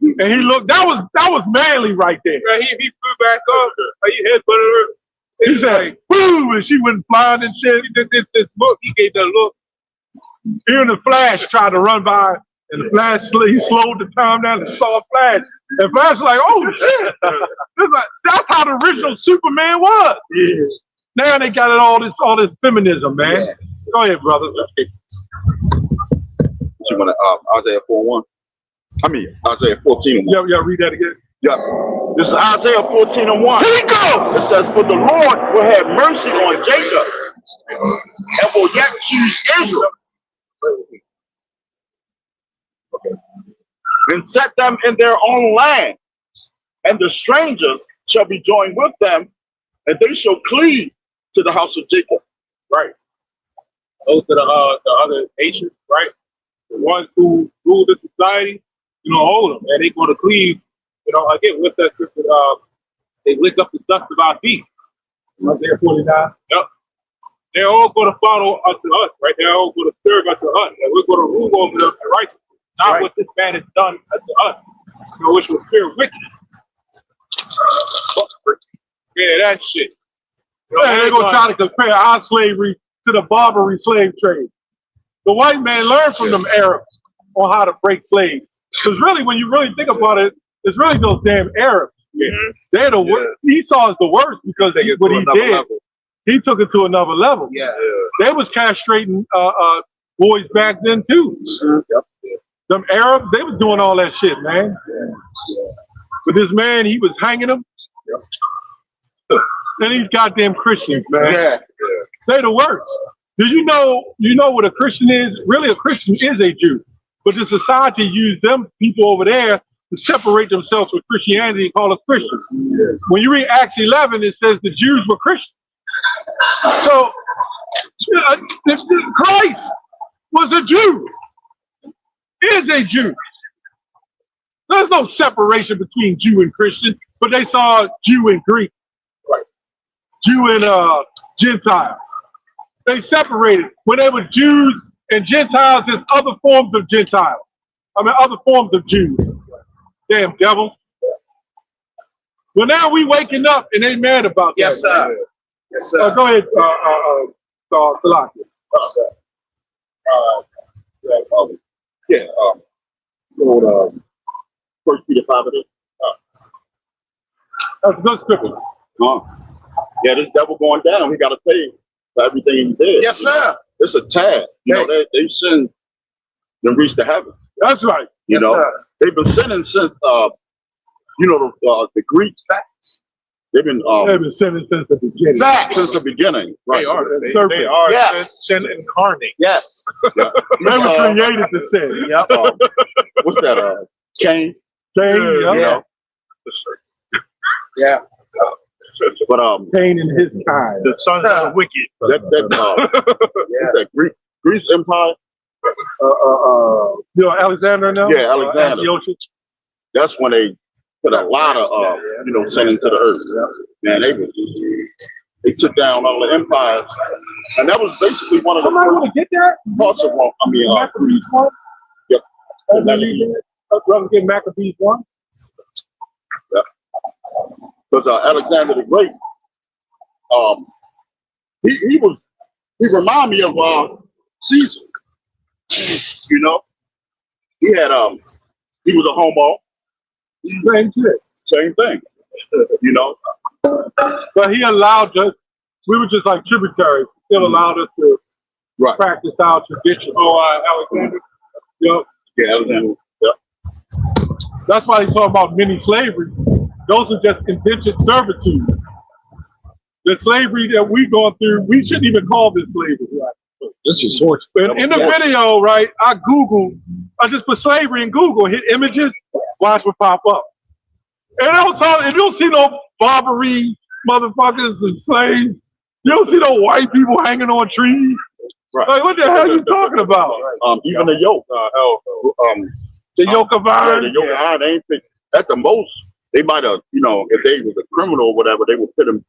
And he looked, that was manly right there. he flew back up. He headbutted her. He said, boom, and she went flying and shit. He did this look. He gave that look. Even the Flash tried to run by, and the Flash, he slowed the time down and saw Flash. And Flash was like, oh shit. That's how the original Superman was. Yeah. Now they got all this feminism, man. Yeah. Go ahead, brother. You want to Isaiah 4:1? I mean Isaiah 14:1. Yeah, read that again. Yeah. This is Isaiah 14:1. Here we go. It says, "For the Lord will have mercy on Jacob and will yet choose Israel, and set them in their own land, and the strangers shall be joined with them, and they shall cleave to the house of Jacob." Right. Those are the other nations, right? The ones who rule the society, hold them, and they're going to cleave. Again, with that scripture, they lick up the dust of our feet. Isaiah 49. Yep. They're all going to follow unto us, right? They're all going to serve unto us, and we're going to rule over them in righteousness. Not what this man has done unto us, which was pure wickedness. Yeah, that shit. Yeah, they're going to try to compare our slavery to the Barbary slave trade. The white man learned from them Arabs on how to break slaves. Because really, when you really think about it, it's really those damn Arabs. Mm-hmm. They're the worst. Esau is the worst because what he did, he took it to another level. Yeah. They was castrating boys back then too. Yep. Them Arabs, they was doing all that shit, man. But this man, he was hanging them. And these goddamn Christians, man. Yeah. They're the worst. Do you know what a Christian is? Really, a Christian is a Jew. But the society used them people over there to separate themselves from Christianity and call us Christians. When you read Acts 11, it says the Jews were Christians. So Christ was a Jew, is a Jew. There's no separation between Jew and Christian, but they saw Jew and Greek, right? Jew and Gentile. They separated. When they were Jews and Gentiles, there's other forms of Gentiles. Other forms of Jews. Damn devil. Well, now we waking up and they mad about that. Yes, sir. Man. Yes, sir. Go ahead, Salaki. Yes, sir. First Peter 5 of it. That's a good scripture. Yeah, this devil going down. He got to pay for everything he did. Yes, sir. It's a tag. You know, they sin and reach the heaven. That's right. You know, they've been sinning since you know the Greek facts. They've been sinning since the beginning. Facts. since the beginning. Right. They are. Serpent. They are Yes. sin incarnate. Yes. Yeah. They were created to sin. Yep. What's that? Cain. Cain, Yeah. Yeah. But Cain and his kind. The sons of the wicked. that Greece Empire. You know, Alexander now? Yeah, Alexander. Antiochus. That's when they put a lot of you know, sin into the earth. Man, they took down all the empires, and that was basically one of the Somebody want to get that? parts of Rome. I mean, Maccabees 1? Yep. Brother, get Maccabees 1? because Alexander the Great, he reminded me of Caesar. You know, he had he was a homo. Same shit. Same thing. You know, But he allowed us, we were just like tributaries, he still allowed us to right? practice our tradition. Oh, Alexander? Yep. Yeah, Alexander. That's why he's talking about mini slavery. Those are just contingent servitude. The slavery that we're going through, we shouldn't even call this slavery. Right? This is torture. In the video, right, I just put slavery in Google, hit images, watch what pop up. And you don't see no Barbary motherfuckers and slaves. You don't see no white people hanging on trees. Right. Like, what the hell are you talking about? Even the yoke. The yoke of Yeah, iron? the yoke of iron. They ain't fit. At the most, they might have, you know, if they was a criminal or whatever, they would put him,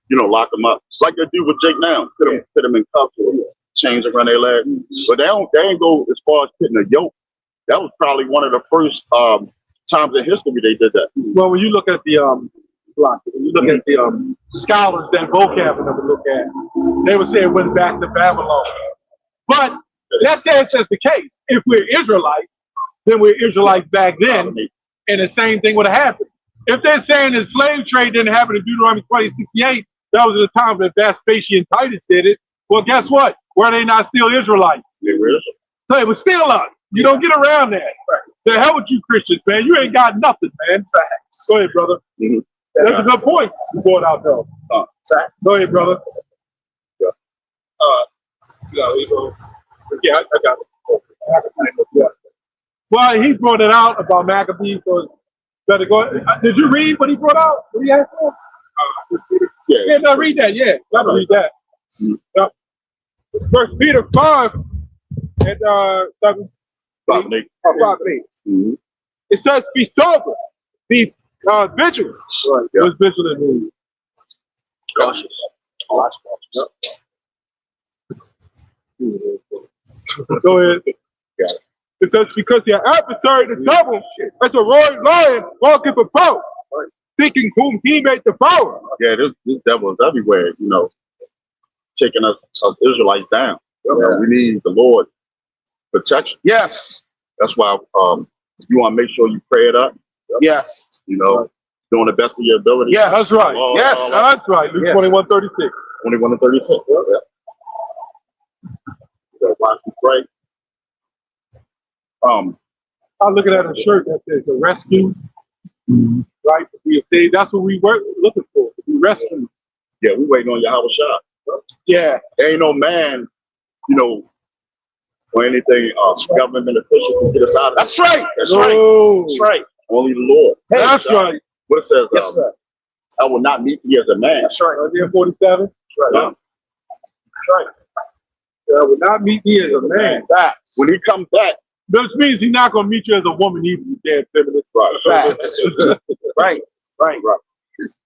you know, lock him up. It's like they do with Jake now. Put him in cuffs or chains around their leg. But they ain't go as far as putting a yoke. That was probably one of the first times in history they did that. Well, when you look at the when you look at the scholars that vocab and look at, they would say it went back to Babylon. But let's say it's just the case. If we're Israelites, then we're Israelites back then, and the same thing would have happened. If they're saying the slave trade didn't happen in Deuteronomy 20:68, that was the time that Vespasian Titus did it. Well, guess what? Were they not still Israelites? They were. So it was still us. You don't get around that. The hell with you Christians, man. You ain't got nothing, man. Go ahead, brother. Mhm. That's a good point you brought out, though. Go ahead, brother. Yeah, I got it. Well, he brought it out about Maccabees, so better go. Did you read what he brought out? What he asked for? Yeah, no, read that. Yeah, gotta read that. Yep. It's 1 Peter 5 and 7. It says, "Be sober, be vigilant." Right. Yeah. What's vigilant mean? Cautious. Go ahead. Yeah. It says, "Because your adversary, the devil, as a roaring lion, walking before, seeking whom he may devour." Yeah, this devil is everywhere, you know, taking us Israelites down. Yeah. We need the Lord protection. Yes. That's why you want to make sure you pray it up. Yes. You know, doing the best of your ability. Yeah, that's right. Yes. That's right. Luke 21:36. 21 and 36. Yeah. So watch you pray. I'm looking at a shirt that says "the rescue," right? To be saved. That's what we were looking for. To be rescued. Yeah, we waiting on Yahweh Shah. Yeah. There ain't no man, you know, or anything government official can get us out of That's right. That's right. That's right. Only the Lord. Hey, That's right. What it says, Yes, sir. I will not meet thee as a man. That's right. Isaiah 47. Right. Yeah. That's right. I will not meet thee as a man. Back. When he comes back, Which means he's not going to meet you as a woman either, you damn feminist. Facts. Right. Right.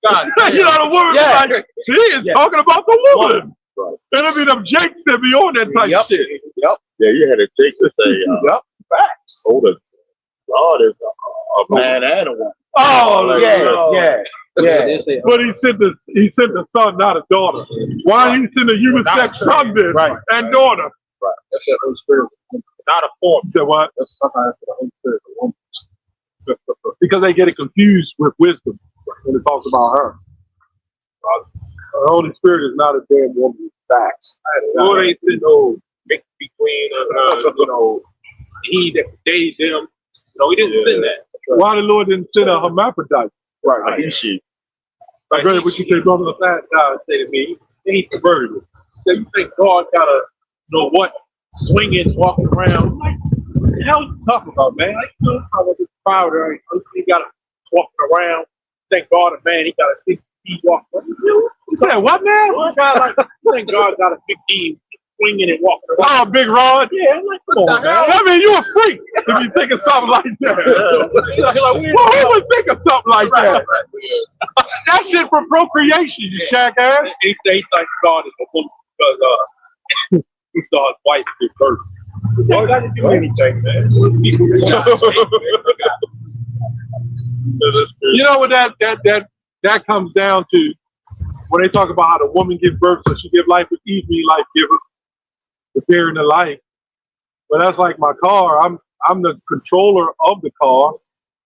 God, you know, the woman, Yeah. like, she is talking about the woman. Right. And I mean, them Jakes that be on that type Yep. shit. yeah, you had to take to say, Yep. Facts. oh, the God is a man and a woman. Oh, Like, Yeah. Yeah. But he sent the son, not a daughter. Why he sent a human sex son then? Right. And daughter. That's the Holy Spirit. Not a form. He said what? That's sometimes the Holy Spirit. Because they get it confused with wisdom. when it talks about her. The Holy Spirit is not a damn woman with facts. Lord ain't sitting no mix between, he that they, them. No, he didn't send that. Why the Lord didn't send a hermaphrodite? Right. She. Like, really, what you say, brother? That guy say to me, he converted it. So you think God gotta know what, swinging, walking around? Like, what the hell you talking about, man? Like, you know, how this powder, he gotta walking around. Thank God, a man, he got a big D walking around. You said what, man? Thank God got a big D swinging and walking around. Oh, big rod. Yeah, I'm like, what the hell? I mean, you a freak if you think of something like that. Well, who would think of something like that? That shit for procreation, you jackass. He say like God is a woman because he saw his wife give birth. Don't got to do anything, man. You know what that comes down to when they talk about how the woman gives birth, so she give life with Eve, me life giver, the bearing of life. But that's like my car. I'm the controller of the car,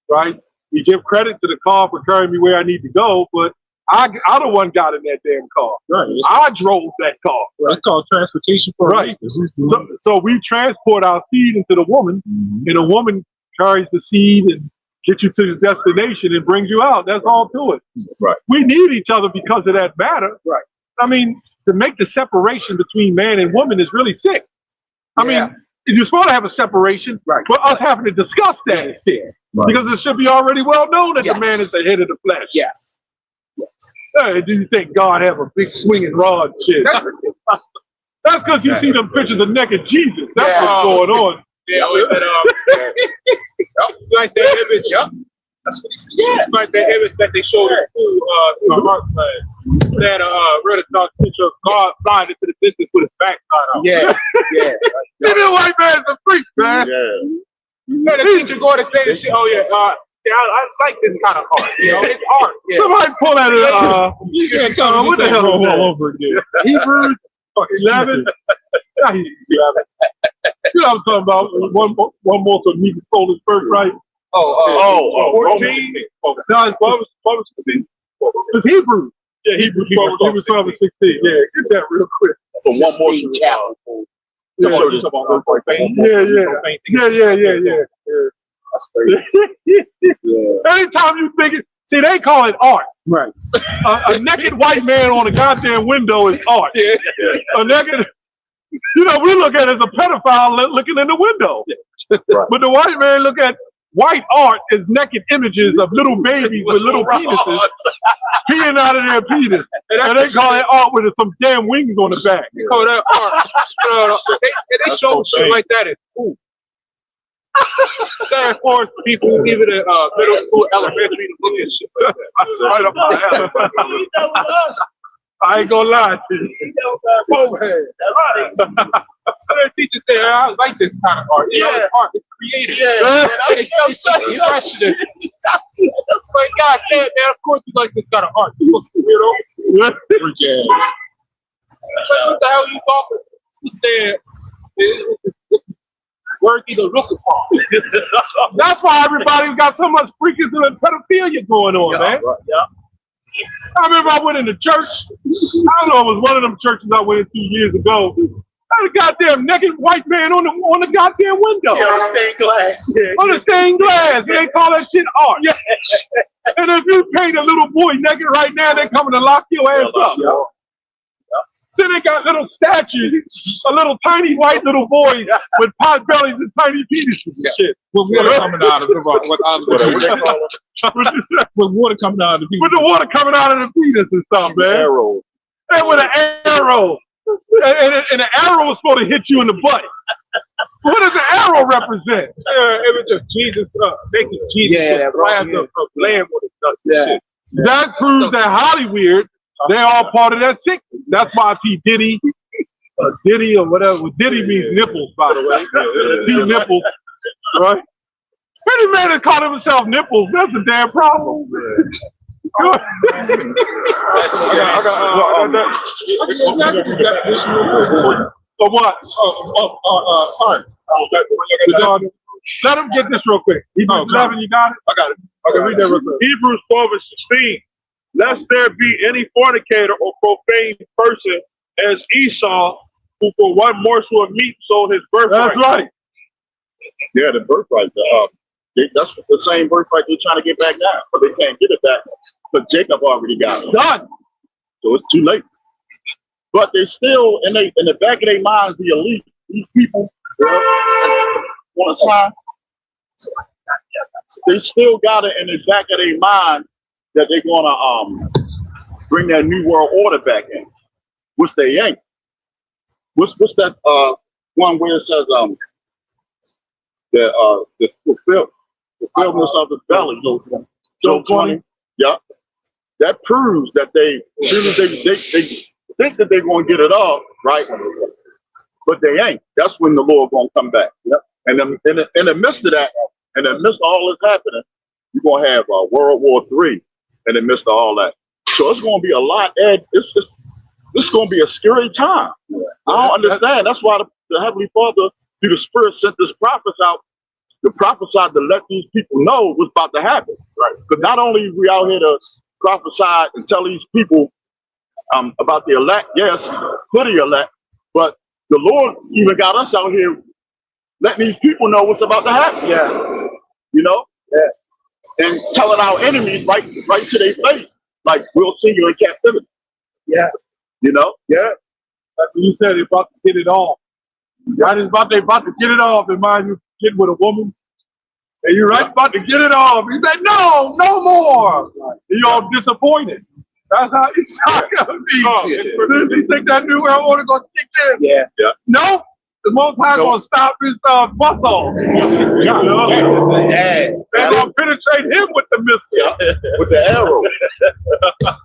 right? You give credit to the car for carrying me where I need to go, but I the one got in that damn car. Right. I drove that car. That's called transportation for Right. So we transport our seed into the woman, and the woman carries the seed and gets you to the destination and brings you out. That's all to it. Right. We need each other because of that matter. Right. I mean, to make the separation between man and woman is really sick. I mean, you're supposed to have a separation, Right. but us having to discuss that is sick. Right. Because it should be already well known that the man is the head of the flesh. Yes. Hey, do you think God have a big swinging rod and shit? That's because you see them pictures of naked Jesus. That's what's going on. Yeah, like that image. Yep. That's what he said. Yeah, like that image that they showed at school, Mark that read a picture of God flying into the distance with his back side out. Yeah. Yeah. See, the white man's a freak, man. Yeah, the teacher going to say this shit. Oh yeah, I like this kind of art. You know, it's art. Yeah. Somebody pull that what the hell is that? all over again. Hebrews 11. You know what I'm talking about? One more to meet the Polish birthright. Romans 14. No, it's Hebrews. Yeah, Hebrews 12 and 16. Yeah, get that real quick. So one more Yeah. That's crazy. Anytime you think it, see, they call it art. Right. A naked white man on a goddamn window is art. A naked, we look at it as a pedophile looking in the window. Right. But the white man look at white art as naked images of little babies with little penises peeing out of their penis. And they call it art with some damn wings on the back. They call that art. They show shit like that at school. That force people even in middle school, elementary to look at shit like that. Right up my alley. I ain't gonna lie to you. The teacher said, I like this kind of art. You know, it's art, it's creative. But God damn, man, of course you like this kind of art. You weirdo. What the hell are you talking? He said, worthy to look upon. That's why everybody's got so much freaking and pedophilia going on, man. Right. Yeah. I remember I went into church. I don't know, it was one of them churches I went to years ago. I had a goddamn naked white man on the goddamn window. Yeah, on stained glass. On the stained glass. They call that shit art. Yeah. And if you paint a little boy naked right now, they're coming to lock your ass up. Yeah. Then they got little statues, a little tiny white little boy with pot bellies and tiny penises and shit. With water coming out of with water coming out of the penis. With the water coming out of the penis and stuff, man. Arrow. And with an arrow. And the arrow was supposed to hit you in the butt. What does the arrow represent? It was just Jesus, making Jesus the lamb with his son. Yeah. That proves that Hollywood, they're all part of that sickness. That's why P. Diddy, Diddy or whatever. Diddy means nipples, by the way. P. Nipples, right? Any man that called himself nipples, that's a damn problem. For what? Art. Let him get this real quick. Hebrews 11, you got it? I got it. Okay, read that real quick. Hebrews 12 and 16. lest there be any fornicator or profane person as Esau, who for one morsel of meat sold his birthright. That's right. Yeah, the birthright. That's the same birthright they're trying to get back now, but they can't get it back because Jacob already got it. Done. So it's too late. But they still, in the back of their minds, the elite, these people want to sign. They still got it in the back of their mind that they're gonna bring that new world order back in, which they ain't. What's that one where it says the fulfillment of the belly, Job 20. Yeah, that proves that they think that they're going to get it all right, but they ain't. That's when the Lord going to come back. Yep. And in the midst of that, in the midst of all this happening, you're going to have World War III in the midst of all that. So it's going to be a lot, Ed. It's going to be a scary time. Yeah. I don't understand. That's why the Heavenly Father, through the Spirit, sent this prophet out to prophesy to let these people know what's about to happen. Right. Because not only we out here to prophesy and tell these people about the elect, yes, for the elect, but the Lord even got us out here letting these people know what's about to happen. Yeah. You know? Yeah. And telling our enemies right to their face, like, we'll see you in captivity. Yeah. You know? Yeah. Like you said, they're about to get it off. Right, they about to get it off. And mind you, get with a woman, and you're right about to get it off. You say, no more. And you're all disappointed. That's how it's not gonna be. You think that new world order gonna kick in? Yeah. Yeah. No, the Most High gonna stop his bus off. Yeah. They're gonna penetrate him with the missile, Yeah. With the arrow.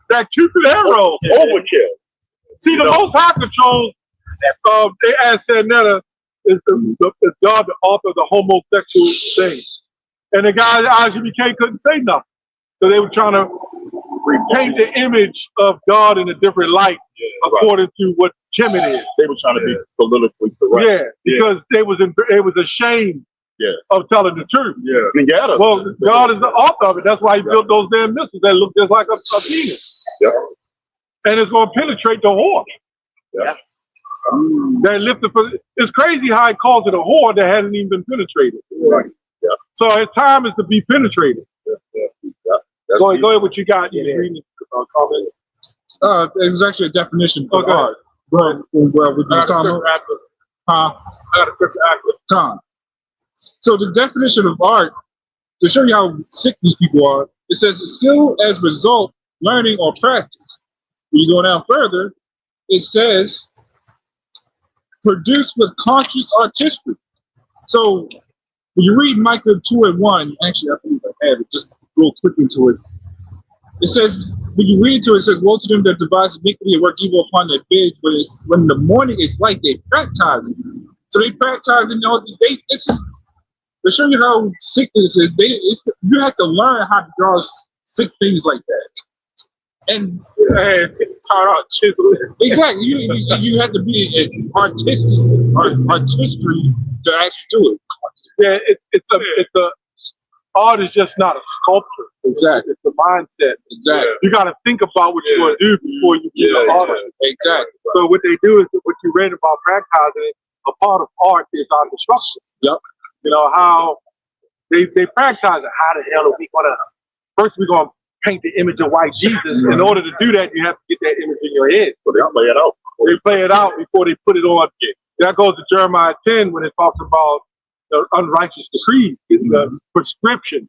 that Cupid arrow. Overkill. See, the Most High controls. They asked Sanetta, is God the author of the homosexual thing? And the guy at IGBK couldn't say nothing. So they were trying to repaint the image of God in a different light, according to what Kemet is. They were trying to be politically correct. Yeah, because they was ashamed of telling the truth. Yeah. Well, God is the author of it. That's why he built those damn missiles that look just like a penis. Yeah. And it's going to penetrate the whore. Yeah. They lifted for, it's crazy how he calls it a whore that hasn't even been penetrated. Right. Yeah. So its time is to be penetrated. Go ahead, what you got? It was actually a definition of art. Well, we just talking about. I got a quick accurate. So the definition of art, to show you how sick these people are, it says skill as result, learning or practice. When you go down further, it says produced with conscious artistry. So when you read Micah 2:1, actually I believe I have it, just go quick into it. It says, when you read into it, it says, woe to them that devise iniquity and work evil upon their beds, but it's, when the morning is light, they practice it. So they practice, this is to show you how sick this is. You have to learn how to draw sick things like that. And it's hard out chisel. Exactly. You have to be artistry to actually do it. Yeah, it's a art is just not a sculpture. Exactly. It's a mindset. Exactly. You got to think about what you're going to do before you get the art. Exactly. So what they do is what you read about practicing. A part of art is our destruction. Yep. You know how they practice it. How the hell are we gonna? First, we're gonna paint the image of white Jesus. In order to do that, you have to get that image in your head. So they play it out. They play it out before they put it on. That goes to Jeremiah 10 when it talks about the unrighteous decrees, the prescription.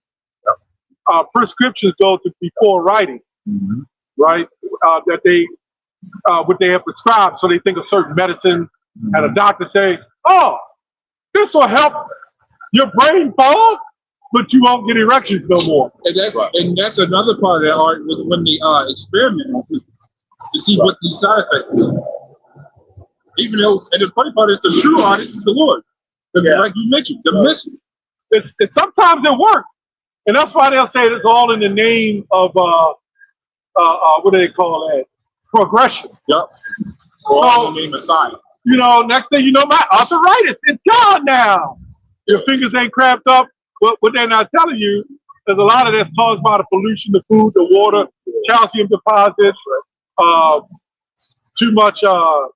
Prescriptions go to before writing, right? That they what they have prescribed. So they think of certain medicine, and a doctor say, "Oh, this will help your brain fog, but you won't get erections no more." And that's another part of that art was when they experiment to see what these side effects are. Even though, and the funny part is the true artist is the Lord. Like you mentioned, the mission. It's sometimes it works, and that's why they'll say it's all in the name of what do they call that? Progression. Yep. All in the name of science. You know, next thing you know, my arthritis, it's gone now. Your fingers ain't cramped up. What they're not telling you There's a lot of that's caused by the pollution, the food, the water, calcium deposits, too much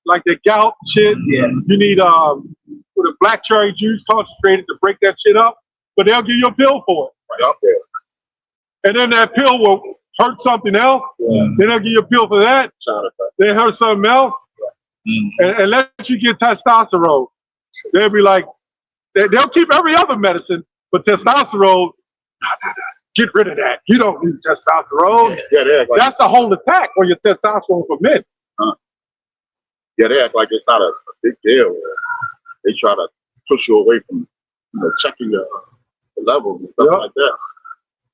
like the gout shit. Yeah. You need with a black cherry juice concentrated to break that shit up, but they'll give you a pill for it. Yup. And then that pill will hurt something else. Then they'll give you a pill for that. Then hurt something else. And let you get testosterone. They'll be like, they'll keep every other medicine, but testosterone, get rid of that. You don't need testosterone. That's the whole attack on your testosterone for men. Yeah, they act like it's not a big deal. They try to push you away from checking your levels and stuff like that.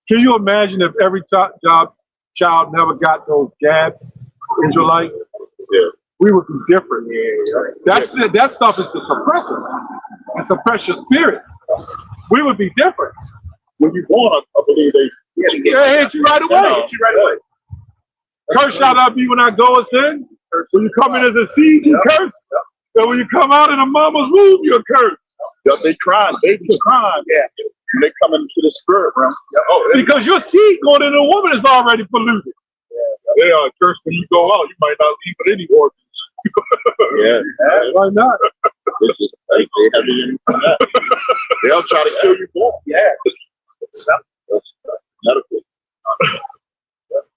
Can you imagine if every child never got those jabs in your life? Yeah. We would be different. That stuff is the suppressor. It suppress your spirit. We would be different. When you born, I believe they hit you right away. Curse shall not be when I go and sin. When you come in as a seed, you curse. And when you come out in a mama's womb, you're cursed. Yeah, they crying, babies crying. Yeah. When they come into the spirit realm. Because your seed going into a woman is already polluted. They are cursed when you go out. You might not leave with any organs. Why not? They heavy in that. They'll try to kill you more. Yeah. That's medical.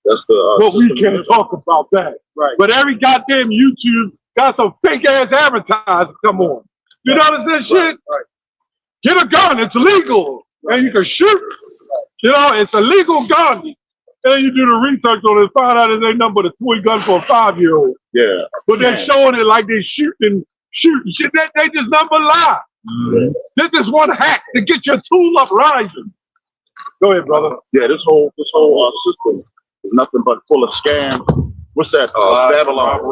That's the. But we can't talk about that. Right. But every goddamn YouTube got some fake ass advertising come on. You notice this shit? Right. Get a gun, it's legal. And you can shoot. You know, it's a legal gun. And you do the research on it, find out it's ain't nothing but a toy gun for a 5-year-old. Yeah. But they're showing it like they shooting shit. They just number lie. This is one hack to get your tool up rising. Go ahead, brother. Yeah, this whole system is nothing but full of scams. What's that? Babylon.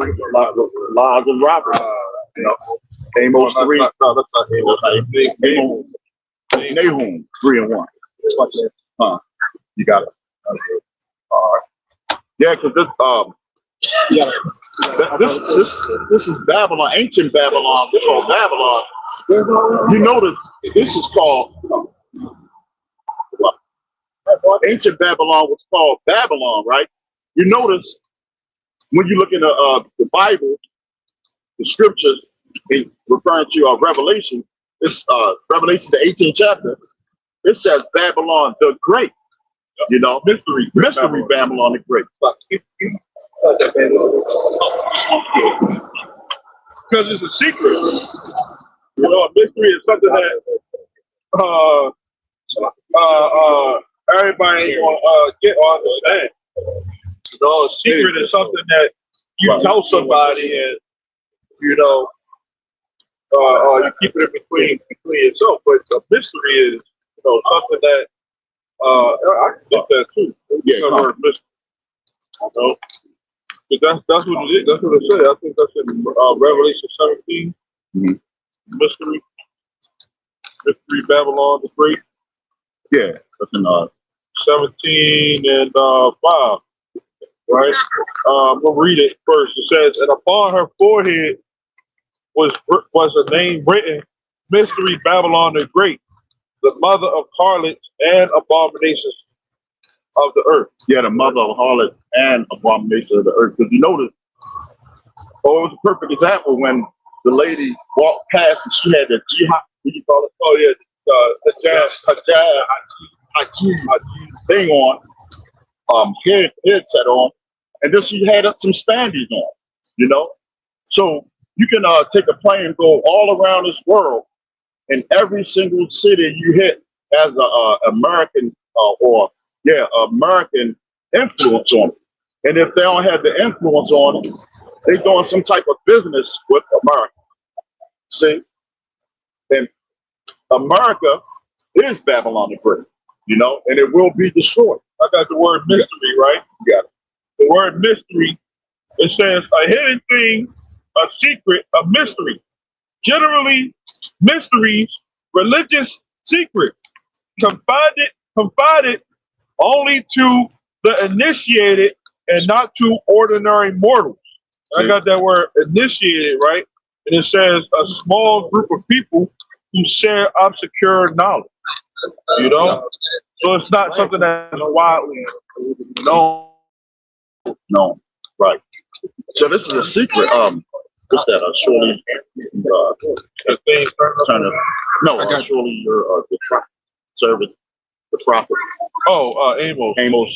Lies and robbery. Amos 3. No, that's not Amos. Nahum 3:1. You got it. All right. Yeah, because this is Babylon, ancient Babylon. This called Babylon. You notice this is called ancient Babylon was called Babylon, right? You notice when you look in the Bible, the scriptures referring to Revelation, this Revelation the 18th chapter, it says Babylon the Great. You know, mystery Babylon the Great. Because it's a secret. You know, a mystery is something that everybody ain't gonna get or understand. You know, a secret is something that you tell somebody and you keep it between yourself. But a mystery is something that I can get that too. Yeah, word mystery. But that's what it is. That's what it says. I think that's in Revelation 17. Mm-hmm. Mystery Babylon the Great. Yeah, that's in 17 and 5. Right? We'll read it first. It says, and upon her forehead was a name written, Mystery Babylon the Great, the mother of harlots and abominations of the earth. Yeah, the mother of harlots and abomination of the earth. Because you notice, it was a perfect example when the lady walked past and she had the jihad, what do you call it? Oh yeah, hijab thing on, headset on, and then she had some spandies on, So you can take a plane and go all around this world, and every single city you hit has a American American influence on it. And if they don't have the influence on it, they're doing some type of business with America. See? And America is Babylon the Great, and it will be destroyed. I got the word mystery, right? You got it. The word mystery, it says a hidden thing, a secret, a mystery. Generally, mysteries, religious secrets, confided only to the initiated and not to ordinary mortals. I got that word initiated, right? And it says a small group of people who share obscure knowledge. You know, so it's not something that's widely known. No, right. So this is a secret. What's that? Surely, The thing, trying to, no, surely you're the servant, the prophet. oh, Amos. Amos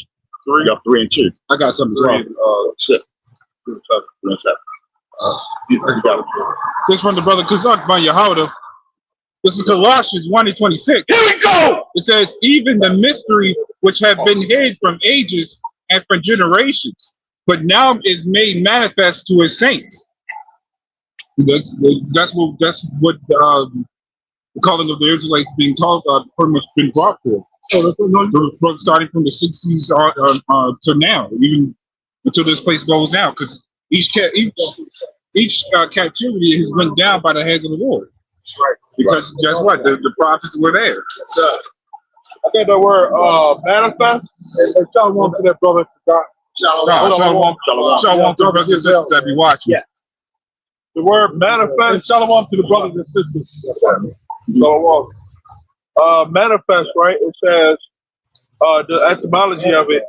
3. Yeah, 3 and 2. I got something. 3 and 6. 3 and 7. You got it. This from the brother Kazak by Yehuda. This is Colossians 1 and 26. Here we go. It says, even the mystery which have been hid from ages and from generations, but now is made manifest to his saints. That's what the calling of the Israelites being called pretty much been brought for. So starting from the 60s to now, even until this place goes down, because each captivity has went down by the hands of the Lord. Right. Because guess what? The prophets were there. I think the word manifest. And shalom to that brother. Shalom to the brothers and sisters that be watching. Yeah. The word manifest. Shalom to the brothers and sisters. Shalom. Manifest, right? It says the etymology of it,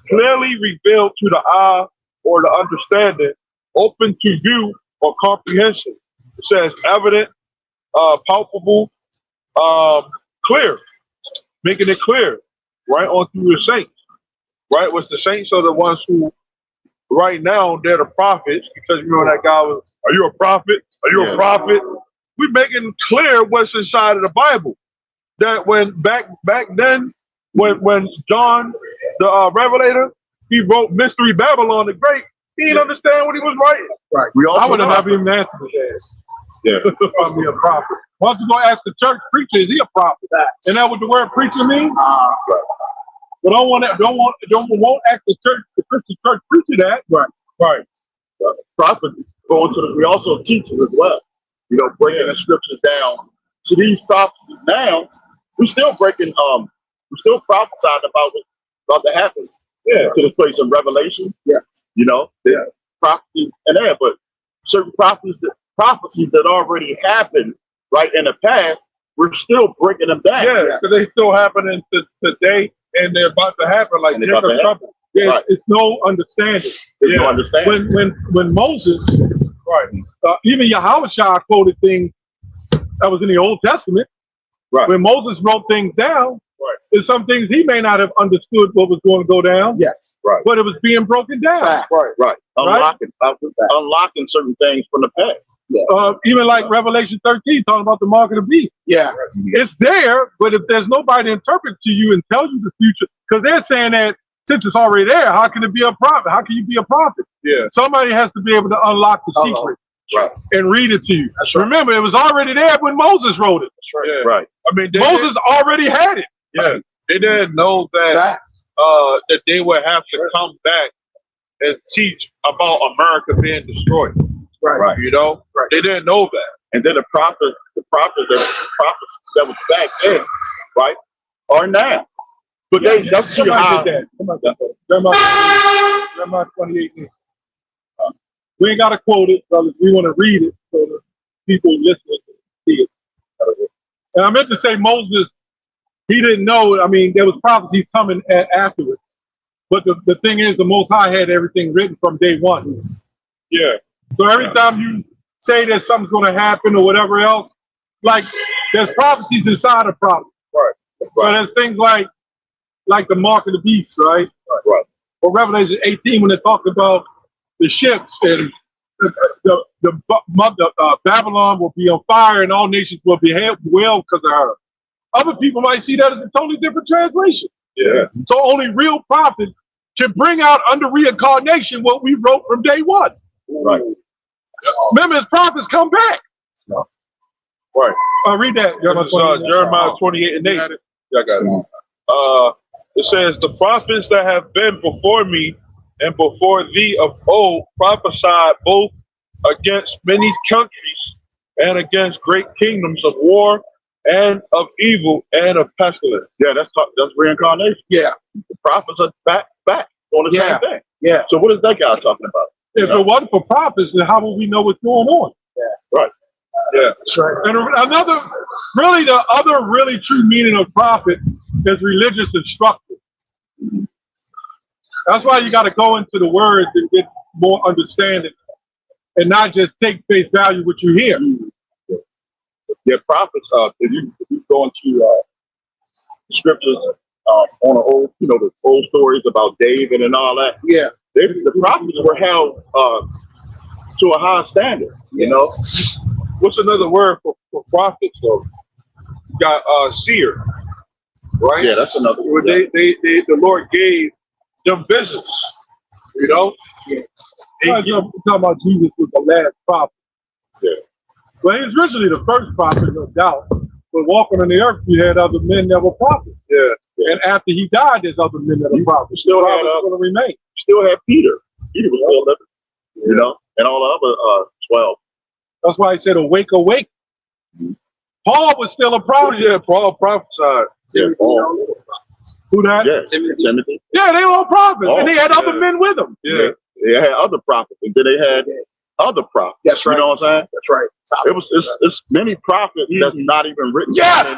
clearly revealed to the eye or the understanding, open to view or comprehension. It says evident, palpable, clear, making it clear, right, on through the saints, right? Which the saints are the ones who, right now, they're the prophets, because you know that guy was, are you a prophet? Are you a prophet? We're making clear what's inside of the Bible. That when back then, when John the Revelator, he wrote Mystery Babylon the Great, he didn't understand what he was writing. Right. We also I would have know- never even answered his ass. Yeah. I'll be a prophet. Once you go ask the church preacher, is he a prophet? And that what the word preacher means? But don't won't ask the Christian church preacher that. Right. Prophet going to the, we also teach it as well. You know, breaking the scriptures down. So these prophecies now, we're still breaking, we're still prophesying about what's about to happen. Yeah. To the place of Revelation. Yeah. You know, there's prophecies in there, but certain prophecies that already happened right in the past, we're still breaking them down. Yeah, because they still happening today, and they're about to happen. Like And they're about Jacob to happen. trouble. There's Right. It's no understanding. There's no understanding. When Moses, right, even Yahushua quoted things that was in the Old Testament. Right. When Moses wrote things down, Right. there's some things he may not have understood what was going to go down. Yes. Right. But it was being broken down. Right. Unlocking certain things from the past. Even like Revelation 13, talking about the mark of the beast. Yeah. It's there, but if there's nobody to interpret to you and tell you the future, because they're saying that since it's already there, how can it be a prophet? How can you be a prophet? Yeah. Somebody has to be able to unlock the secret Right. and read it to you. Remember, it was already there when Moses wrote it. Yeah. Right. I mean, Moses already had it. Yeah, they didn't know that that they would have to come back and teach about America being destroyed. Right. You know, they didn't know that. And then the prophets that was back then, right, are now. But that's to how. Did that. Somebody did that. Jeremiah 28. We ain't got to quote it, brothers. We want to read it so the people listening can see it. And I meant to say Moses, he didn't know. I mean, there was prophecies coming afterwards. But the thing is, the Most High had everything written from day one. Yeah. So every time you say that something's going to happen or whatever else, like there's prophecies inside of prophecy. Right. So there's things like the mark of the beast, right? Right. Or Revelation 18 when they talk about the ships and Babylon will be on fire and all nations will be well because of her. Other people might see that as a totally different translation. Yeah. So only real prophets can bring out under reincarnation what we wrote from day one. Right. Remember, his prophets come back. Right. Read that. This is, Jeremiah 28 and 8. Yeah, I got it. It says, the prophets that have been before me and before thee of old prophesied both against many countries and against great kingdoms of war and of evil and of pestilence. Yeah, that's reincarnation. Yeah. The prophets are back on the Yeah. same thing. Yeah. So what is that guy talking about? If it wasn't for prophets, then how would we know what's going on? Right. Yeah, that's right. And another, really, the other really true meaning of prophet is religious instruction. That's why you got to go into the words and get more understanding, and not just take face value what you hear. Yeah, prophets. If you go into scriptures on the old, the old stories about David and all that. Yeah. The prophets were held to a high standard. You know. What's another word for prophets? Though, you got seer, right? Yeah, that's another. Where the Lord gave them visions. You know. Yeah. Talking about Jesus was the last prophet. Yeah. Well, he was originally the first prophet, no doubt. But walking on the earth, you had other men that were prophets. Yeah. And after he died, there's other men that are prophets. Still had going to remain. Still had Peter. Peter was still living. And all the other 12. That's why he said, "Awake, awake." Paul was still a prophet. Yeah, Paul prophesied. Yeah, Paul. Who that? Yeah, Timothy. Yeah, they were all prophets, and they had other men with them. Yeah, they had other prophets, and then they had other prophets. That's right. You know what I'm saying? That's right. It's many prophets that's not even written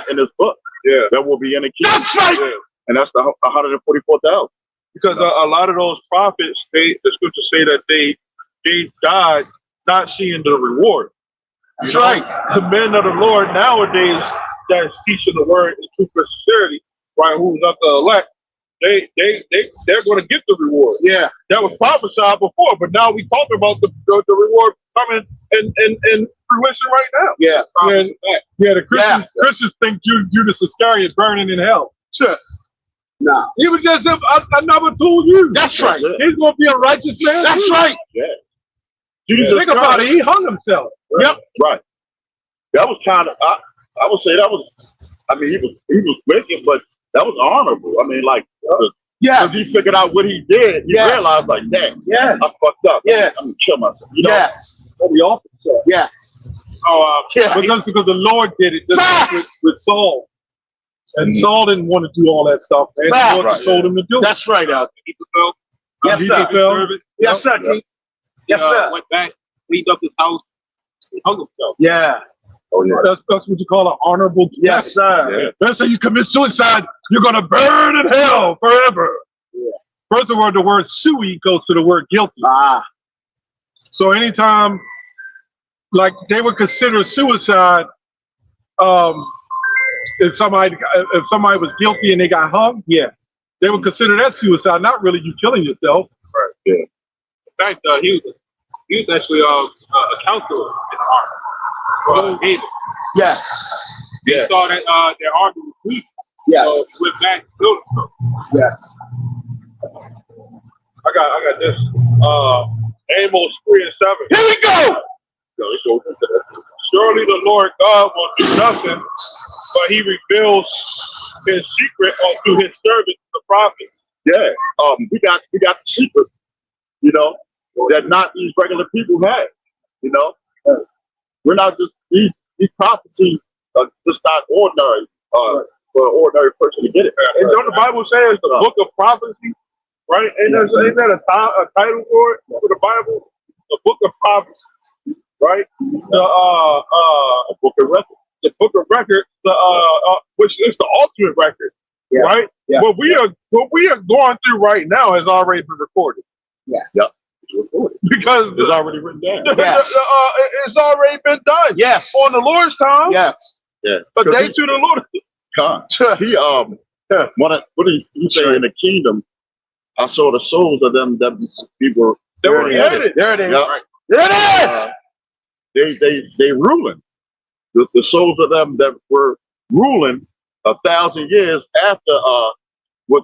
in this book. Yeah, that will be in the kingdom. That's right. Yeah. And that's the 144,000. Because a lot of those prophets, the scriptures say that they died not seeing the reward. That's right. The men of the Lord nowadays that's teaching the word in true sincerity, right? Who's up to elect, they're going to get the reward. Yeah. That was prophesied before, but now we talking about the reward coming in fruition right now. Yeah. The Christians think Judas Iscariot burning in hell. Sure. No. He was just another tool used. That's right. He's going to be a righteous man. That's right. Yeah. Think about it. He hung himself. Right? Yep. Right. That was kind of. I would say that was. I mean, he was wicked, but that was honorable. I mean, like. Because he figured out what he did. He realized, like, dang, I fucked up. Yes. I'm gonna kill myself. Yes. Yes. But that's because the Lord did it with Saul. And Saul didn't want to do all that stuff. And the Lord told him to do it. That's right. Yes, sir. Yes, sir. Yes, sir. Went back, cleaned up his house, and hung himself. Yeah. Oh, yeah. That's what you call an honorable death. Yes, sir. Yeah. Let's say you commit suicide, you're going to burn in hell forever. Yeah. First of all, the word sui goes to the word guilty. So anytime, like, they would consider suicide, if somebody was guilty and they got hung, they would consider that suicide, not really you killing yourself. Right. Yeah. In fact, he was actually a counselor in the army. David. Yes. He saw that their army was weak. Yes. So went back to build them. Yes. I got this. Amos 3:7. Here we go. Surely the Lord God will do nothing, but he reveals his secret unto his servants, the prophets. Yeah. We got the secret, that not these regular people had. We're not just these prophecies are just not ordinary for an ordinary person to get it. And don't the Bible say it's the book of prophecy, right? Ain't that a title for it for the Bible? The book of prophecy, right? A book of records. The book of records, which is the ultimate record, right? Yeah. What we are going through right now has already been recorded. Yes. Yep. It's recorded. Because It's already written down. Yes. it's already been done. Yes. On the Lord's time. Yes. Yeah. A day to the Lord. He what did he say in the kingdom? I saw the souls of them that people They were headed. There it is. Yep. There it is. They ruling. The souls of them that were ruling 1,000 years after what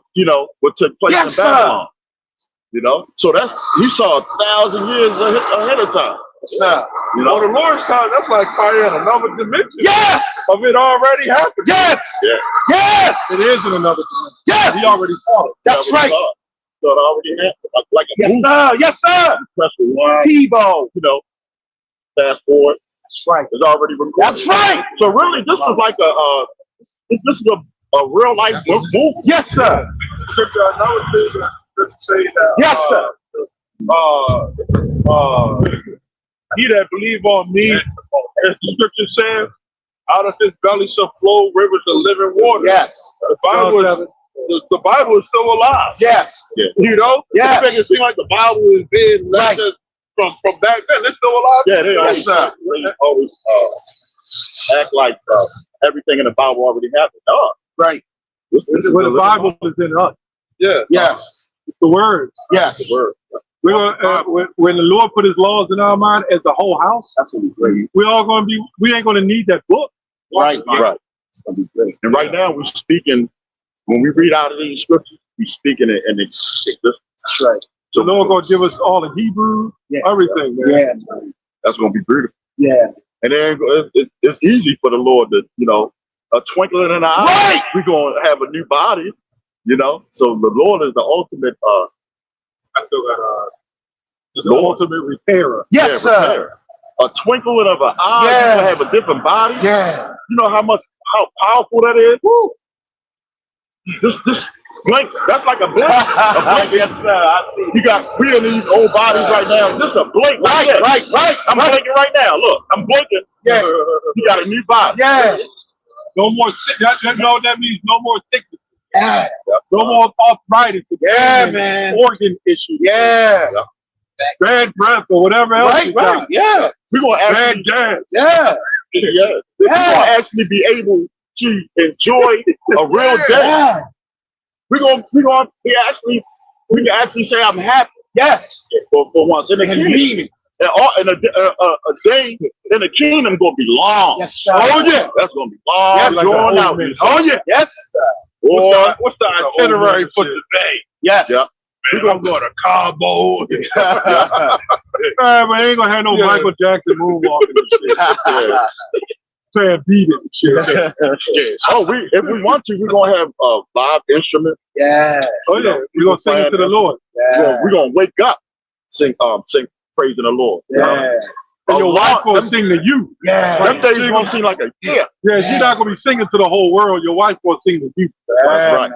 took place in Babylon. So he saw 1,000 years ahead of time. Sir. On the Lord's time, that's like probably in another dimension. Yes. Of it already happened. Yes. Yeah. Yes. It is in another dimension. Yes. He already saw it. That's right. So it already happened. Like a Yes, movie. sir. Yes, sir. Press rewind. Tebow. Fast forward. That's right. It's already recorded. That's right. So really, this is like this is a real life movie. Yes, sir. Scripture, another thing that say that. Yes, sir. He that believe on me, As the scripture says, out of his belly shall flow rivers of living water. Yes. The Bible is still alive. Yes. You know? Yes. It makes it seem like the Bible is dead Right. from back then. It's still alive. Yeah, they Yes, sir. always act like everything in the Bible already happened. Oh, Right. this is Well, the Bible is in us. Yeah. Yes. It's the word. Yes. the word. We're gonna, when the Lord put his laws in our mind as the whole house, That's gonna be great. we ain't gonna need that book. Right. Right. It's gonna be great. And right now we're speaking. When we read out of these scriptures, we're speaking it in existence. That's right. The Lord gonna give us all the Hebrew, Yeah. everything, man. Yeah. That's gonna be beautiful. Yeah. And then it's easy for the Lord to, a twinkling in the eye. Right. We're gonna have a new body. So the Lord is the ultimate. I still got the ultimate repairer. Yes, sir. repair. A twinkling of an eye. Yeah. You're gonna have a different body. Yeah. You know how powerful that is. Woo. This blink. That's like a blink. A blink. Yes, sir. I see. We in these old bodies right now. This a blink. Right. I'm blinking right now. Look, I'm blinking. Yeah. You got a new body. Yeah. No more that means no more sickness. Yeah. No more arthritis. Yeah, and man. Organ issues. Yeah. Bad breath or whatever else. Right. you got. Yeah. We're gonna Bad actually, gas. Yeah. we're gonna actually be able to enjoy a real day. Yeah. We can actually say I'm happy Yes. for once. And a day in the kingdom gonna be long. Yes, sir. Oh yeah. That's gonna be long. Yes, like drawn an out. old man. Oh, yeah. Yes, sir. Boy, What's the itinerary for today? Yes. Yeah. We're gonna go to Cabo. Yeah. Man, ain't gonna have no Michael Jackson moonwalking and shit. Playing beat and shit. Oh, if we want to, we're gonna have live instruments. Yeah. Oh yeah, we're gonna sing it to the Lord. We're gonna wake up, sing praising the Lord. Yeah. And your wife lot- gonna sing to you. Yeah. Them days gonna seem like a year. Yeah, she's not gonna be singing to the whole world. Your wife gonna sing to you. Right.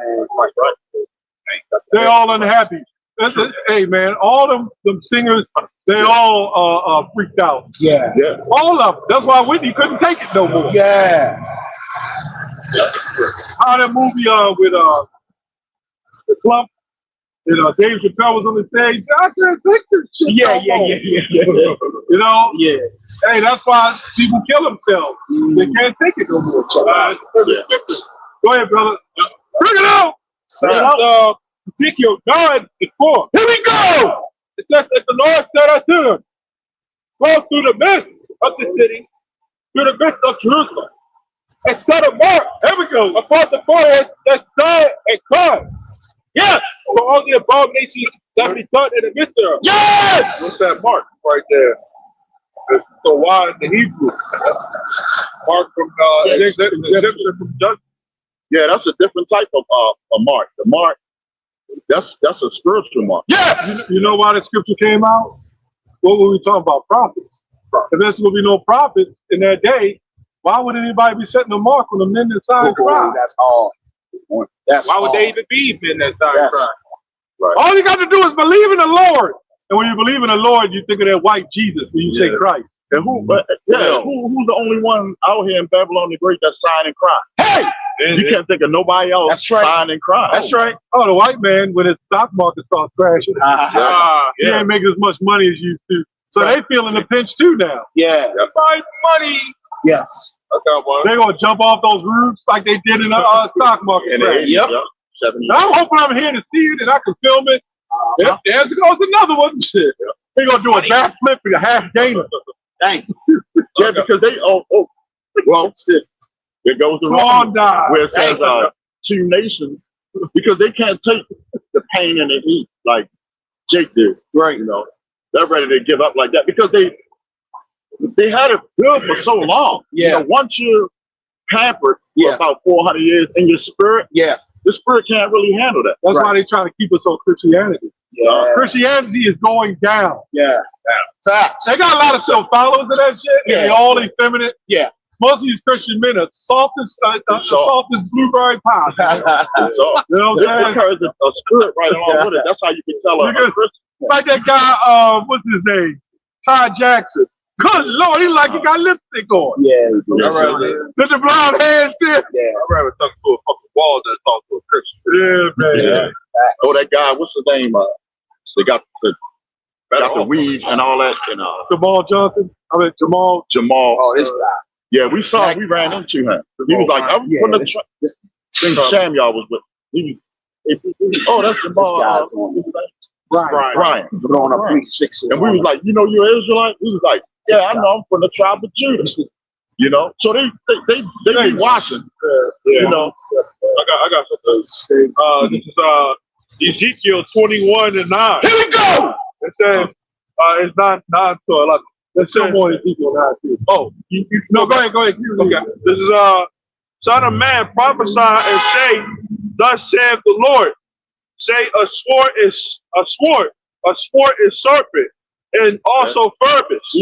They're all unhappy. Hey man, all them singers, they all freaked out. Yeah. Yeah. All of them. That's why Whitney couldn't take it no more. Yeah. How that movie with the clump and Dave Chappelle was on the stage. I can't take this shit. Yeah. no more. Yeah. You know? Yeah. Hey, that's why people kill themselves. They can't take it no more. Go ahead, brother. Bring it out. Ezekiel 9:4. Here we go. It says that the Lord said unto him, go through the midst of the city, through the midst of Jerusalem, and set a mark. Here we go. Upon the forehead that died and cried. Yes. For all the abominations that be done in the midst of. Yes. What's that mark right there? So why in the Hebrew? Mark from Egyptian from Judges. Yeah, that's a different type of a mark. The mark, that's a spiritual mark. Yeah. You know why the scripture came out? What were we talking about? Prophets. If there's going to be no prophets in that day, why would anybody be setting a mark on the men that signed cry? That's all. That's Why all. would they even be men that signed Yes. cry? Right. All you got to do is believe in the Lord. And when you believe in the Lord, you think of that white Jesus when you say Yeah. Christ. And who's the only one out here in Babylon the Great that's signed and crying? Hey. You can't think of nobody else That's right. signed and crying. That's right. Oh, the white man, when his stock market starts crashing, he ain't making as much money as used to. So they feeling the pinch too now. Yeah. My money. Yes. I got one. They're going to jump off those roofs like they did in the stock market In the crash. 80s, Yep. 70s. And I'm hoping I'm here to see it and I can film it. Yep, there goes another one. Shit. They're going to do a backflip with a half gainer. Thank Yeah, because they well, shit. It goes to Swan dive. where it says two nations, because they can't take the pain and the heat like Jake did. Right. They're ready to give up like that because they had it good for so long. Yeah. Once you're pampered for about 400 years in your spirit, Yeah. the spirit can't really handle that. That's why they trying to keep us on Christianity. Yeah. Christianity is going down. Yeah. Facts. They got a lot of self-followers of that shit. Yeah. And they all effeminate. Yeah. Most of these Christian men are soft as blueberry pie. So You know what I'm saying? it carries a spirit right along with it. That's how you can tell a Christian. Like that guy, what's his name? Ty Jackson. Good Lord, he like he got lipstick on. Yeah. With the blonde hair too. I'd rather talk to a fucking wall than talk to a Christian. Yeah, man. Yeah. Oh, that guy, what's his name? They got the weeds and all that, and Jamal Johnson. I mean Jamal. Jamal. Oh, this guy. Yeah, we ran into him. He was like, I'm from the thing Samuel was with. Oh, that's Jamal. Brian. Blowing up 360. And we was like, you know, you're Israelite? He was like, yeah, I know, I'm from the tribe of Judah. You know, so they be watching. You know, I got something. This is Ezekiel 21:9. here we go. It says it's not 9 to 11. It says Come on, Ezekiel 9. oh No, go ahead. okay. This is son of man, prophesy and say, thus saith the Lord. Say a sword is serpent, and also furbished.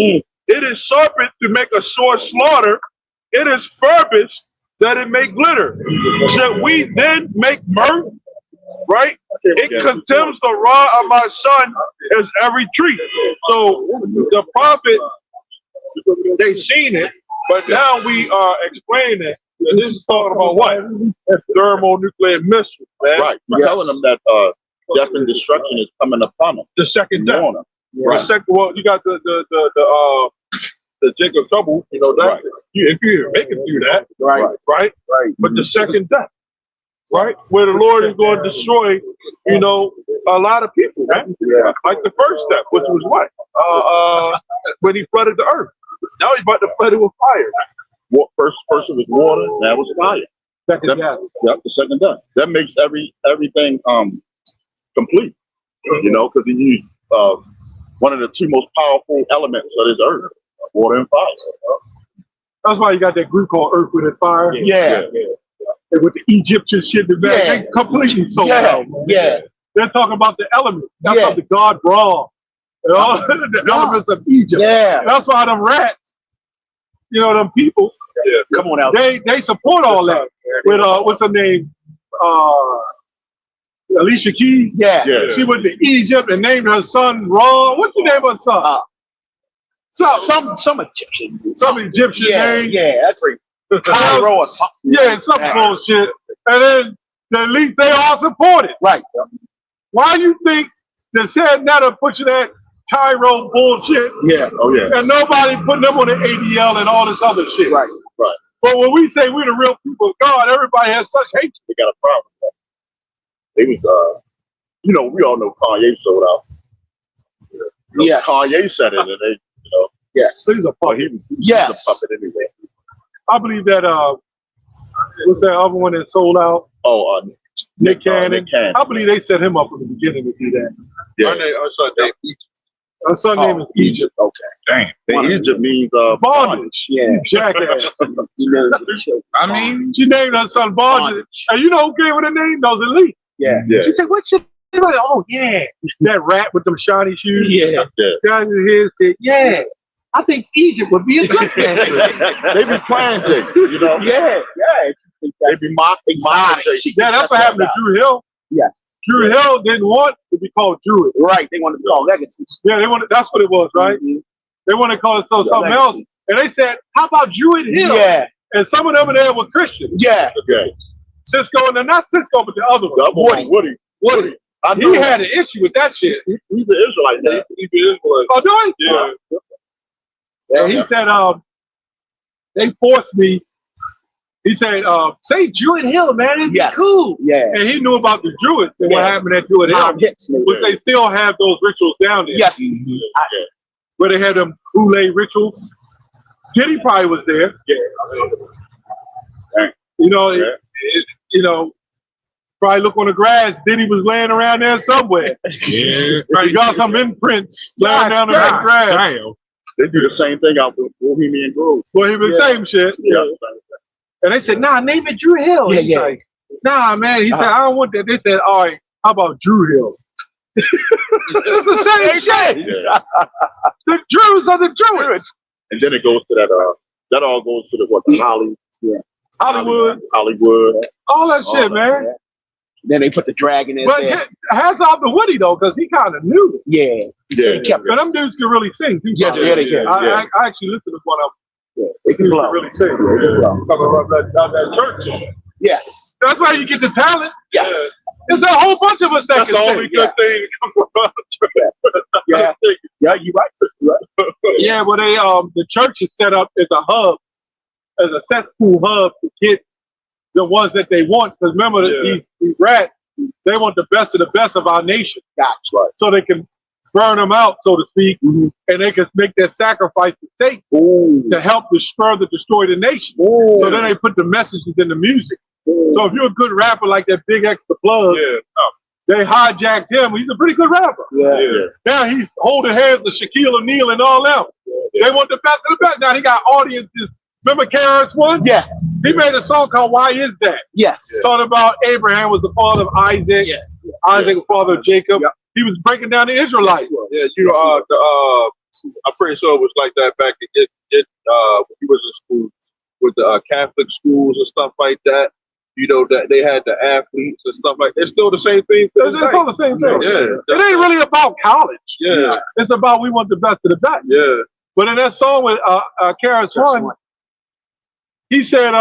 It is serpent to make a sore slaughter. It is furbished that it may glitter. Shall we then make mirth? Right? It contemns the rod of my son as every tree. So the prophet, they seen it, but now we are explaining it. And this is talking about what? Thermonuclear missiles, man. Right. We're telling them that death and destruction is coming upon them. The second death. Warn them. The second, well, you got the Jacob trouble, you know, that Right. if you make it through that, Right. but the second death, right? Where the Lord is going to destroy, you know, a lot of people, man. Yeah. Like the first step, which was what? When he flooded the earth. Now he's about to flood it with fire. First person was water, now was fire. Second death. Yep, the second death. That makes everything complete. You know, because he used one of the two most powerful elements of this earth, water and fire. That's why you got that group called Earth, Wind, and Fire. Yeah. And with the Egyptian shit in the back, they completely sold out. Man. Yeah. They're talking about the elements. That's Yeah. how the God brought the elements of Egypt. Yeah. That's why them rats, you know, them people, Come on out. they support all that. With what's her name? Alicia Keys. Yeah. Yeah. She went to Egypt and named her son Ra. What's the name of her son? Some Egyptian. Some Egyptian name. Yeah, that's right. Cairo or something. Yeah, some bullshit. And then at least they all support it. Right. Why you think the said Netta pushing that Cairo bullshit Yeah. Oh yeah. and nobody putting them on the ADL and all this other shit? Right. Right. But when we say we're the real people of God, everybody has such hatred. They got a problem. They was you know, we all know Kanye sold out. You know, Yes. Kanye said it, and they, you know, Yes. He's a well, puppet. he was Yes. a puppet anyway. I believe that what's that other one that sold out? Oh, Nick Cannon. Nick Cannon. I believe they set him up from the beginning to do that. Yeah. Her son name is Egypt. Okay. Dang. The Egypt means Bondage. Yeah. Jackass. I mean, She named her son Bondage. And you know who gave her the name? That was Elite. Yeah. Yeah. She said, "What's your?" Like, oh yeah, that rat with them shiny shoes. Yeah. Guys in here said, "Yeah, I think Egypt would be a good country." They be playing things, you know. Yeah. Yeah. They be mocking. Yeah, that's what happened to Drew Hill. Yeah. Drew Hill didn't want to be called Druid. Right. They want to be called legacy. Yeah, they wanted. That's what it was, right? Mhm. They want to call it something else, Legacy. and they said, "How about Druid Hill?" Yeah. And some of them in there were Christians. Yeah. Okay. Cisco, and they're not Cisco, but the other one. Woody. I He know had an issue with that shit. he's an Israelite. Man. He's an Israelite. Oh, do he? Yeah. And he said, they forced me. He said, say Druid Hill, man. It'd be Yes. cool. Yeah. And he knew about the Druids and what Yeah. happened at Druid Hill. Tom Hicks knew But they still have those rituals down there. Yes. Where they had them Kool-Aid rituals. Diddy probably was there. You know, you know, probably look on the grass. Diddy was laying around there somewhere. yeah. You got some imprints laying down on the grass. Damn. They do the same thing out with Bohemian Grove. Well, he was same shit. Yeah. And they said, nah, name it Drew Hill. Yeah, He's yeah. like, nah, man. He said, I don't want that. They said, all right, how about Drew Hill? It's the same shit. Yeah. The Drews are the Druids. And then it goes to that all goes to the Hollywood, Hollywood. all that shit, man. Then they put the dragon in But there. hats off to Woody though, because he kind of knew. Yeah. Yeah. He kept But them dudes can really sing. Too, Yes, brother. yeah, they can. I actually listened to one of them. They can Dudes blow. can really sing. Talking about that church. Yes. That's why you get the talent. Yes. There's a whole bunch of us that That's can the sing. only good thing to come from Yeah. Yeah, you're right. Yeah, well, the church is set up as a hub, as a cesspool hub to get the ones that they want. Because remember, these rats, they want the best of our nation. That's right. So they can burn them out, so to speak, and they can make their sacrifice to Satan to help further destroy the nation. So then they put the messages in the music. So if you're a good rapper like that Big Extra Plug, they hijacked him. He's a pretty good rapper. Yeah. Now he's holding hands with Shaquille O'Neal and all them. They want the best of the best. Now he got audiences. Remember KRS-One? Yes. He made a song called Why Is That? Yes. Talking about Abraham was the father of Isaac. Isaac was the father of Jacob. He was breaking down the Israelites. Yeah, you know, I'm pretty sure it was like that back when he was in school with the Catholic schools and stuff like that. You know, that they had the athletes and stuff like that. It's still the same thing. It's all the same thing. Yeah. It ain't really about college. Yeah. It's about we want the best of the best. Yeah. But in that song with KRS-One, he said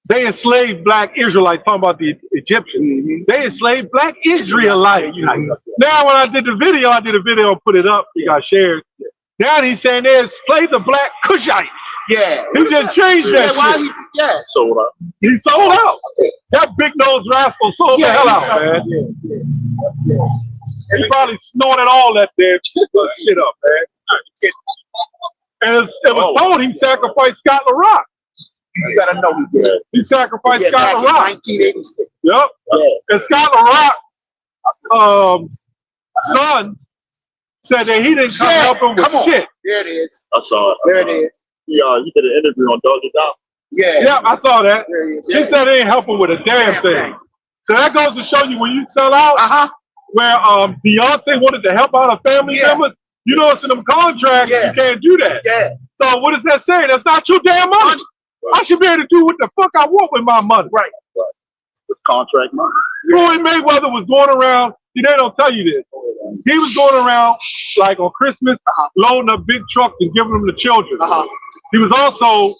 they enslaved black Israelites, talking about the Egyptians. They enslaved black Israelites. Now when I did a video and put it up, it got shared. Now he's saying they enslaved the black Cushites. Yeah. He just changed that shit. Sold out. He sold out. That big nose rascal sold the hell out, man. He probably snorted all that damn shit up, man. And it was told he sacrificed Scott LaRock. You better know he did. He sacrificed Yeah, back Scott in LaRock. 1986. Yep. Yeah. And Scott LaRock, son, said that he didn't come help him with shit. There it is. I saw it. There it is. He did an interview on Dog It Down. Yeah. Yeah, I saw that. There it is. He said he ain't helping with a damn thing. So that goes to show you when you sell out, where Beyonce wanted to help out a family member, you know it's in them contracts, you can't do that. Yeah. So what does that say? That's not your damn money. I should be able to do what the fuck I want with my money. Right. With contract money. Floyd Mayweather was going around, see, they don't tell you this. He was going around, like on Christmas, loading up big trucks and giving them to children. He was also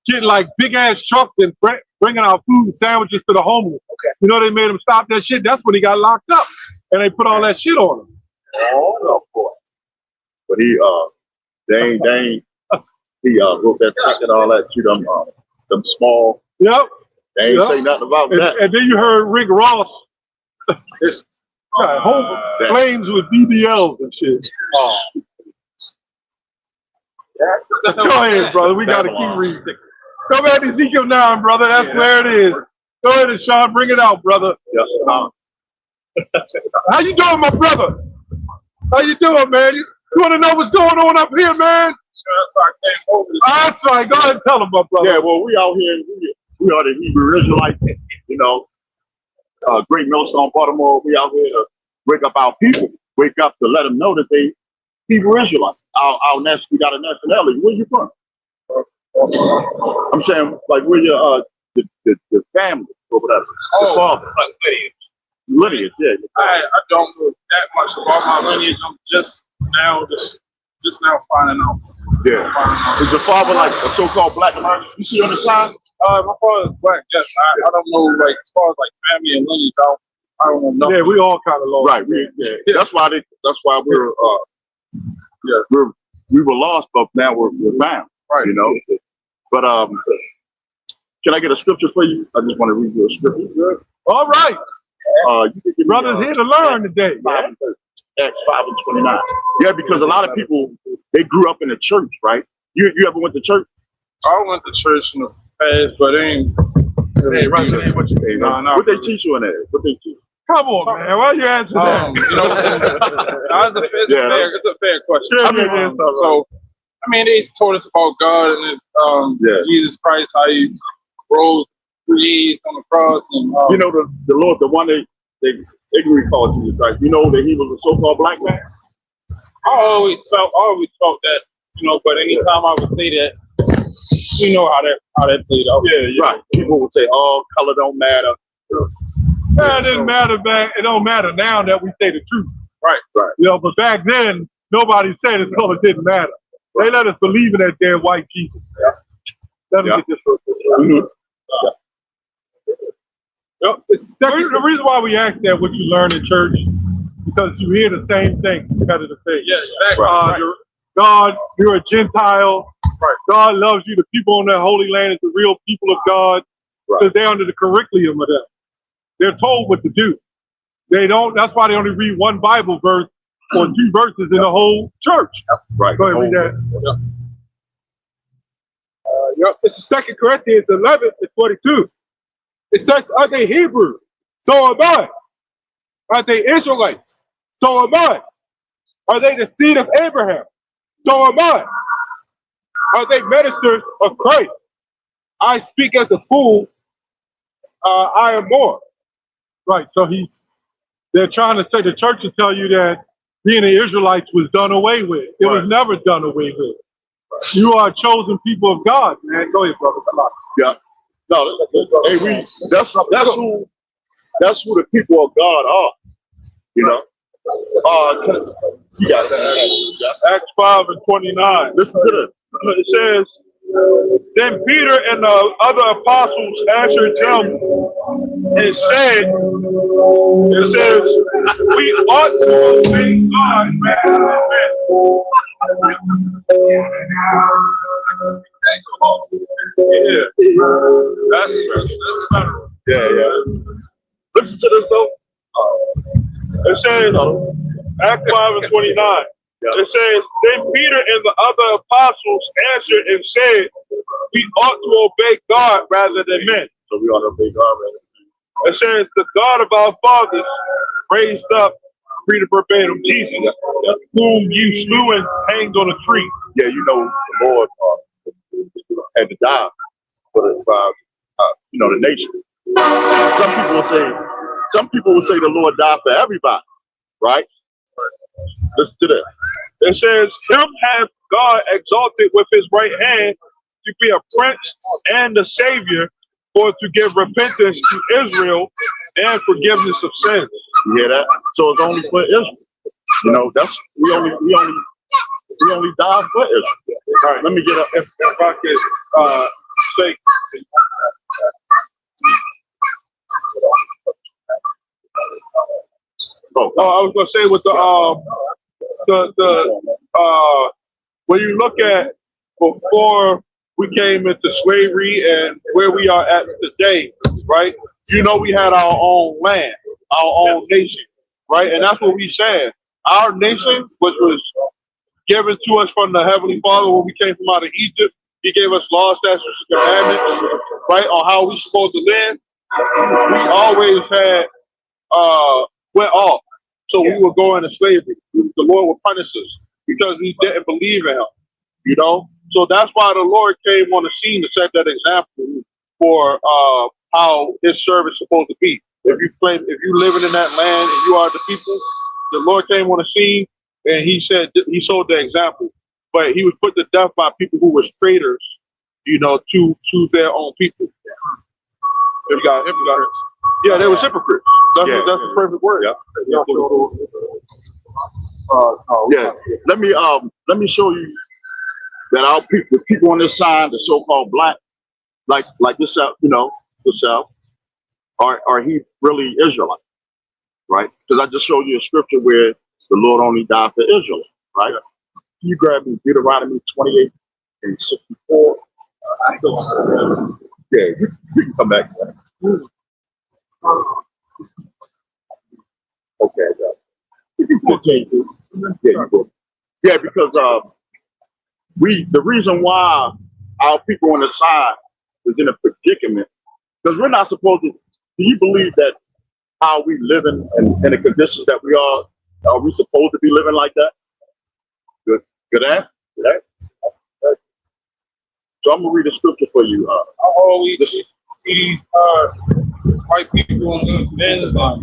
getting like big ass trucks and bringing out food and sandwiches to the homeless. You know, they made him stop that shit. That's when he got locked up. And they put all that shit on him. Oh, boy. But he wrote that check and all that to them small. Yep. They ain't say nothing about that. And then you heard Rick Ross. Home flames with BBLs and shit. Go ahead, brother. We got to keep reading. Go back to Ezekiel 9, brother. That's where it is. Go ahead, Sean. Bring it out, brother. Yes, How you doing, my brother? How you doing, man? You want to know what's going on up here, man? That's right. Go ahead and tell them, my brother. Yeah, well, we out here. We are the Hebrew Israelites. You know, Great Millstone, Baltimore. We out here to wake up our people. Wake up to let them know that they Hebrew Israelites. We got a nationality. Where you from? I'm saying, like, where your the family or whatever. The father. Lineage, yeah. I don't know that much about my lineage. I'm just now finding out. Yeah. Is your father like a so-called black American? You see on the side? My father's black. Yes, I don't know. Like as far as like family and lineage, I don't know. Yeah, we all kind of lost. Right. That's why we were lost, but now we're found. Right. You know. But can I get a scripture for you? I just want to read you a scripture. All right. You can give Brothers me, here to learn today. Acts 5:29. Yeah, because a lot of people, they grew up in the church, right? You ever went to church? I went to church in the past, but ain't What you mean? What they teach you in there? What they teach? Come on, man. Why you answering that? You know, it's a fair question. So, I mean, they taught us about God and Jesus Christ, how he rose 3 years on the cross, and you know the Lord, the one they ignorantly called Jesus Christ. You know that he was a so-called black man. I always felt that, you know. But anytime I would say that, you know how that played out. Yeah, right. People would say, "Oh, color don't matter." Yeah, it didn't matter back. It don't matter now that we say the truth. Right. You know, but back then, nobody said it, so it didn't matter. They let us believe in that damn white Jesus. Let me Yeah. get this real quick. Yep. The reason why we ask that what you learn in church, because you hear the same thing, repetitive thing. Yeah, exactly. God, you're a Gentile. Right. God loves you. The people on that holy land is the real people of God. Because they're under the curriculum of them. They're told what to do. They don't. That's why they only read one Bible verse or 2 verses in the whole church. Right. Go ahead, read that. Yep. This is 2 Corinthians 11:22. It says, "Are they Hebrews? So am I. Are they Israelites? So am I. Are they the seed of Abraham? So am I. Are they ministers of Christ? I speak as a fool. I am more." Right. So they're trying to say, the church to tell you that being an Israelite was done away with. It was never done away with. You are a chosen people of God, man. Go ahead, brother. Come on. Yeah. No, hey, that's who the people of God are. You know. You got it. Acts 5:29. Listen to this. It says, "Then Peter and the other apostles answered them and said, it says, we ought to obey God rather than men." Yeah, that's federal. Yeah. Listen to this though. It says, Acts 5:29. It says, "Then Peter and the other apostles answered and said, we ought to obey God rather than men." So we ought to obey God rather than men. It says, "The God of our fathers raised up," read it verbatim, "Jesus, whom you slew and hanged on a tree." Yeah, you know the Lord had to die for the the nation. Some people will say the Lord died for everybody, right? Listen to that. It says, "Him hath God exalted with his right hand to be a prince and a savior, for to give repentance to Israel and forgiveness of sins." You hear that? So it's only for Israel. You know, we only die for Israel. All right, let me get up. If I could say, I was gonna say with when you look at before we came into slavery and where we are at today, right? You know, we had our own land, our own nation, right? And that's what we said. Our nation, which was given to us from the Heavenly Father when we came from out of Egypt, He gave us laws, statutes, and commandments, right, on how we supposed to live. We always had went off. So we were going to slavery. The Lord would punish us because we didn't believe in Him, you know? So that's why the Lord came on the scene to set that example for how His service is supposed to be. If you living in that land and you are the people, the Lord came on the scene and He said, He showed the example. But He was put to death by people who were traitors, you know, to their own people. Hypocrites. Yeah, they were hypocrites. That's the perfect word. Yeah. Let me show you that our people, the people on this side, the so-called black, like yourself, yourself, are he really Israelite, right? Because I just showed you a scripture where the Lord only died for Israel, right? Yeah. Can you grab me Deuteronomy 28 and 64? Yeah, you can come back. Okay, yeah, because the reason why our people on the side is in a predicament, because we're not supposed to. Do you believe that how we live in the conditions that we are we supposed to be living like that? Good answer. So I'm gonna read a scripture for you. I always see these white people on the Amazon,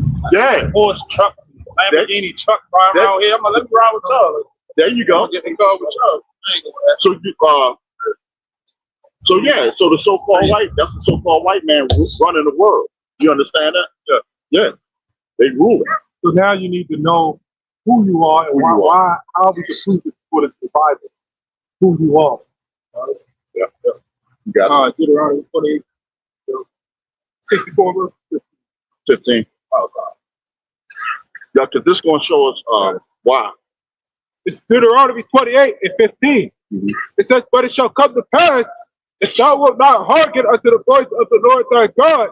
horse trucks, Lamborghini truck riding around here. I'm like, let me ride with y'all. There you go. Get in car with y'all. So the so-called white, that's the so-called white man running the world. You understand that? Yeah, they rule it. So now you need to know who you are and Who you why how we can prove it for the Bible, who you are. Yeah. You got it. Deuteronomy 28, 64 verse 15. Yeah, because this is going to show us why. It's Deuteronomy 28 and 15. Mhm. It says, but it shall come to pass, if thou wilt not hearken unto the voice of the Lord thy God,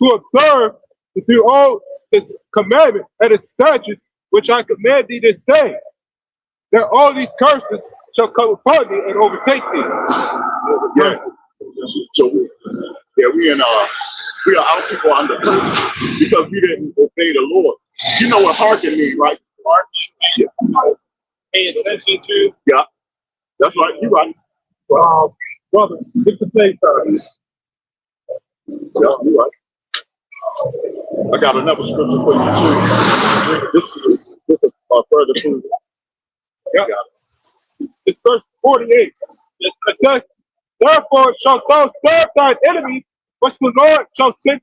to observe to do all his commandments and his statutes, which I command thee this day, that all these curses shall come upon thee and overtake thee. Yeah. So we are out people under curse because we didn't obey the Lord. You know what hearken means, right? Yeah. pay attention to. Yeah. That's right. You're right. Brother, get the place Yeah, you're right. I got another scripture for you too. This is further proof. Yeah. It's verse 48. It says, therefore shalt thou serve thine enemies, which the Lord shall send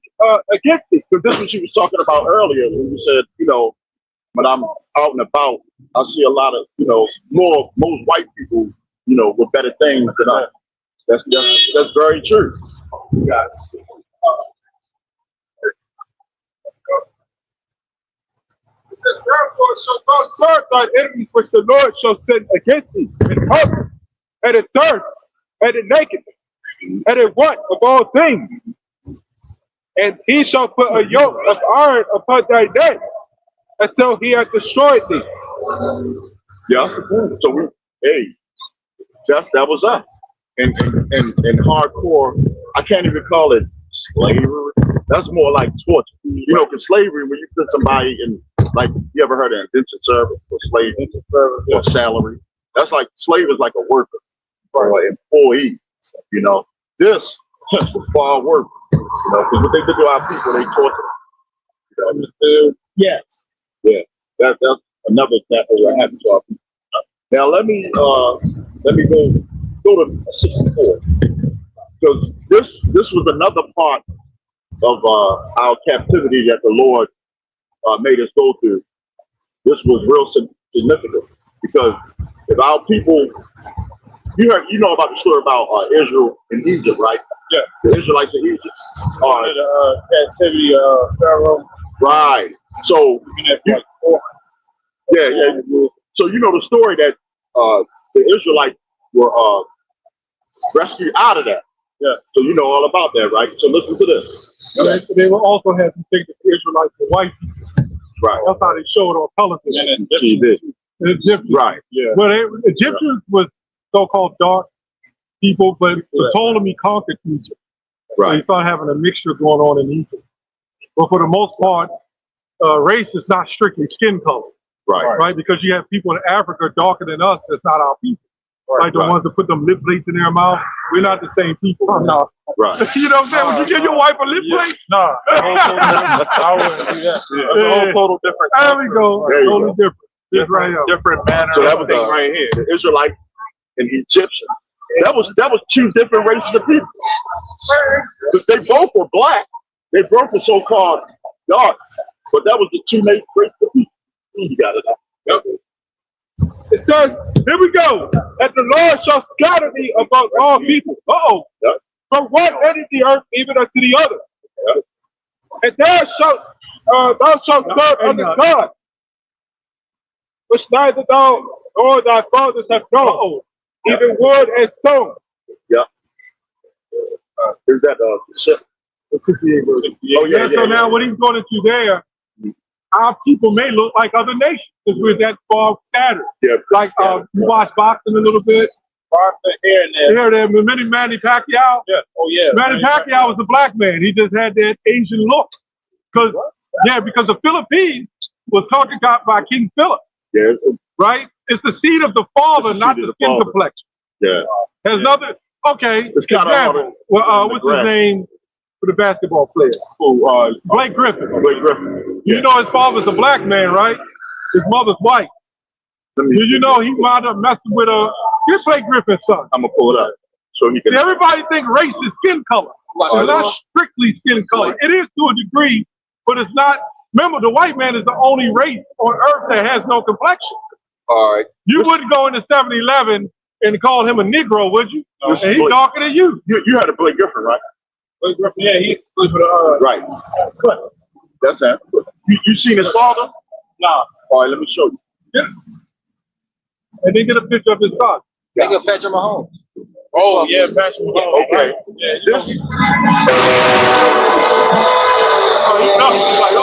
against thee. Because this is what you was talking about earlier when you said, when I'm out and about, I see a lot of, most white people, with better things than us. That's very true. You got it. Therefore shalt thou serve thine enemies, which the Lord shall send against thee, in hunger, and in thirst, and in nakedness, and in want of all things. And he shall put a yoke of iron upon thy neck, until he hath destroyed thee. Yeah. So that was us. And hardcore, I can't even call it slavery. That's more like torture. Because slavery, when you put somebody in, like, you ever heard of indentured service or slave or salary? That's like, slave is like a worker or an employee. This was far worse. Because what they did to our people, they tortured them. Yes. Yeah, that's another example of what happened to our people. Now let me go to 64, because this was another part of our captivity that the Lord made us go through. This was real significant, because if our people, you know about the story about Israel in Egypt, right? Yeah. The Israelites in Egypt. Captivity, Pharaoh. Right. So yeah. So the story that the Israelites were rescued out of that. Yeah. So you know all about that, right? So listen to this. They will also have to think that the Israelites were white people. Right. That's how they showed on television. TV. Egyptians. Right. Yeah. Well, Egyptians was so-called dark people, but the Ptolemy conquered Egypt. So Right. you start having a mixture going on in Egypt. But for the most part, race is not strictly skin color, Right. right? Because you have people in Africa darker than us that's not our people. Like the Right. ones that put them lip plates in their mouth. We're not the same people. No. Right. You know what I'm saying? Would you give your wife a lip plate? No. I wouldn't do that. It's a whole total different. There we go. There you Totally go. different. This right here. Different manner. So that was right here. the Israelite and Egyptian. That was two different races of people. But they both were black. They both were so-called dark. But that was the two main races of people. You got it. Yep. It says, here we go, that the Lord shall scatter thee among all people. Yep. From one end of the earth even unto the other. Yep. And thou shalt serve other God, which neither thou nor thy fathers have known, even wood and stone. Yeah. Is that ship? Oh yeah. So now what he's going into there, our people may look like other nations because we're that far scattered. Yeah. Like you watch boxing a little bit. Here and there. Manny Pacquiao. Yeah. Oh yeah. Manny Pacquiao was a black man. He just had that Asian look. Because the Philippines was conquered by King Philip. Yeah. Right? It's the seed of the father, not the skin complexion. Yeah. Has nothing. Okay. It's kind example. What's his name for the basketball player? Blake Griffin. Blake Griffin. You know his father's a black man, right? His mother's white. Did you know he wound up messing with get Blake Griffin's son? I'm gonna pull it up so he can. See, everybody think race is skin color. It's not strictly skin color. It is to a degree, but it's not. Remember, the white man is the only race on earth that has no complexion. All right. You wouldn't go into 7-Eleven and call him a Negro, would you? No. And he's darker than you. You had to Blake Griffin, right? Yeah, he Right. That's it. You seen his father? Nah. All right, let me show you. And then get a picture of his son. They can Patrick Mahomes. Oh, yeah, Patrick Mahomes. Okay. This. Oh, he's nuts. He's like, oh,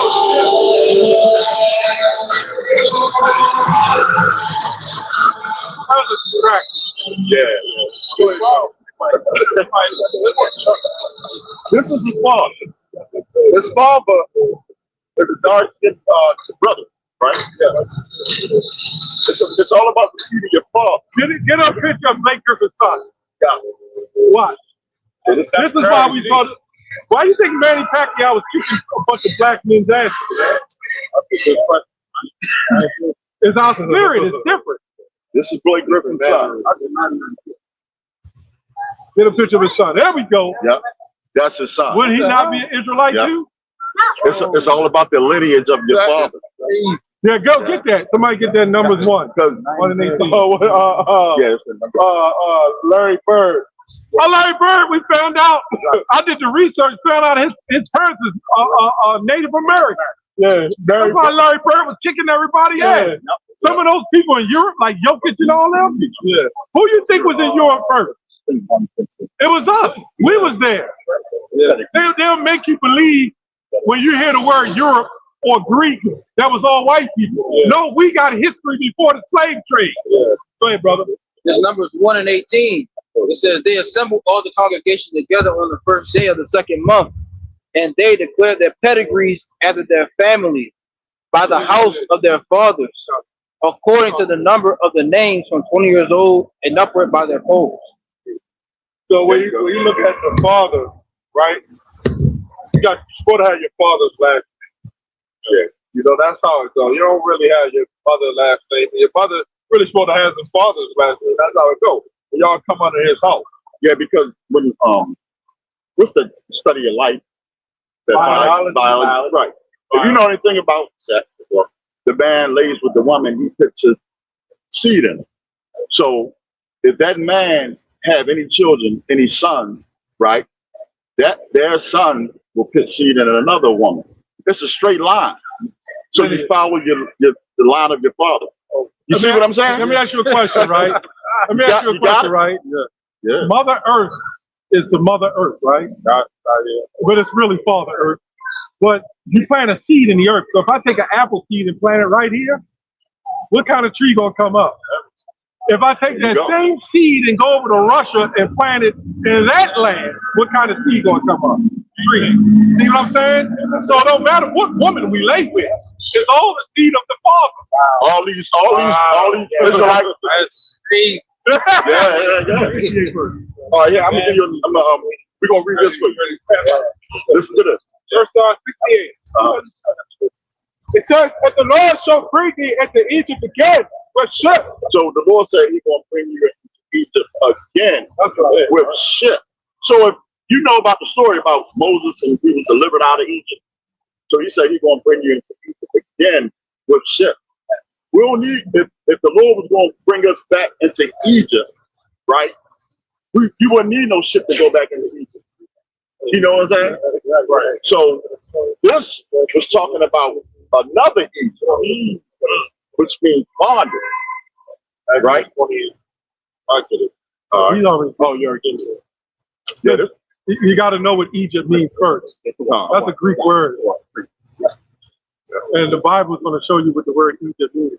that was a distraction. Yeah. This is his father. His father is a dark-skinned brother, right? Yeah. It's all about the seed of your father. Get a picture of Blake Griffin's son. Yeah. Watch. This is why we thought. Why do you think Manny Pacquiao was kicking a bunch of black men's asses? It's our spirit. It's different. This is Blake Griffin's son. Get a picture of his son. There we go. Yep. That's his son. Would he not be an Israelite Yeah. too? It's all about the lineage of your father. Yeah, go get that. Somebody get that numbers one. Because 1 and 18. yeah, it's the number. Larry Bird. Oh, Larry Bird, we found out. I did the research, found out his parents is Native American. Yeah, that's why Larry Bird was kicking everybody ass. Some of those people in Europe, like Jokic and all them. Yeah. Who you think was in Europe first? It was us. We was there. Yeah. They'll make you believe when you hear the word Europe or Greek, that was all white people. Yeah. No, we got history before the slave trade. Yeah. Go ahead, brother. This number is 1 and 18. It says they assembled all the congregation together on the first day of the second month, and they declared their pedigrees after their families by the house of their fathers, according to the number of the names from 20 years old and upward by their polls. So when you look at the father, right? You're supposed to have your father's last name. Yeah. You know, that's how it goes. You don't really have your mother's last name. Your mother really supposed to have his father's last name. That's how it goes. Y'all come under his house. Yeah, because when what's the study of life? Biology. Right. If you know anything about sex, the man lays with the woman, he puts his seed in it. So if that man have any children, any sons, right, that their son will put seed in another woman. It's a straight line. So you follow the line of your father. You see what I'm saying? Let me ask you a question, right? Let me ask you a question, right? Yeah. Mother Earth is the Mother Earth, right? But it's really Father Earth. But you plant a seed in the earth. So if I take an apple seed and plant it right here, what kind of tree gonna come up? If I take that same seed and go over to Russia and plant it in that land, what kind of seed gonna come up? Tree. See what I'm saying? So it don't matter what woman we lay with. It's all the seed of the Father. All these Israelites. Yeah. All right, yeah, I'm gonna give you. We're gonna read this for you. Listen to this. Verse 68. It says, "And the Lord shall bring thee into Egypt again with ships." So the Lord said He's gonna bring you into Egypt again with ships. So if you know about the story about Moses and he was delivered out of Egypt, so He said He's gonna bring you into Egypt again with ships. We don't need if the Lord was going to bring us back into Egypt, right? You wouldn't need no ship to go back into Egypt. You know what I'm saying? Right. So this was talking about another Egypt, which means bondage, right? You're against it. Yeah, you got to know what Egypt means first. That's a Greek word. And the Bible is going to show you what the word Egypt means.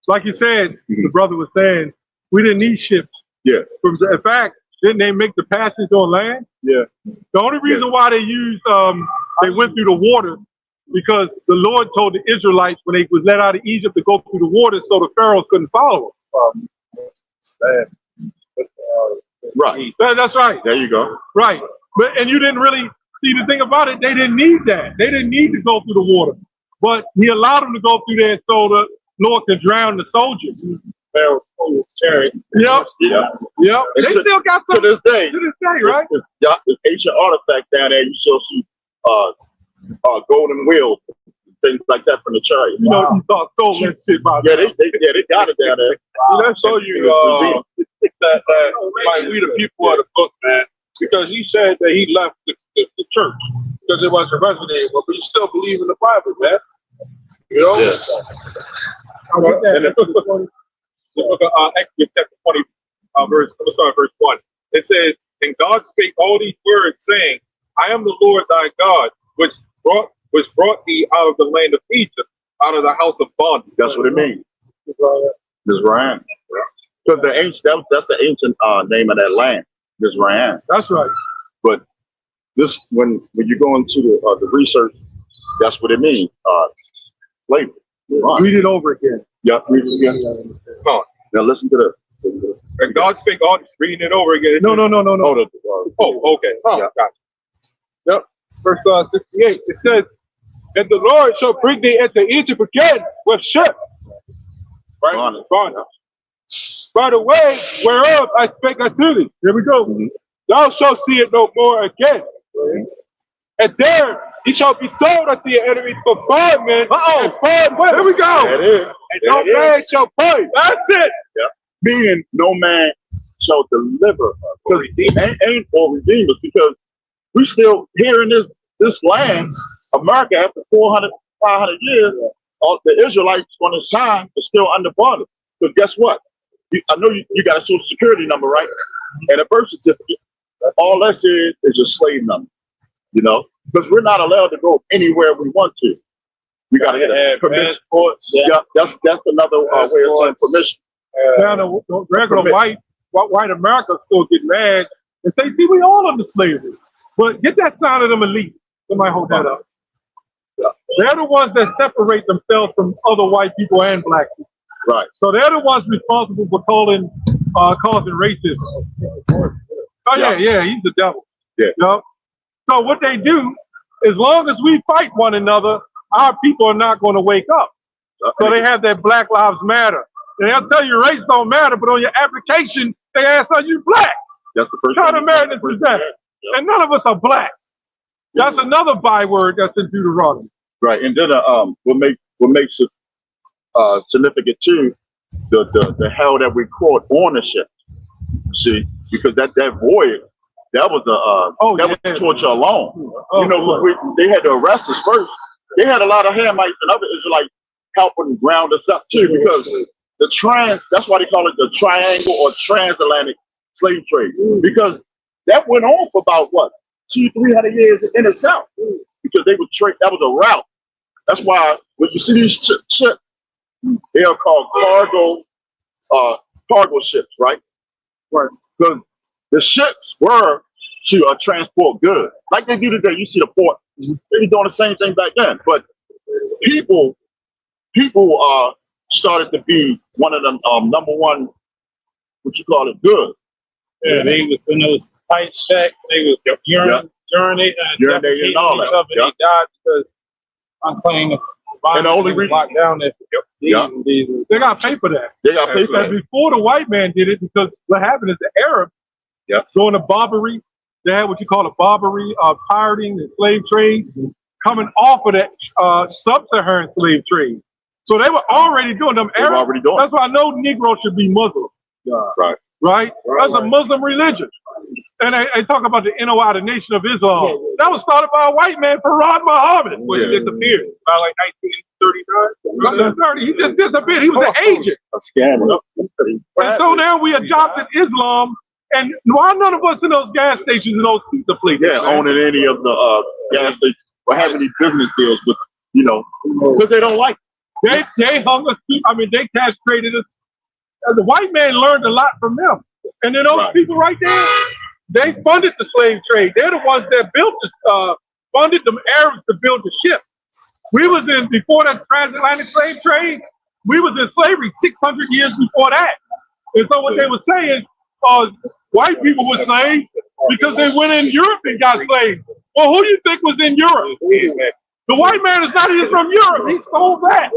Like you said, the brother was saying, we didn't need ships. Yeah. In fact, didn't they make the passage on land? Yeah. The only reason why they used, they went through the water, because the Lord told the Israelites when they was let out of Egypt to go through the water so the pharaohs couldn't follow them. Right. That's right. There you go. Right. And you didn't really see the thing about it. They didn't need that. They didn't need to go through the water. But He allowed them to go through there so the Lord could drown the soldiers. Yep. They still got some to this day, right? the ancient artifact down there, you still see golden wheels, things like that from the chariot. You know, Esau stole that shit by Yeah, they got it down there. Let's show you that like we the people of the book, man, because he said that he left the church because it wasn't resonating with, but you still believe in the Bible, man. You know? Yes. And the book of Exodus chapter 20, let's start at verse 1. It says, and God spake all these words, saying, I am the Lord thy God, which brought thee out of the land of Egypt, out of the house of bondage. That's what it means. Mizraim. Because that's the ancient name of that land, Mizraim. That's right. But this, when you go into the research, that's what it means. Slavery. Read it over again. Yeah, read it again. Come on. Now listen to this. And God spake all this, reading it over again. No. Oh, okay. Oh, Yeah. gotcha. Yep. Verse 68. It says, and the Lord shall bring thee into Egypt again with ships. Right? Bondage. By the way whereof I spake unto thee. Here we go. Thou shalt see it no more again. And there he shall be sold unto your enemies for 5 men. And 5 women. Here we go. That is. And no man shall pay. That's it. Meaning no man shall deliver us. Ain't for redeem us, because we still here in this land, America, after 400, 500 years, the Israelites on this time are still under bondage. Because guess what? I know you got a social security number, right? And a birth certificate. All that is your slave number. You know? Because we're not allowed to go anywhere we want to. We got to get a permission. Yeah, that's another way of saying permission. Now the regular white America still get mad and say, see, we all under slavery. But get that sound of them elite. Somebody hold that up. They're the ones that separate themselves from other white people and black people. Right. So they're the ones responsible for causing racism. Oh yeah, he's the devil. Yeah. You know? So what they do, as long as we fight one another, our people are not going to wake up. So they have that Black Lives Matter. And they'll tell you race don't matter, but on your application, they ask, are you black? That's the first Trying to Americans is that. And none of us are black. That's another byword that's in Deuteronomy. Right. And then what makes it significant too, the hell that we caught on the ship. See, because that voyage, that was was torture alone. You know, they had to arrest us first. They had a lot of Hamites and other Israelites helping ground us up too, because that's why they call it the triangle or transatlantic slave trade, because that went on for about 200-300 years in the South, because they would trade. That was a route. That's why when you see these ships, they are called cargo ships, right? Right. Because the ships were to transport goods, like they do today. You see the port. They were doing the same thing back then, but people started to be one of them number one, what you call it, good. Yeah, they was in those tight shacks. They was urinating and all that. They died because unclean. And the only reason locked down there. They got to pay for that. They got to pay for that. And before the white man did it, because what happened is the Arabs going to Barbary. They had what you call a Barbary pirating and slave trade coming off of that sub-Saharan slave trade. So they were already doing them. Arabs, that's why no Negro should be Muslim. Right? That's a Muslim religion. And they talk about the NOI, the Nation of Islam. That was started by a white man, Farad Muhammad, when he disappeared by like 1939. He just disappeared. He was an agent. A scammer. And so now we adopted Islam. And why none of us in those gas stations and those pizza places? Yeah, owning any of the gas stations or having any business deals with, because they don't like it. They hung us. They castrated us. The white man learned a lot from them. And then those people right there, they funded the slave trade. They're the ones that funded the Arabs to build the ship. We was before that transatlantic slave trade, we was in slavery 600 years before that. And so what they were saying, white people were slaves because they went in Europe and got slaves. Well, who do you think was in Europe? The white man is not even from Europe. He stole that.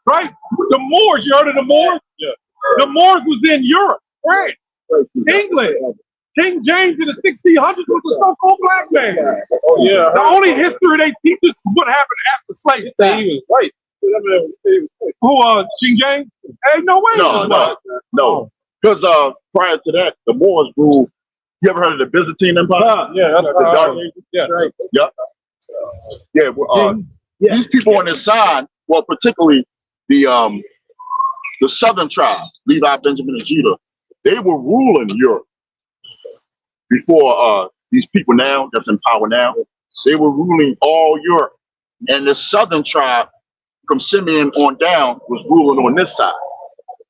Right? The Moors, you heard of the Moors? Yeah. The Moors was in Europe, France, England, King James in the 1600s was a so-called black man. Oh yeah. The only history they teach us is what happened after slavery. He was white. Who, King James? Hey, no way. No. Because prior to that, the Moors ruled. You ever heard of the Byzantine Empire? Yeah, that's The Dark Ages? yeah. Right. Yep. Yeah. Well, these people on this side, well, particularly the southern tribes, Levi, Benjamin, and Judah, they were ruling Europe before these people now that's in power now. They were ruling all Europe, and the southern tribe from Simeon on down was ruling on this side.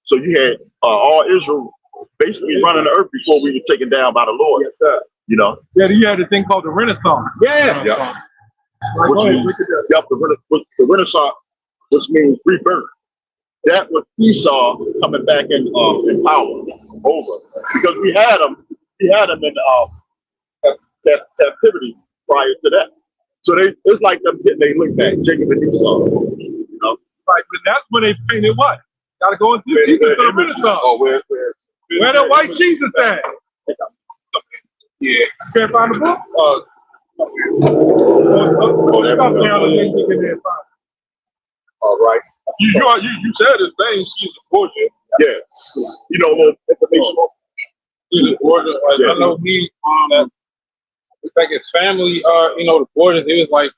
So you had all Israel basically running the earth before we were taken down by the Lord. Yes, sir. You know, Yeah, you had a thing called the Renaissance. Yeah. yeah. Go Which ahead, means, look at that. yep, the Renaissance, which means rebirth. That was Esau coming back in power over, because we had them in captivity prior to that. So it's like them getting their link back, Jacob and Esau. You know, Right, but that's when they painted what? Got to go into the Jesus for the Renaissance. oh, Where the white Jesus at? Yeah. Can't find the book? Stop down and then look in there and find it. all right, You said his name, she's a Borgia. yeah, you know, a little information. He's a Borgia. Like, Yeah. I know it's like his family, the Borgias, it was like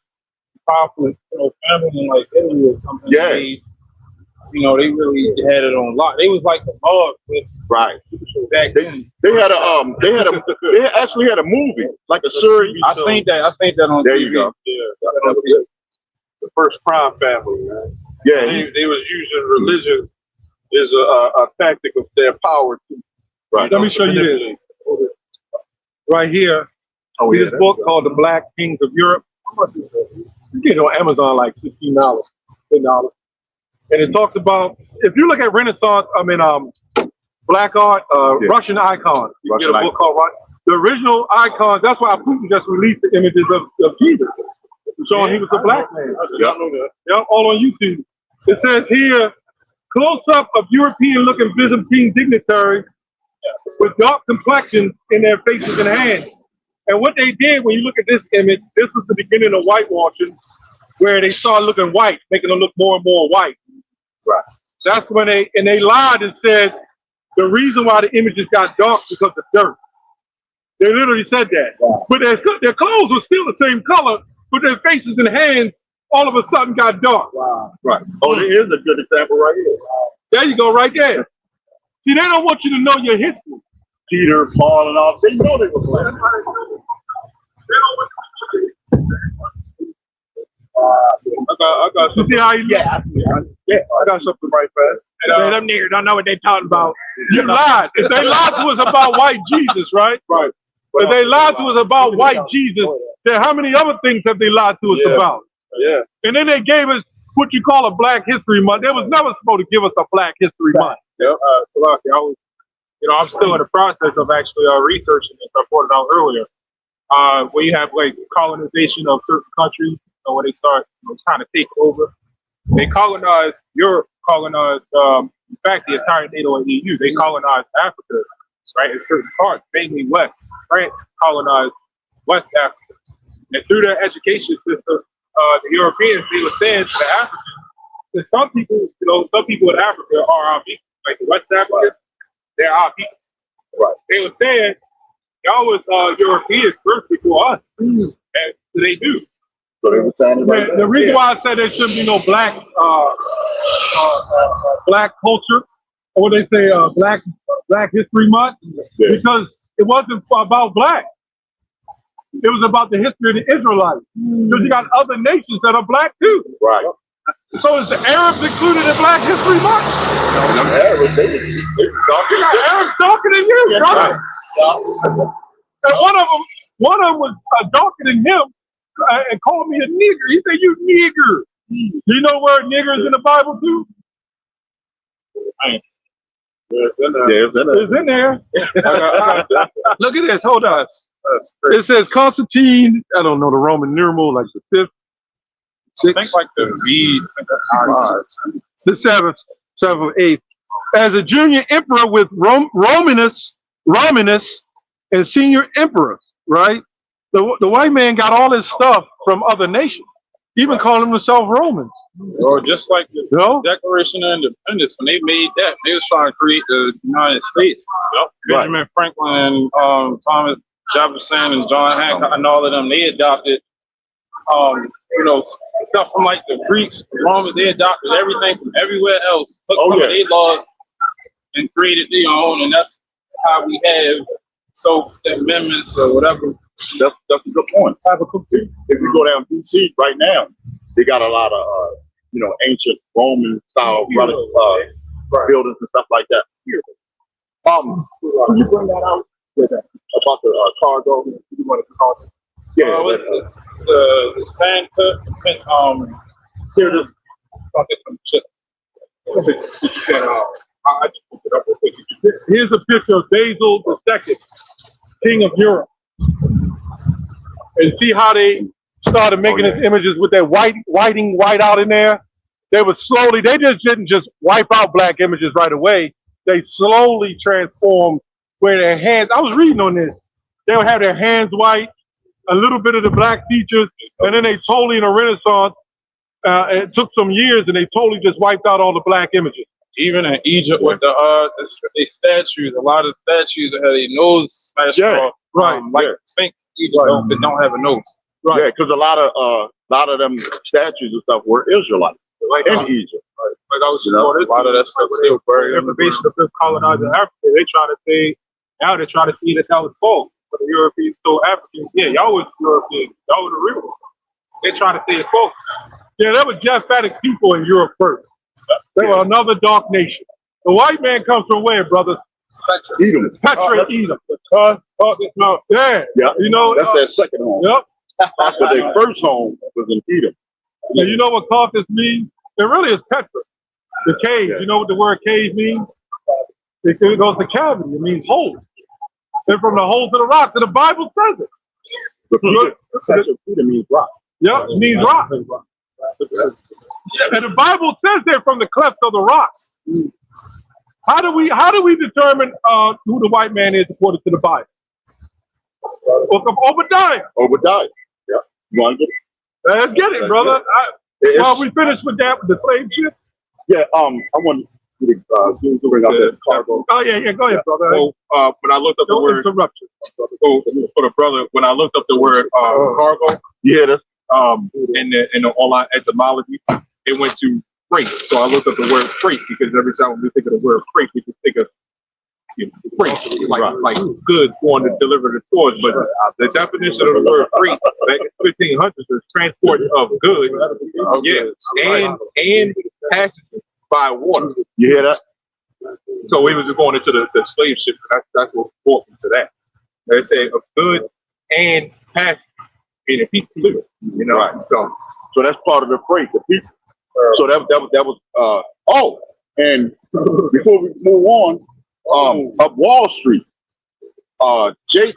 powerful, family in like Italy or something. Yeah. They really had it on lock. They was like the mug with Right. back then. They actually had a movie, like a series. I think that on There TV. you go. Yeah. The first crime family, man. Yeah, They was using religion as a tactic of their power too. right. Let me show you this. Right here. Oh, See yeah, this book called The Black Kings of Europe. How much is that? You get it on Amazon like $15, $10. And it talks about, if you look at Renaissance, black art, Russian icons. You Russian get a book called the original icons. That's why Putin just released the images of Jesus, showing he was a black man. Yeah, all on YouTube. It says here, close up of European-looking Byzantine dignitaries with dark complexions in their faces and hands. And what they did, when you look at this image, this is the beginning of whitewashing, where they started looking white, making them look more and more white. Right. That's when they lied and said the reason why the images got dark because of dirt. They literally said that. Wow. But their clothes were still the same color, but their faces and hands all of a sudden got dark. Wow. Right. Oh, there is a good example right here. There you go, right there. See, they don't want you to know your history. Peter, Paul, and all. They know they were black. I got you see how you look? I got something right fast. And them niggas don't know what they talking about. You lied. If they lied to us about white Jesus, right? Right. If they lied to us about white Jesus, then how many other things have they lied to us about? Yeah. And then they gave us what you call a Black History Month. They was never supposed to give us a Black History Month. Yep. I'm still in the process of actually researching this. I brought it out earlier. Where you have like colonization of certain countries, when they start trying to take over, they colonized Europe, colonized in fact the entire NATO and EU. They colonized Africa, right, in certain parts, mainly West. France colonized West Africa, and through their education system, the Europeans, they were saying to the Africans, that some people in Africa are our people, like the West Africans, they're our people. Right. They were saying, y'all was Europeans first before us, and they do. So they were saying it right The reason why I said there shouldn't be no black black culture, or they say Black History Month, because it wasn't about black. It was about the history of the Israelites. Because you got other nations that are black too. Right. So is the Arabs included in Black History Month? No, You got Arabs darker than you, brother. And one of them was darker than him and called me a nigger. He said, "You nigger." Do you know the word nigger is in the Bible too? It's in there. Look at this. Hold on. It says Constantine. I don't know the Roman numeral, like the 5th, 6th. I think like the V, The 7th, 8th. As a junior emperor with Romanus and senior emperors, right? The white man got all his stuff from other nations, even calling themselves Romans. Or just like the You know? Declaration of Independence, when they made that, they was trying to create the United States. Benjamin Franklin, Thomas Jefferson, and John Hancock, and all of them, they adopted, stuff from like the Greeks, the Romans. They adopted everything from everywhere else, took some of their laws and created their own, and that's how we have the amendments or whatever. That's a good point. If you go down DC right now, they got a lot of ancient Roman style buildings and stuff like that. Can you bring that out about the cargo? You want to call it? Yeah, the sand here it is. I'll get some shit. I just put it up real quick. Here's a picture of Basil II, King of Europe. And see how they started making his images with that white out in there? They just didn't just wipe out black images right away. They slowly transformed where their hands, I was reading on this, they would have their hands white, a little bit of the black features, and then they totally, in the Renaissance, it took some years and they totally just wiped out all the black images. Even in Egypt with the statues, a lot of statues that had a nose smashed off. Like Sphinx, Egypt don't have a nose. Yeah, because a lot of them statues and stuff were Israelites in Egypt. Like I was a lot of that stuff still buried. Information of them colonizing Africa, they try to say that was false. But the Europeans told Africans, yeah, y'all was Europeans, y'all were the real ones. They try to say it's false. Yeah, there were Japhetic people in Europe first. They were another dark nation. The white man comes from where, brothers? Edom. Petra, Edom. Yeah. That's their second home. Yep. But their first home was in Edom. And you know what Caucasus means? It really is Petra. The cave. You know what the word cave means? It goes to cavity. It means hole. And from the holes of the rocks. And the Bible says it. Peter means rock. Yep, it means rock. And the Bible says they're from the clefts of the rocks. How do we determine who the white man is according to the Bible? Book of Obadiah. Obadiah. Yeah. You want to get it? Let's get it, brother. While we finish with that, with the slave ship. Yeah. I want you to bring up that cargo. Oh yeah. Go ahead, brother. So when I looked up the word interruption. for the brother, when I looked up the word cargo, Yeah, that's in the online etymology, it went to freight. So I looked up the word freight because every time we think of the word freight, we can think of freight, like goods going to deliver to stores. But the definition of the word freight back in 1500s is transport of goods, and passages by water. you hear that? So we was going into the slave ship. That's what brought me to that. They say of goods and passage, meaning people too. Right. So that's part of the freight, the people. So that was and before we move on, up Wall Street, Jake.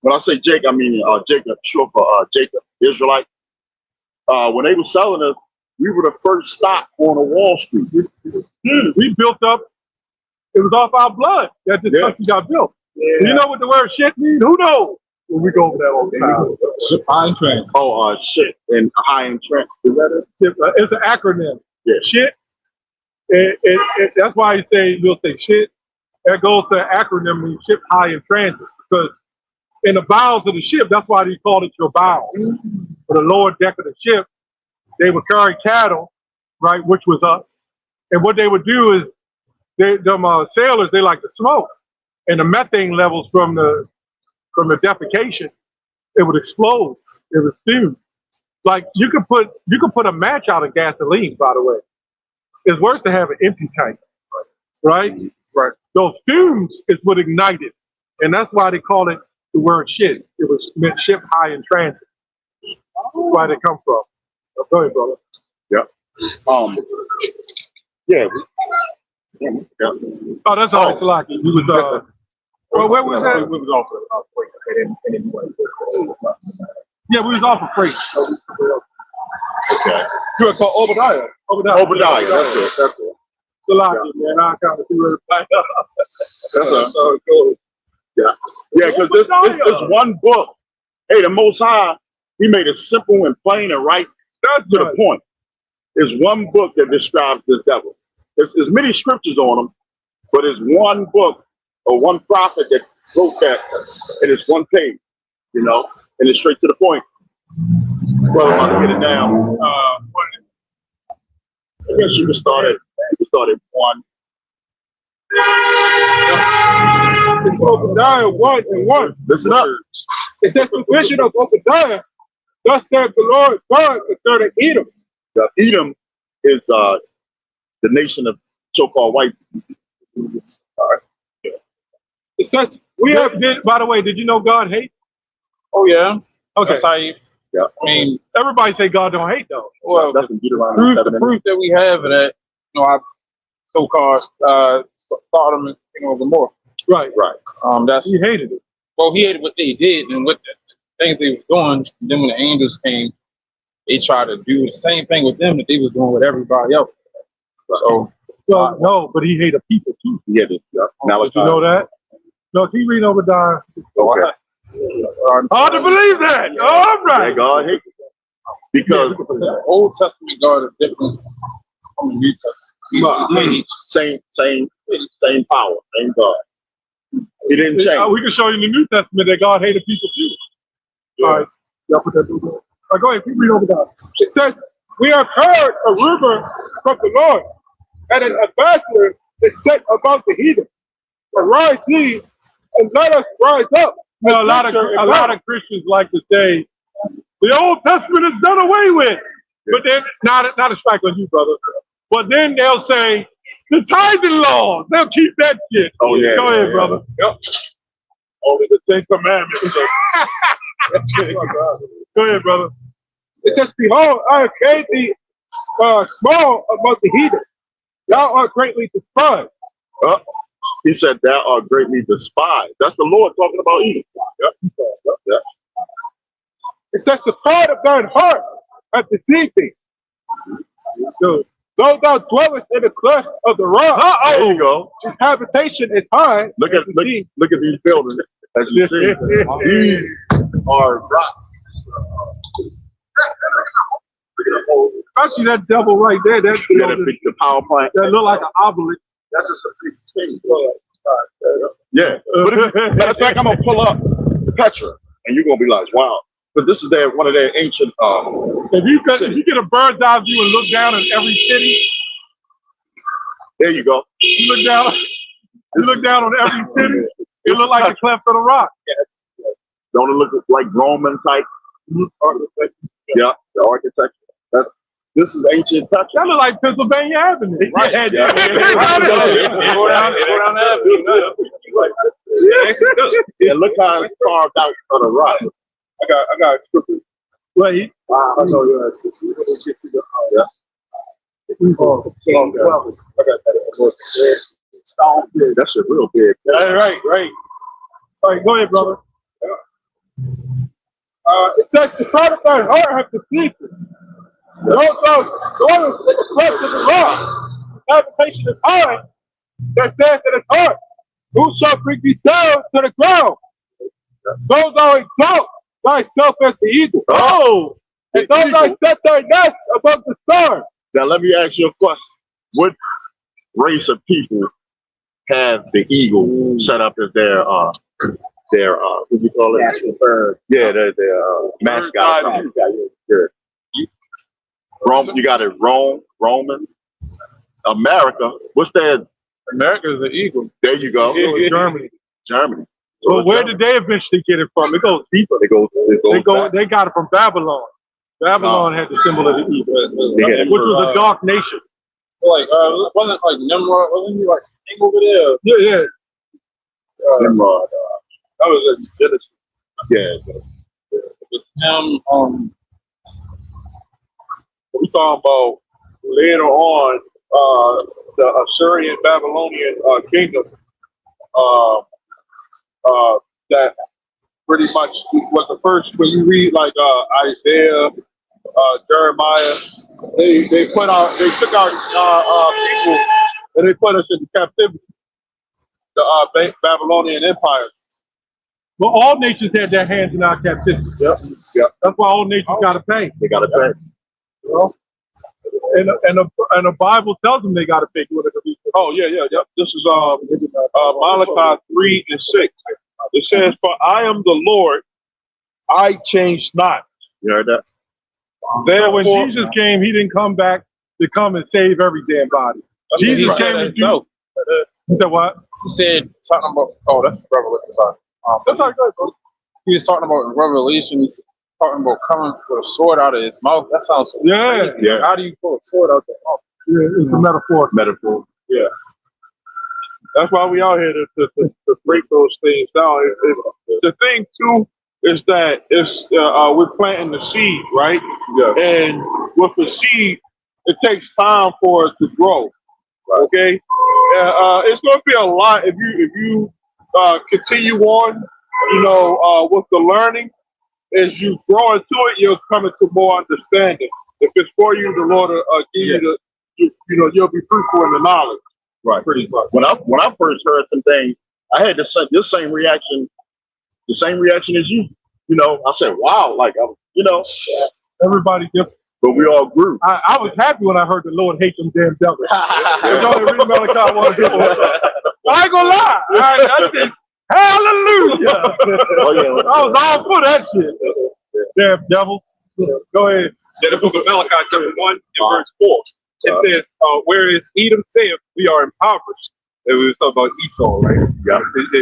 When I say Jake, I mean Jacob, short for Jacob, Israelite. When they were selling us, we were the first stop on a Wall Street. We built up. It was off our blood that this country got built. Yeah. You know what the word shit means? Who knows? When we go over that all the time. High and trans. Shit and high and trans. Is that it? It's an acronym. Yeah. Shit. That's why we'll say shit. That goes to an acronym means ship high in transit, because in the bowels of the ship, that's why they called it your bow. For the lower deck of the ship, they would carry cattle, right, which was up. And what they would do is, sailors, they like to smoke, and the methane levels from the defecation, it would explode. It would stew. Like you could put a match out of gasoline. By the way, it's worse to have an empty tank, right? Right. Those fumes is what ignited, and that's why they call it the word shit. It was meant ship high in transit. That's why they come from. Go ahead, brother. Yeah. Yeah. Oh, that's all right, Salaki. He was well, where was that? We was off of freight. Yeah, we was off of freight. Okay. You were called Obadiah. Obadiah. That's it. Salaki, man. I kind of see where to find out. That's cool. Yeah, because it's one book. Hey, the Most High, He made it simple and plain and right to the point. There's one book that describes the devil. There's many scriptures on them, but it's one book or one prophet that wrote that, and it's one page, you know, and it's straight to the point. Brother, I'm about to get it down. I guess you can start at one. It's Obadiah 1 and 1. Listen up. It says the vision of Obadiah, thus saith the Lord God concerning Edom. Edom is the nation of so-called white people. All right. It says, by the way, did you know God hates? Oh yeah. Okay. That's how you, Yeah. I mean, Everybody say God don't hate though. well, That's in Deuteronomy proof, 7 the and proof that we have of that, you know, our so-called Sodom and Gomorrah. Right. That's He hated it. well, he hated what they did and what the things they was doing. And then when the angels came, they tried to do the same thing with them that they was doing with everybody else. So Well, no, but he hated people too. Yeah, now Did you know that? No, keep reading Obadiah. Okay. Hard to believe that. All Yeah, right. God hates it. Because the Old Testament God is different from the New Testament. same power, same God. He didn't change. We can show you in the New Testament that God hated people too. Yeah. All right. Y'all put that through there. All right, go ahead. Keep reading Obadiah. It says, we have heard a rumor from the Lord, and an ambassador is set about the heathen. Arise ye, and let us rise up. You know, a lot of Christians like to say the Old Testament is done away with, but then not a strike on you, brother. But then they'll say the tithing laws. They'll keep that shit. Oh, yeah. Go ahead, brother. Yep. Only the 10 Commandments. Go ahead, brother. It says, behold, I have made thee small among the heathen. Thou art greatly despised. He said, thou art greatly despised. That's the Lord talking about Edom. Yep. It says, the pride of thine heart hath deceived thee. So, though thou dwellest in the cleft of the rock, There you go. his habitation is high. Look at these buildings. As you see, these are rocks. Especially that devil right there. That You got the power plant. that look like an obelisk. That's just a big thing. Yeah. But matter of fact, I'm gonna pull up Petra, and you're gonna be like, wow. But this is one of their ancient. If you get a bird's eye view and look down at every city, There you go. you look down on every city, it look like the cleft of the rock. Don't it look like Roman type architecture? Yeah, the architecture. This is ancient Petra. That look like Pennsylvania Avenue. Right. Yeah. Go down that avenue. Yeah, look how it's carved out of the rock. I got a scripture. Wait. I know you're yeah. That shit real big. Right. All right, go ahead, brother. It says, the pride of thy heart hath deceived thee. Thou dwellest in the cleft of the rock. Habitation is high, that saith in his heart, who shall bring thee down to the ground? Though thou exalt thyself as the eagle. Oh, And though thou set thy nest above the stars. now let me ask you a question. What race of people have the eagle set up as their what do you call it? Bird. Yeah, their mascot. Yeah. Rome, you got it. Roman, America. What's that? America is an eagle. There you go. Germany. So Well, where did they eventually get it from? It goes deeper. They got it from Babylon. Babylon had the symbol of the eagle, which was a dark nation. Like, wasn't like Nimrod? Wasn't he like king over there? Yeah. Nimrod. That was a Genesis. Yeah. With him, we talking about later on the Assyrian Babylonian kingdom that pretty much was the first. When you read like Isaiah, Jeremiah, they took our people and they put us into captivity. The Babylonian Empire. Well, all nations had their hands in our captivity. Yep. Yep. That's why all nations got to pay. They got to pay. You know? And the Bible tells them they got to pay. Oh, yeah. This is Malachi 3 and 6. It says, "For I am the Lord, I change not." You heard that? Then when Jesus came, he didn't come back to come and save every damn body. Jesus came to do. He said what? He said talking about. Oh, that's Revelation. Sorry. That's all good, bro. He was talking about in Revelation. He's talking about coming with a sword out of his mouth. That sounds so Yeah. crazy. Yeah. How do you pull a sword out your mouth? Yeah, it's a metaphor. Metaphor. That's why we out here to break those things down. The thing too is that we're planting the seed, right? Yeah. And with the seed, it takes time for it to grow. Okay, it's going to be a lot if you continue on, with the learning. As you grow into it, you'll come into more understanding. If it's for you, the Lord will give you you'll be fruitful in the knowledge. Right. Pretty much. When I first heard some things, I had this same reaction as you. I said, "Wow!" Like, Everybody different. but we all grew. I was happy when I heard the Lord hate them damn devils. You know, read Malachi 1 and 4. I ain't gonna lie. I said, hallelujah. Oh yeah. I was all for that shit. Damn devil. Go ahead. Yeah, the book of Malachi, chapter 1 and verse 4. It says, "Whereas Edom saith, we are impoverished." And we were talking about Esau, right? Yeah.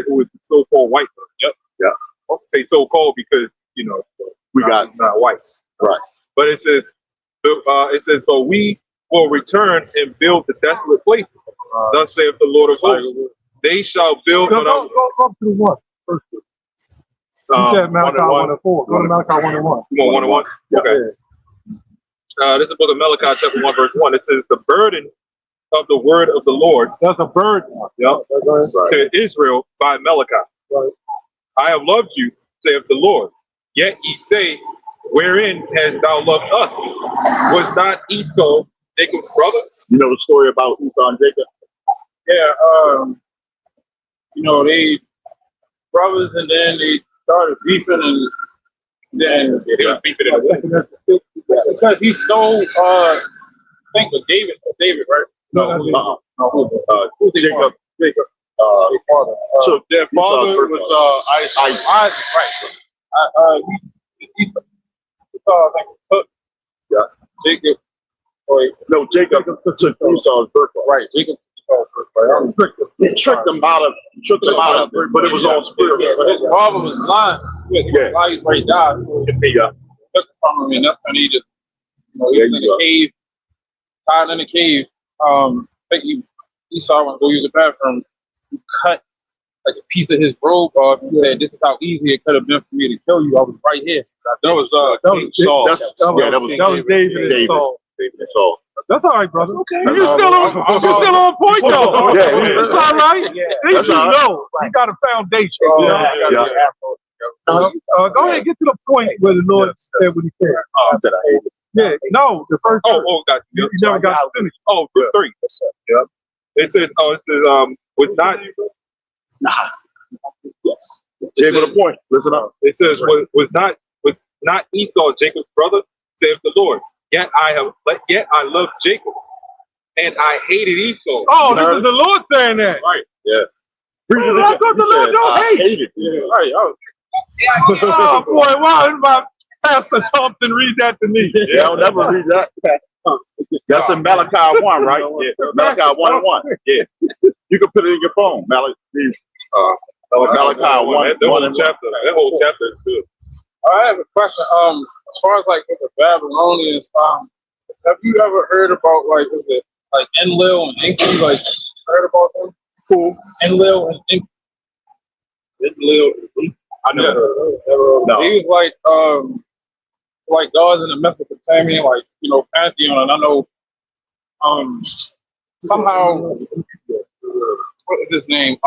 Who is the so-called white man. Yep. Yeah. I say so-called because, We got not white. right. But it says, "But we will return and build the desolate places. Thus saith the Lord of hosts, they shall build." Go to the one. First. You said Malachi 1 and 4. Go to Malachi 1 and 1. You want 1 and 1? Okay. This is the book of Malachi, chapter 1, verse 1. It says, "The burden of the word of the Lord." That's a bird. Yep. To Israel by Malachi. Right. "I have loved you, saith the Lord. Yet ye say, wherein hast thou loved us? Was not Esau Jacob's brother?" You know the story about Esau and Jacob? Yeah. They brothers, and then they started beefing, and then They was beefing in the war. because he stole. I think it was David, right? No, Jacob. His father. So Their father Esau's was Isaac, right? He saw, I think, took Jacob. no, Jacob took Esau's birthright. Right, Jacob. He tricked him out of it, but it was all spiritual. But his father was blind. He was blind before he died. So he took it from him, and that's when he just, he was in the cave, tied in the cave. I think Esau went to go use the bathroom. He cut like a piece of his robe off. He said, "This is how easy it could have been for me to kill you. I was right here." That was King Saul. That was David and Saul. David and Saul. That's all right, brother. Okay. That's You're still on point, though. Yeah. It's all right. At least you know. You got a foundation. Go Go ahead, get to the point where the Lord said what he said. I said I hate it. Yeah, no, the first Got you never got to finish. Oh, verse 3. Yep. It says, was not. Yes. Gave it a point. Listen up. It says, was not Esau Jacob's brother, saith the Lord. Yet I loved Jacob, and I hated Esau. Oh, this is the Lord saying that. Right. Yeah. I thought the Lord don't hate. Hated. Yeah. Right. Oh boy, wow! My Pastor Thompson read that to me. Yeah, I'll never read that. That's in Malachi 1, right? Yeah. Malachi 1 and 1. Yeah. You can put it in your phone. Malachi 1 and 1. That whole chapter is good. I have a question. As far as like with the Babylonians, have you ever heard about like Enlil and Enki? Like, heard about them? Cool. Enlil and Enki. I know. No. He was like gods in the Mesopotamian, pantheon, and I know somehow what is his name?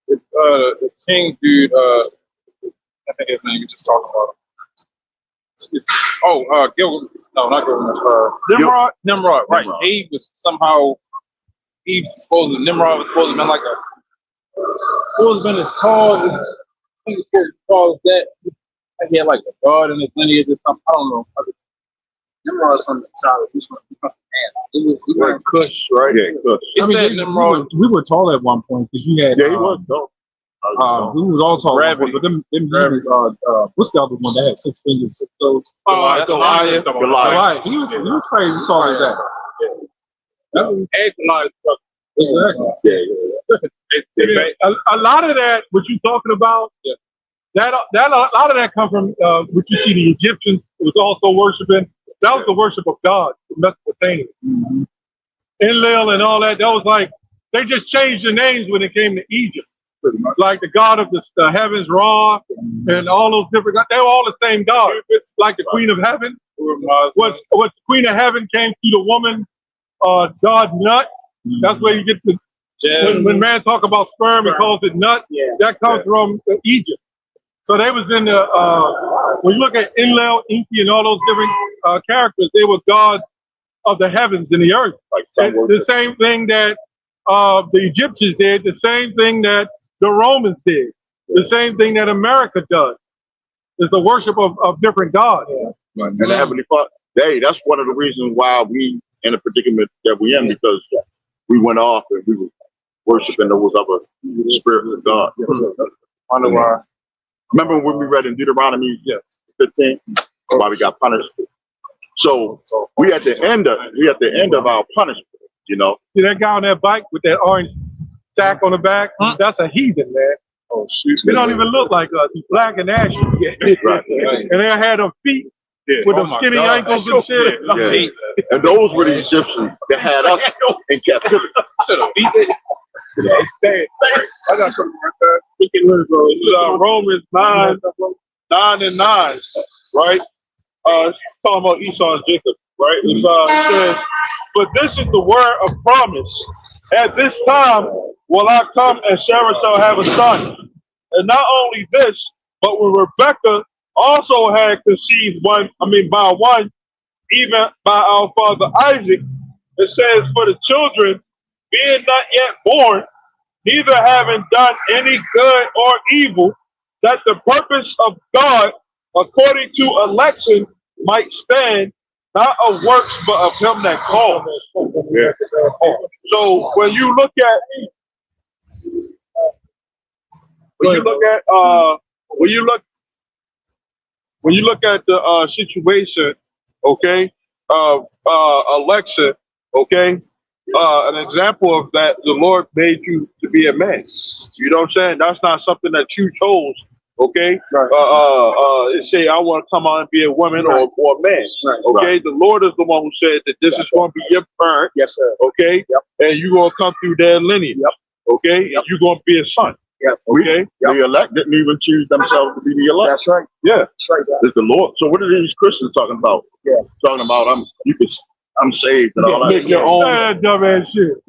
The king dude. I think his name. You just talked about him. Gilgamesh. No, not Gilgamesh. Nimrod. Right. Nimrod. Nimrod was supposed to be like a. What was been his cause? think it's supposed to call that. He had like a god in his lineage or something. I don't know. Nimrod's from the south. He's from the man. He was Kush, right? Yeah, Kush. I mean, we were tall at one point because you had. Yeah, he was dope. We was all tall, at one point, but them demons what's the other one that had 6 fingers, 6 toes? Goliath. Goliath. He was crazy tall as that. Exactly. A lot of that, what you're talking about, that a lot of that come from what you see the Egyptians was also worshiping. That was the worship of God, Mesopotamia. Enlil and all that. That was like they just changed the names when it came to Egypt. Like the god of the heavens, Ra, and all those different gods. They were all the same god. Like the Queen of Heaven. What the Queen of Heaven came to the woman, god Nut. That's where you get the when man talk about sperm, he calls it nut. That comes from Egypt. So they was in the when you look at Enlil, Enki, and all those different characters, they were gods of the heavens and the earth. Like the same thing that the Egyptians did, the same thing that the Romans did, the same thing that America does. Is the worship of different gods. And the Heavenly Father. Hey, that's one of the reasons why we in the predicament that we're in, because we went off and we were worshiping those other spirits of God. Remember when we read in Deuteronomy 15 why we got punished? So we at the end of our punishment, you know. See that guy on that bike with that orange sack on the back? That's a heathen, man. Oh shoot! They don't even look like us. He's black and ashy. Right. And they had them feet with them skinny ankles and shit. And those were the Egyptians that had us in captivity. I got something right there. This is Romans 9:9, right? Talking about Esau and Jacob, right? It says, but this is the word of promise. At this time will I come and Sarah shall have a son. And not only this, but when Rebekah also had conceived by one, even by our father Isaac, it says, for the children being not yet born, neither having done any good or evil, that the purpose of God, according to election, might stand, not of works, but of him that called. So when you look at the situation, okay, election, okay, an example of that, the Lord made you to be a man. You know what I'm saying? That's not something that you chose, okay? Say, I want to come out and be a woman or a man, okay? The Lord is the one who said that this is going to be your parent, okay? And you're going to come through their lineage, okay? And you're going to be a son. Okay. The elect didn't even choose themselves to be the elect. That's right. Yeah. That's right. It's the Lord. So what are these Christians talking about? Talking about I'm saved and all that. Make your own dumbass shit.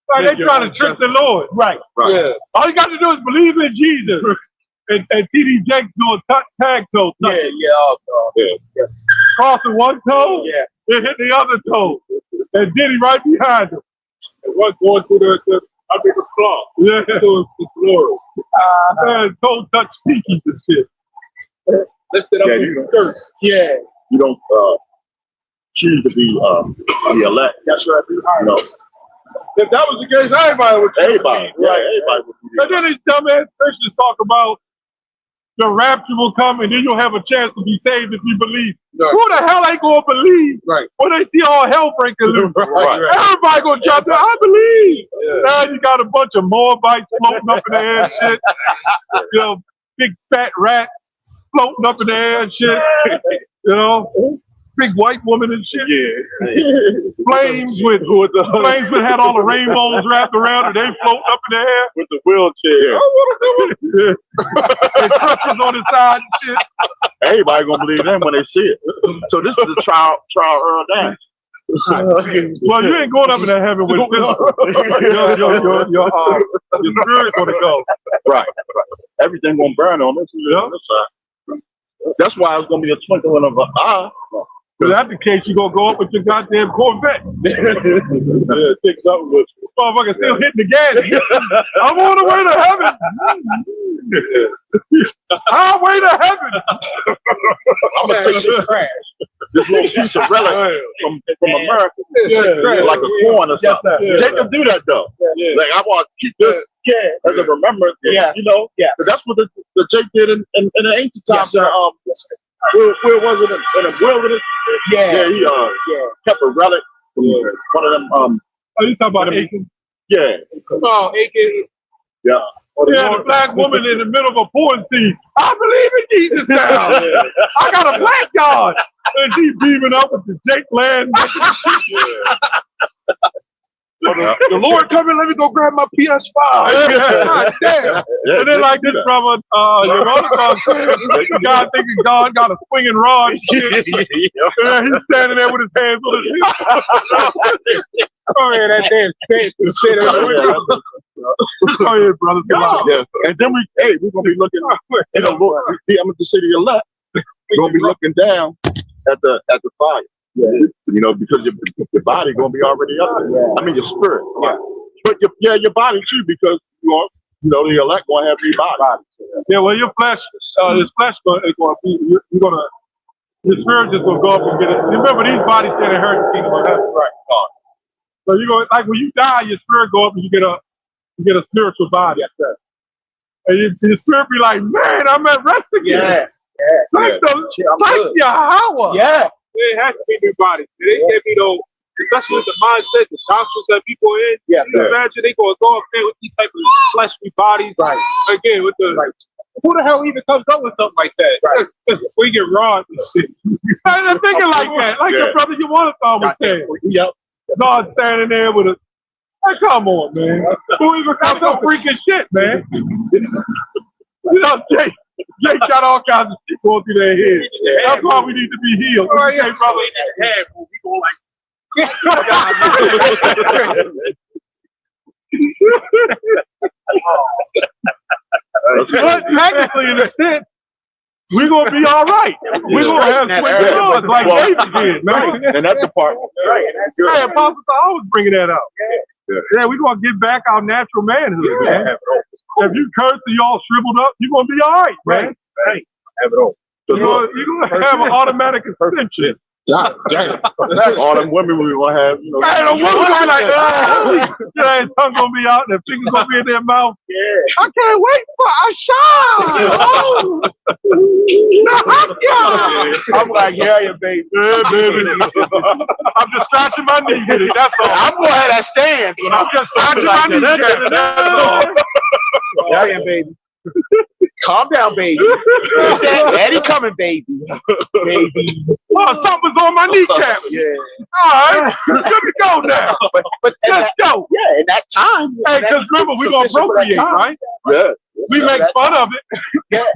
Like they trying to trick the Lord. Right. Yeah. All you got to do is believe in Jesus. And TD Jakes doing tag toe. Crossing one toe, and hit the other toe. And Diddy right behind him. And one going through the claw. Yeah. So it's glory. Toe touch stinkies and shit. Lift it up in the church. You don't choose to be the elect. That's right. No. If that was the case, everybody would. Everybody would be. But then these dumbass Christians talk about the rapture will come and then you'll have a chance to be saved if you believe. Who the hell ain't gonna believe when they see all hell breaking loose? Everybody gonna jump there. I believe. Now you got a bunch of Moabites floating up in the air and shit. You know, big fat rat floating up in the air and shit. You know, big white woman and shit. Flames with had all the rainbows wrapped around her. They floating up in the air with the wheelchair. And truckers on the side and shit. Everybody gonna believe them when they see it. So this is the trial dance. Well, you ain't going up in that heaven with your spirit gonna go. Right. Everything gonna burn on this side. That's why it's gonna be a twinkling of an eye. If that's the case, you're gonna go up with your goddamn Corvette. Take something with you. Motherfucker still hitting the gas. I'm on the way to heaven. Highway to heaven. I'm gonna take this little piece of relic from America, like a coin or something. Jacob do that though. Like I want to keep this as a remembrance. You know, 'cause that's what the Jake did in the ancient times. Where was it in the wilderness? He kept a relic from one of them. Oh, you talking about Achan? Yeah. Oh, Achan. Yeah. The black woman in the middle of a porn scene. I believe in Jesus now. I got a black God. And she's beaming up with the Jake Land. The Lord coming, let me go grab my PS5. God damn. And then like this brother, your other God thinking God got a swinging rod and shit. And he's standing there with his hands on his hips. Oh yeah, that damn shit. Oh yeah, brother. Yeah. And then we're gonna be looking in the Lord. I'm gonna just say to your left, we're gonna be looking down at the fire. You know, because your body gonna be already up there. I mean your spirit. But your body too, because you know the elect gonna have your body. Yeah, well your flesh, his flesh is gonna be you're gonna your spirit just gonna go up and get it. Remember these bodies can't inherit the kingdom of heaven. Right. So you're going like when you die, your spirit go up and you get a spiritual body. Yes, sir. And your spirit be like, man, I'm at rest again. Thank Yahweh. Yeah. It has to be new bodies. It can't be no, especially with the mindset, the gospels that people are in. Yeah. You imagine they gonna go up there with these type of fleshly bodies. Right. Again, with the who the hell even comes up with something like that? Right. Just swinging rods and shit. I'm thinking like that, like your brother Yawanathon was saying. God standing there with a. Hey, come on, man. Who even got some freaking shit, man? You know, Jake got all kinds of shit going through their head. That's why we need to be healed. Oh, yeah, brother. we go like. But technically, in a sense, we're gonna be all right. We're gonna have swinging rods like David did, man. And that's the part. Hey, Apostle, I was bringing that up. Yeah, we're gonna get back our natural manhood, man. If you curse and you all shriveled up, you're gonna be all right, man. Have it all. You're gonna have an automatic extension. All them women we gonna have, you know. Man, the woman gonna be like, their tongue gonna be out, their fingers gonna be in their mouth. I can't wait for a shot. I'm like, yeah, baby. Yeah, baby. I'm just scratching my knee with it. That's all. I'm gonna have that stand. I'm just scratching my knee with it. That's all. Yeah, baby. Calm down, baby. Daddy coming, baby. Baby. Oh, something's on my kneecap. All right, good to go now. But Let's go. Yeah, in that time. Hey, because remember, we're going to procreate, right? Yeah. We make fun of it,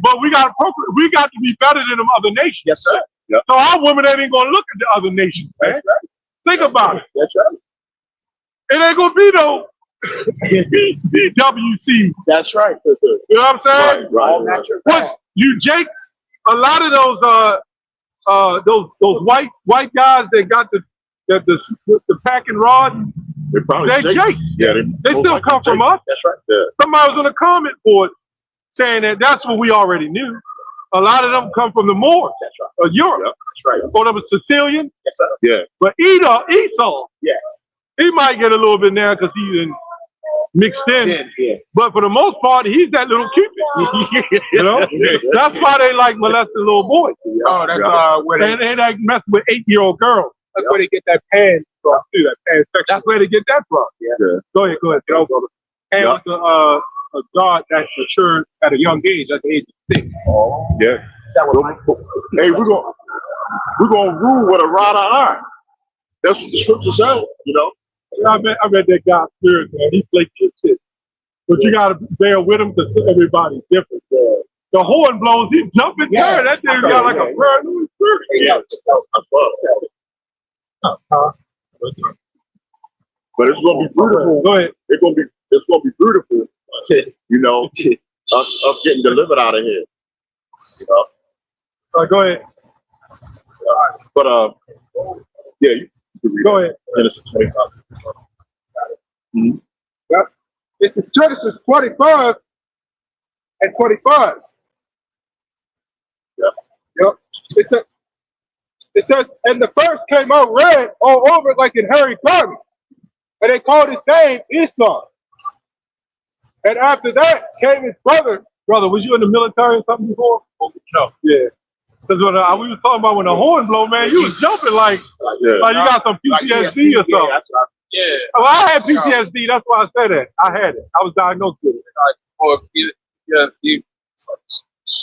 but we got to procreate. We got to be better than them other nations. Yes, sir. Yep. So our women ain't even going to look at the other nations, man. Right. Think about it. That's right. It ain't going to be no BWC. That's right. You know what I'm saying? Right. What's you Jakes? A lot of those white guys that got the pack and rod, they're Jakes. Yeah, they still come from us. That's right. Yeah. Somebody was on the comment board saying that's what we already knew. A lot of them come from the Moors. That's right. Europe. Yep. That's right. Or them Sicilian. Yes, sir. Yeah. But Esau. Yeah. He might get a little bit now because he's mixed in. Yeah. But for the most part, he's that little Cupid. You know? That's why they like molesting little boys. Oh, that's where they And they like messing with 8-year-old girls. that's where they get that pan from too. That pan section. That's where they get that from. Yeah. Go ahead. You know, brother. And with a God that matured at a young age, at the age of 6. Yeah. Hey, we're gonna rule with a rod of iron. That's what the scripture says, you know. I bet that God's spirit, man. He flakes your shit. But you gotta bear with him because everybody's different. The horn blows, he jumping turn. That thing got like a brand new spirit. Yeah. But it's gonna be beautiful. Go ahead. It's gonna be beautiful. You know, us getting delivered out of here. You know. Go ahead. But yeah, you can read Go ahead. Genesis 25. It's Genesis 25. and 25. Yep. It says, and the first came out red all over it like in Harry Potter. And they called his name Esau. And after that came his brother. Brother, was you in the military or something before? No. Yeah. Because when we was talking about when the horn blow, man, you was jumping like you got some PTSD or something. Yeah. Oh, I had PTSD. That's why I said that. I had it. I was diagnosed with it.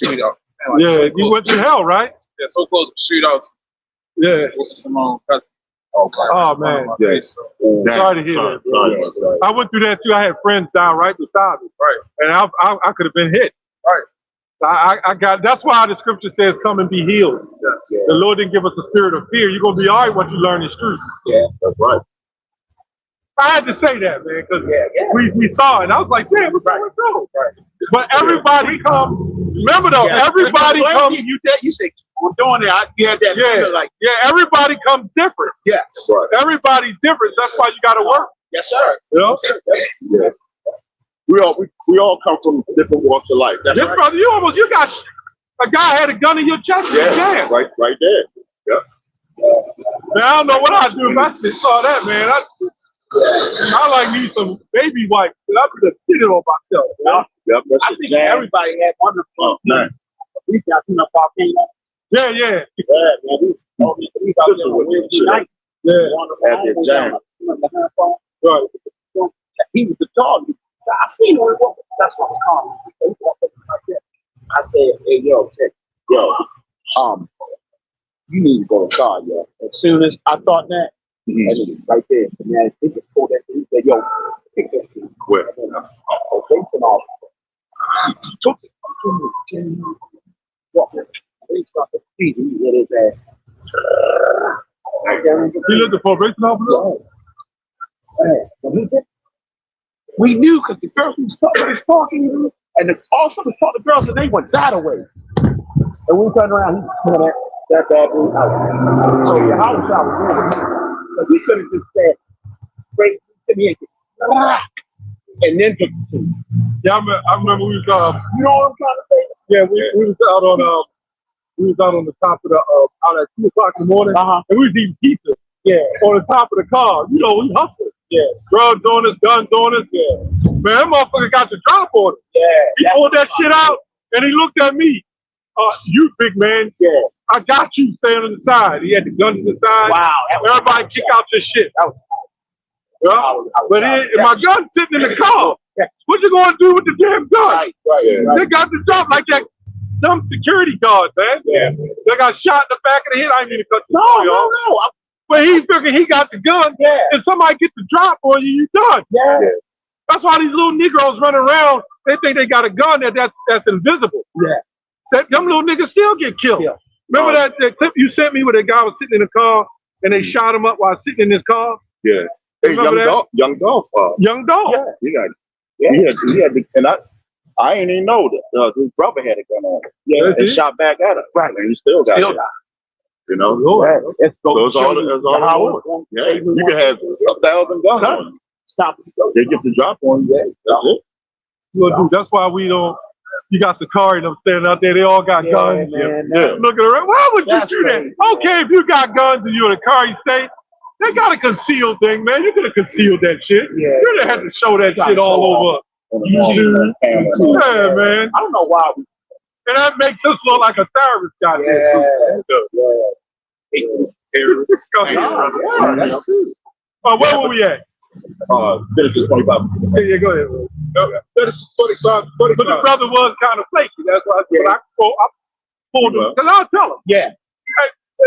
Shootout. Yeah, you went to hell, right? Yeah, so close to shootouts. Yeah. With Simone Custody. Oh, man. Yes. Sorry to hear that, bro. I went through that too. I had friends down right beside me. Right. And I could have been hit. Right. I got, that's why the scripture says, come and be healed. Yeah. The Lord didn't give us a spirit of fear. You're going to be all right once you learn His truth. Yeah, that's right. I had to say that, man, because we saw it. And I was like, damn, what's going on? Right. But everybody comes. Remember though, everybody comes. You say I'm doing it. You had that like everybody comes different. yes, right. Everybody's different. That's why you got to work. Yes, sir. You know? Yeah. We all come from different walks of life. That's This right. brother, you got a guy had a gun in your chest. Yeah, right there. Yeah. Man, I don't know what I'd do if I saw that, man. I like need some baby wipes, but I could have shitted on myself. Man. Yep, I think everybody had wonderful. man. We got volcano. Yeah. Yeah, man. We got there on Wednesday night. Yeah. At the jam. Right. He was the dog. I seen him. That's what I'm calling. I said, hey, yo, you need to go to car, yo. As soon as I thought that, and it was right there. Man, he just pulled that. He said, yo, pick that thing. Where? He took it. He started feeding. He hit his ass. You looked at probation officer? We knew because the girls was talking, and also the girls, and they went that away. And we turned around, he was that bad dude out. So the house I was doing, because he could have just said, "Break to me," and then took it to me. Yeah, I remember we was You know what I'm trying to say? yeah, we was out on the top of the out at 2:00 in the morning, and we was eating pizza. Yeah, on the top of the car. You know, we hustled. Yeah, drugs on us, guns on us. Yeah, man, that motherfucker got the drop on him. Yeah, He pulled that shit out, and he looked at me. You big man. yeah. I got you. Stand on the side. He had the gun to the side. Wow. Everybody kick out your shit. But my gun's sitting in the car. What you gonna do with the damn gun? Right. They got the drop like that dumb security guard, man. Yeah. They got shot in the back of the head. I didn't mean to cut the story off. No. But he figured he got the gun. Yeah. And somebody get the drop on you, you done. Yeah. That's why these little Negroes running around, they think they got a gun that's invisible. Yeah. Them little niggas still get killed. Yeah. Remember that clip you sent me where the guy was sitting in the car and they shot him up while sitting in his car? Yeah. Hey, young dog. Young dog. Yeah. He had and I ain't even know that his brother had a gun on him. Yeah. And shot back at him. Right. And he still got it. You know? It's Those all the yeah. You can have 1,000 guns on you. Stop. They get the drop on you. Yeah. That's it. Dude, that's why we don't. You got Sakari and them standing out there. They all got guns. Looking around. Why would you do that? Okay, if you got guns and you're in a car, you stay. They got a concealed thing, man. You could have concealed that shit. Yeah. You would have had to show that shit all over. Yeah, man. I don't know why. And that makes us look like a terrorist guy. Where were we at? Finish 25. Yeah, go ahead. 25. But the brother was kind of flaky. That's why I pulled him. Because I'll tell him. Yeah.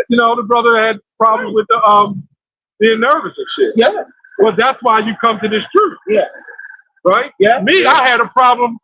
You know, the brother had problems with being nervous and shit. Yeah. Well, that's why you come to this truth. Yeah. Right? Yeah. Me, I had a problem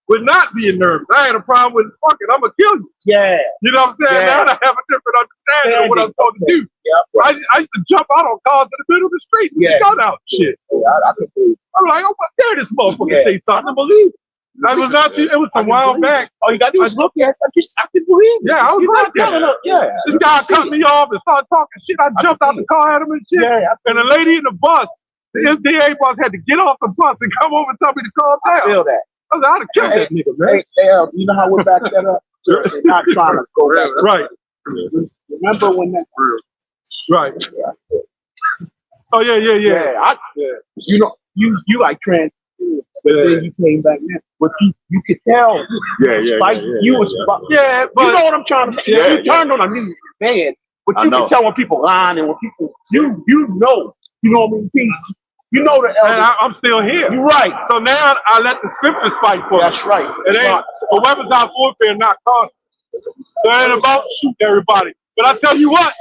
with not being nervous. I had a problem with, fuck it, I'm going to kill you. Yeah. You know what I'm saying? Yeah. Now I have a different understanding of what I'm supposed to do. Yeah. I used to jump out on cars in the middle of the street and gun out shit. I could believe. I'm like, oh, dare this motherfucker say something. I believe it. That was not too, it was a while back. All you got to do is look at it. I can believe it. Yeah, I was right there. Yeah. This guy cut me off and started talking shit. I jumped out the car at him and shit. Yeah. And the lady in the bus, the MTA bus, had to get off the bus and come over and tell me to calm down. I feel that. I was out to kill that nigga, man. Hey, you know how we back that up? They're not trying to go back. Right, Remember when that? right. Oh yeah. You know, you like trans. But then you came back now, but you could tell. Like you was. Yeah, but You know what I'm trying to say? Yeah, You turned on a new man, but I you know. can tell when people lying and when people you know what I mean. You know the and elders. I'm still here. You're right. So now I let the scriptures fight for me. That's right. It ain't the weapons out warfare, not carnal. So it ain't about shooting everybody. But I tell you what,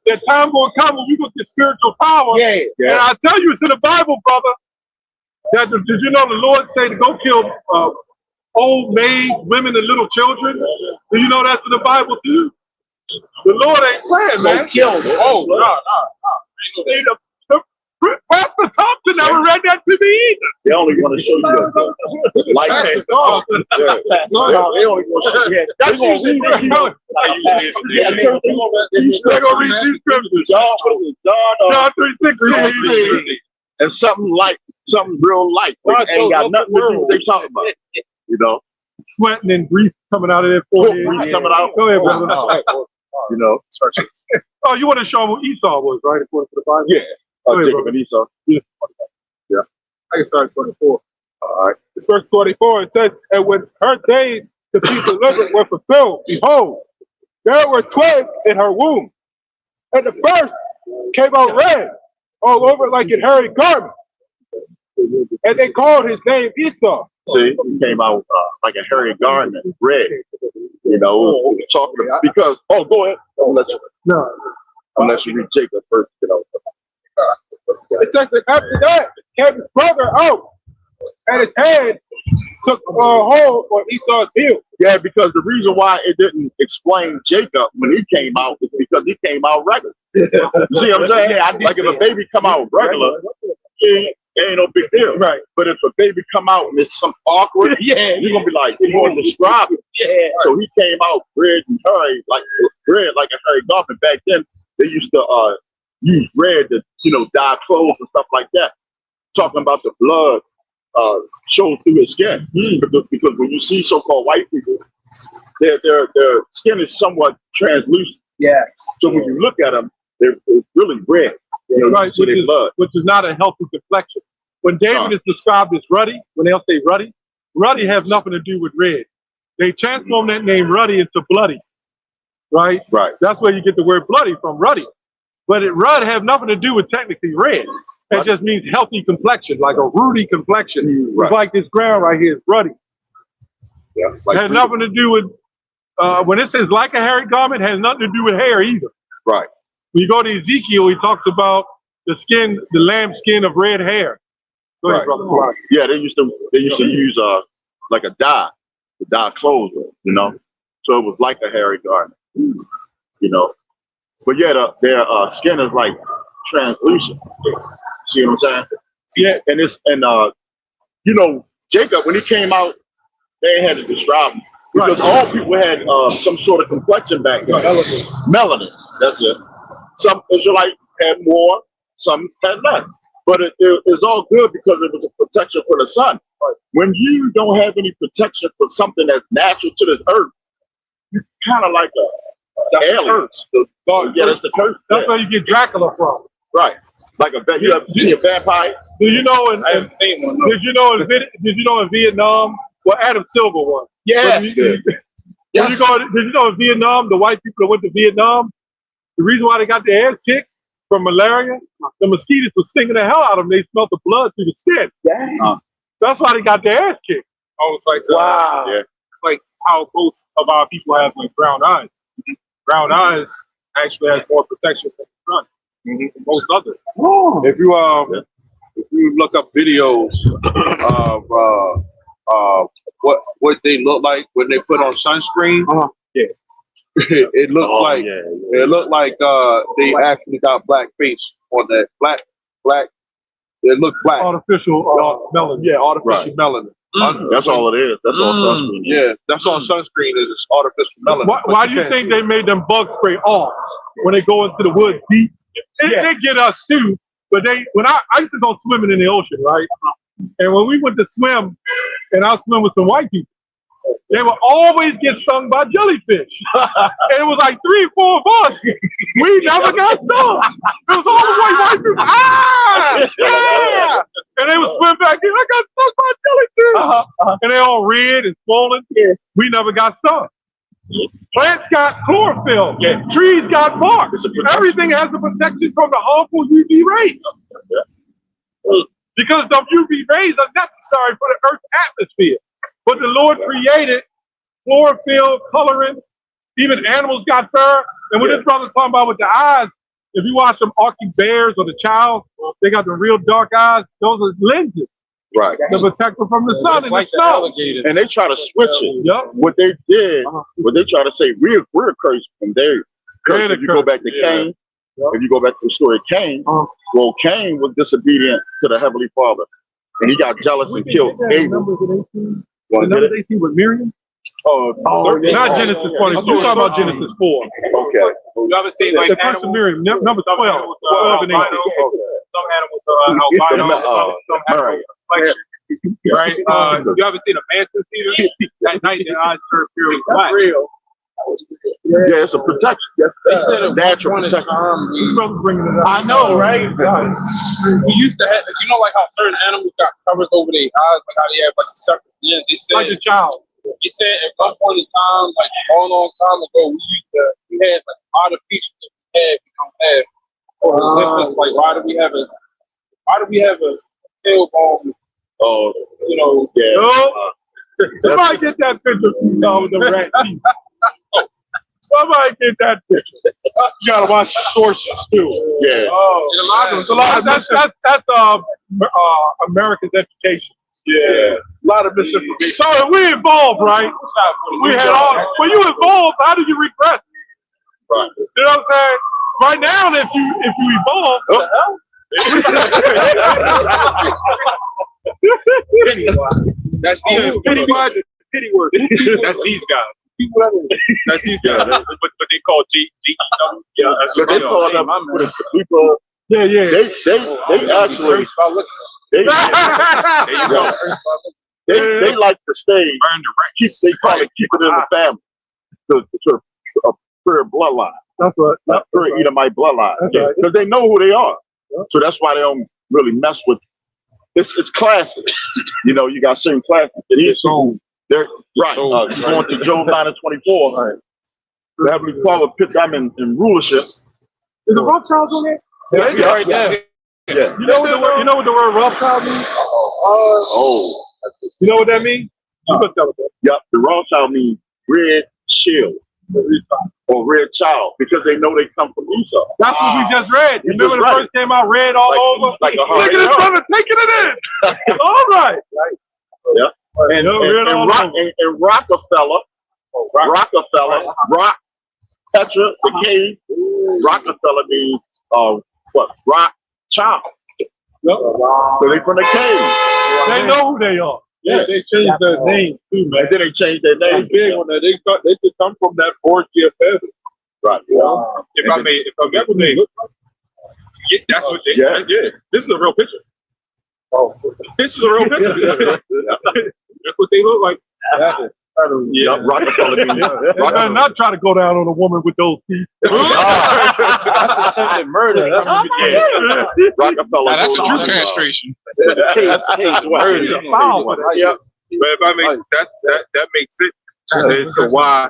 that time gonna come when you gonna get spiritual power. Yeah. And I tell you, it's in the Bible, brother. That did you know the Lord say to go kill old maids, women, and little children? Do you know that's in the Bible too? The Lord ain't playing, man. Kill them. Oh, no. Pastor Thompson never read that to me either. They only want to show you the light hand. Oh, They only want to show you. They're going to read They're gonna read these scriptures. John 3:16. And something real light. Ain't got nothing to do with what they talking about. You know, Sweating and grease coming out of their forehead. Grease coming out. Go ahead, brother. you know. Oh, you want to show them who Esau was, right? According to the Bible. Yeah. Go ahead, Jacob brother. and Esau. I can start at 24. All right. It's verse 24. It says, and when her days to be delivered were fulfilled, behold, there were twins in her womb. And the first came out red, all over like a hairy garment. And they called his name Esau. See, he came out like a hairy garment, red. You know, talking about, because, go ahead. Unless you read Jacob first, you know. It says that after that came his brother out, and his head took hold on Esau's heel. Yeah, because the reason why it didn't explain Jacob when he came out is because he came out regular. You see what I'm saying? Like if a baby come out regular, it ain't no big deal. Right. But if a baby come out and it's some awkward, you're gonna be like, you're gonna describe it. So he came out red and hairy, like a hairy garment. Back then, they used to use red to, dye clothes and stuff like that. Talking about the blood shows through his skin. Because when you see so-called white people, their skin is somewhat translucent. Yes. So when you look at them, they're really red. Right, so blood. which is not a healthy complexion. When David is described as ruddy, when they'll say ruddy has nothing to do with red. They transform that name ruddy into bloody. Right? Right. That's where you get the word bloody from, ruddy. But rud have nothing to do with technically red. It just means healthy complexion, like a ruddy complexion. Right. It's like this ground right here is ruddy. Yeah. It has nothing to do with, when it says like a hairy garment, it has nothing to do with hair either. Right. When you go to Ezekiel, he talks about the skin, the lamb skin of red hair. Go ahead, brother. Yeah, they used to use like a dye to dye clothes with, So it was like a hairy garment, But yeah, their skin is like translucent. See what I'm saying? Yeah. And Jacob, when he came out, they had to describe him. Because all people had some sort of complexion back then. Melanin. That's it. Some Israelites had more, some had less. But it's all good because it was a protection for the sun. When you don't have any protection for something that's natural to this earth, you're kind of like a alien. That's the curse. That's where you get Dracula from. Right. Like you ever see a vampire? Did you know in Vietnam? Well, Adam Silver was. Yes. Did you know in Vietnam, the white people that went to Vietnam, the reason why they got their ass kicked from malaria, the mosquitoes were stinging the hell out of them. They smelled the blood through the skin. That's why they got their ass kicked. Oh, it's like Wow. Yeah. like how most of our people have like brown eyes. Brown eyes actually has more protection from the sun than most others. If you look up videos of what they look like when they put on sunscreen, it looked like they actually got black face on that black. It looked black. Artificial melanin. Yeah, artificial melanin. That's all it is. That's all sunscreen. Yeah, that's on sunscrreen is artificial melanin. Why do you think they made them bug spray off when they go into the woods deep? They get us too. But I used to go swimming in the ocean, right? And when we went to swim, and I'll swim with some white people. They would always get stung by jellyfish. And it was like 3 or 4 of us. We never got stung. It was all the white people. Ah! Yeah! And they would swim back in. I got stung by jellyfish. And they all red and swollen. We never got stung. Plants got chlorophyll. Trees got bark. Everything has the protection from the harmful UV rays. Because the UV rays are necessary for the Earth's atmosphere. But the Lord created chlorophyll, coloring, even animals got fur. And what this brother's talking about with the eyes, if you watch them Archie bears or the Child, they got the real dark eyes. Those are lenses. Right. To protect them from the sun and the snow. And they try to switch it. Yep. What they did, what they try to say, we're cursed from there. If you go back to Cain, if you go back to the story of Cain, well, Cain was disobedient to the Heavenly Father. And he got jealous and killed Abel. The numbers 18 with Miriam? Not Genesis 22. You're talking about Genesis 4. Okay. You ever seen like The first of Miriam, number 12. 12 and 18. Some animals are albino, some have complexion. Right? You ever seen a mantis eater? At night, their eyes turn pure black. real. Yeah, it's a protection. They said it Natural was protection. I know, right? We used to have, you know, like how certain animals got covers over their eyes, like how they have like a separate lens. They said, Like a child. they said at one point in time, like a long time ago, we had like a lot of features that we had, we don't have. Like why do we have a tailbone? Oh, You know, Somebody get that picture with the rat teeth. Somebody get that picture. You gotta watch the sources too. yeah. It's a lot of that's America's education. Yeah. A lot of misinformation. So we evolved, right? We had all. When you evolve, how do you regress? Right. You know what I'm saying? Right now, if you evolve, That's pity word. That's these guys. That's these guys. That's what they call G. Yeah, But they call them people. yeah. They actually they like to stay. They call it keep it in the family. To a pure bloodline. That's what. A pure Edomite bloodline. Because they know who they are. So that's why they don't really mess with. It's classic. You know, you got certain classes. They're right. Going to Job 9:24. The Heavenly Father put them in rulership. Is the Rothschilds on there? Yeah. right there. Yeah. You know what the word Rothschild means? Oh. You know what that means? You can tell us that. Yep. The Rothschild means red shield or red child because they know they come from Esau. That's what we just read. You Remember just the read first came out red all over? Like a Look at this brother taking it in. All right. Yeah. And Rockefeller, Rock, Petra, the cave, Rockefeller means rock child. So they from the cave. They know who they are. Yeah. They changed their name too, man. And then they changed their name. That's big on that. They could come from that orgy of heaven. Right. If I may, that's what they. Yeah. This is a real picture. This is a real picture. That's what they look like. Yeah, Rockefeller means They're not trying to go down on a woman with those teeth. Murder. Rockefeller. Now, that's a true castration. That's murder. Yeah. But if I make that makes sense as to why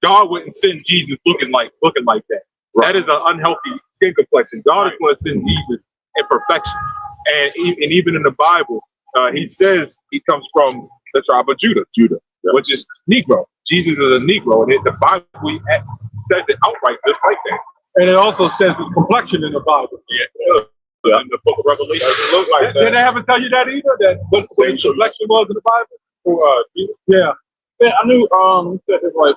God wouldn't send Jesus looking like that. That is an unhealthy skin complexion. God is going to send Jesus in perfection, and even in the Bible, he says he comes from the tribe of Judah, which is Negro. Jesus is a Negro, and the Bible says it outright just like that. And it also says his complexion in the Bible. Yeah. In the book of Revelation, it looks like that. Did they ever tell you that either? That what his complexion was in the Bible? Jesus? Yeah. I knew. He said it's like.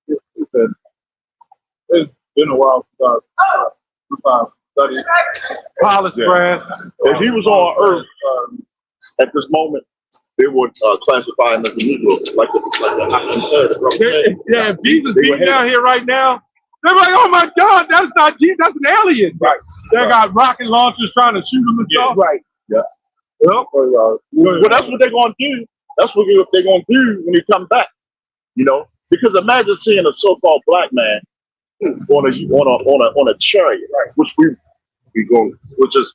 He said it's been a while since I studied. Polished brass. If he was on Earth at this moment, they would classify him as a Negro, like if Jesus being down here right now, they're like, oh my God, that's not Jesus, that's an alien. Right. They got rocket launchers trying to shoot them and stuff. Right. Yep. Well, that's what they're gonna do. That's what they're gonna do when he come back. You know, because imagine seeing a so-called black man on a chariot, right? Which which is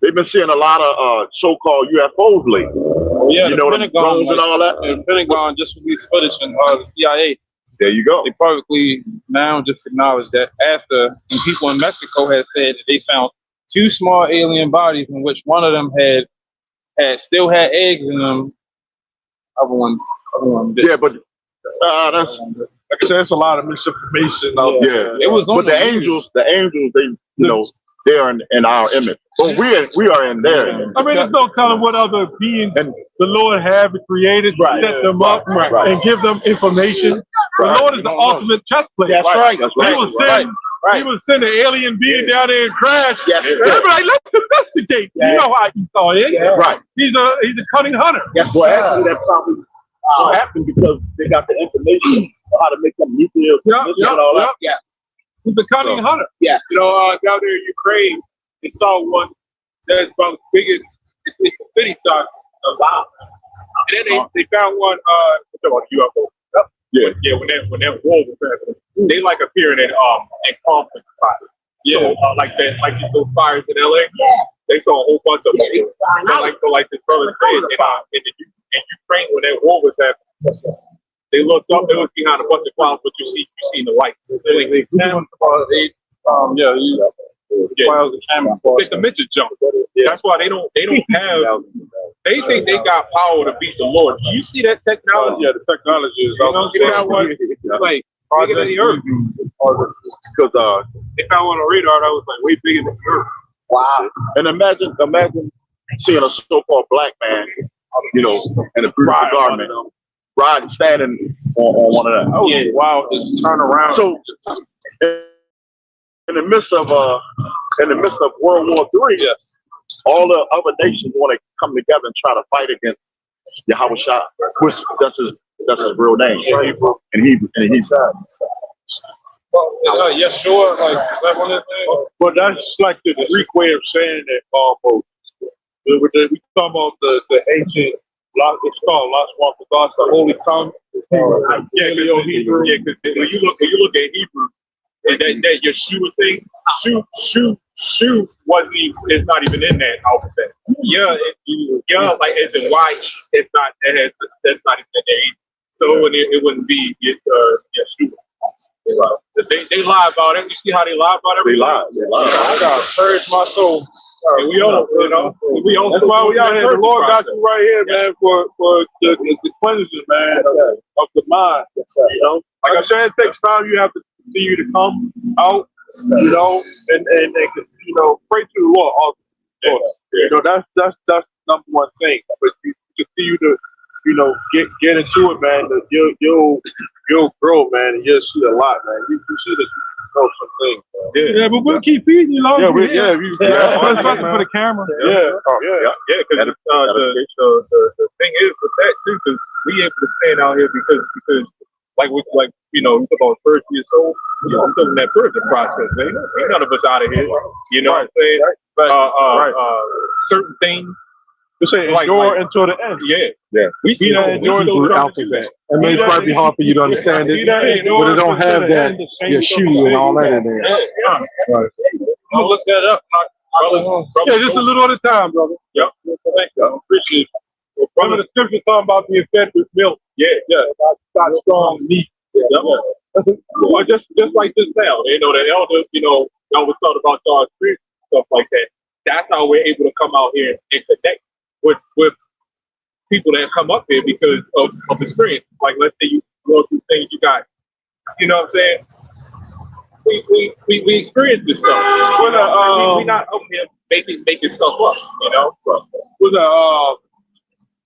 they've been seeing a lot of so-called UFOs lately. Oh, yeah, you know, the drones and all that. The Pentagon just released footage from the CIA. There you go. They publicly now just acknowledged that after people in Mexico had said that they found 2 small alien bodies in which one of them still had eggs in them. Other one didn't. Yeah, but that's Like I said, it's a lot of misinformation out there. It was on but the angels, they are in our image. But we are in their image. I mean, there's no telling what other beings the Lord have created to set them up and give them information. The Lord is the ultimate chess player. That's right. That's right. He would send an alien being down there and crash. Yes. And they'd be like, let's investigate. You know how Esau is. Right. He's a cunning hunter. Yes. Well, actually, that probably happened because they got the information on how to make them nuclear and all that. Yes. He's a cunning hunter. Yes. You know, down there in Ukraine, they saw one that's about as big as it's a city size. Wow. And then they found one. About UFO. Yeah. When that war was happening, they like appearing in conflict spots. Yeah. So, like those fires in LA. They saw a whole bunch of them. Like this brother said, in Ukraine when that war was happening. They looked up, they looked behind a bunch of clouds, but you see the lights. It's a mental jump. That's why they don't have. They think they got power to beat the Lord. Do you see that technology? Yeah, the technology is out there. Like bigger than the Earth. Because they found one on radar that was like way bigger than the Earth. Wow. And imagine seeing a so-called black man, you know, in a beautiful garment, standing on one of them. Oh yeah, wow! Just turn around. So, in the midst of World War III, all the other nations want to come together and try to fight against Yahweh Shah, which that's his real name, and he said. Yeah, sure. Like that one is. But that's like the Greek way of saying it almost. We talk about the ancient. It's called Las Juan, the Holy Tongue. Hebrew. Yeah, because when you look at Hebrew, and that Yeshua thing, shoe wasn't even. It's not even in that alphabet. Like as in why it's not. That's not even in there either. So it wouldn't be Yeshua. They lie about it. You see how they lie about everything? They lie. I gotta purge my soul. And we all, that's why we out here. The Lord got you right here, man, for the cleansing, man, of the mind. You know, like I said, it takes time. You have to continue to come out, you know, and you know, pray to the Lord. Also, you know, that's number one thing. But you continue to, you know, get into it, man. You'll grow, man, and you'll see a lot, man. You see that. Know some things. Yeah, but we'll keep feeding you long. Especially for the camera. Because the thing is with that too, because we able to stand out here because like you know, we about 30 years old, we all still in that birthing process, man. Ain't none of us out of here. You know what I'm saying? Certain things. Endure until the end. Yeah. We see that Hebrew alphabet. It may probably be hard for you to understand it, but it don't have that Yeshua and all that in there. Right. I'll look that up. Yeah, just a little at a time, brother. Yep. Thank you. Appreciate it. Remember the scripture talking about being fed with milk. Yeah. Got strong meat. Well, just like this now, you know, the elders, you know, y'all was talking about y'all experience and stuff like that. That's how we're able to come out here and connect with people that come up here because of experience. Like, let's say you go through things you got, you know what I'm saying? We experience this stuff. We're not up here making stuff up, you know? Was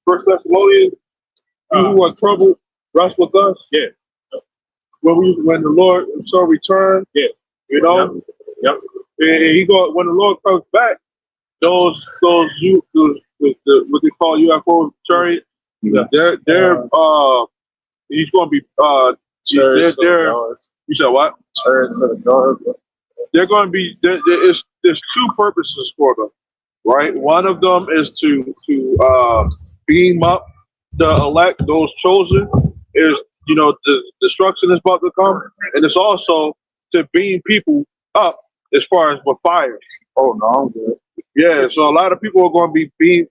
First Thessalonians, you who are troubled, rest with us. Yeah. When the Lord shall return, you know? Yep. And when the Lord comes back, those what they call UFO chariot, they're he's gonna be you said what? They're gonna be there's two purposes for them, right? One of them is to beam up the elect, those chosen. Is the destruction is about to come, and it's also to beam people up as far as with fire. Oh no, I'm good. Yeah, so a lot of people are going to be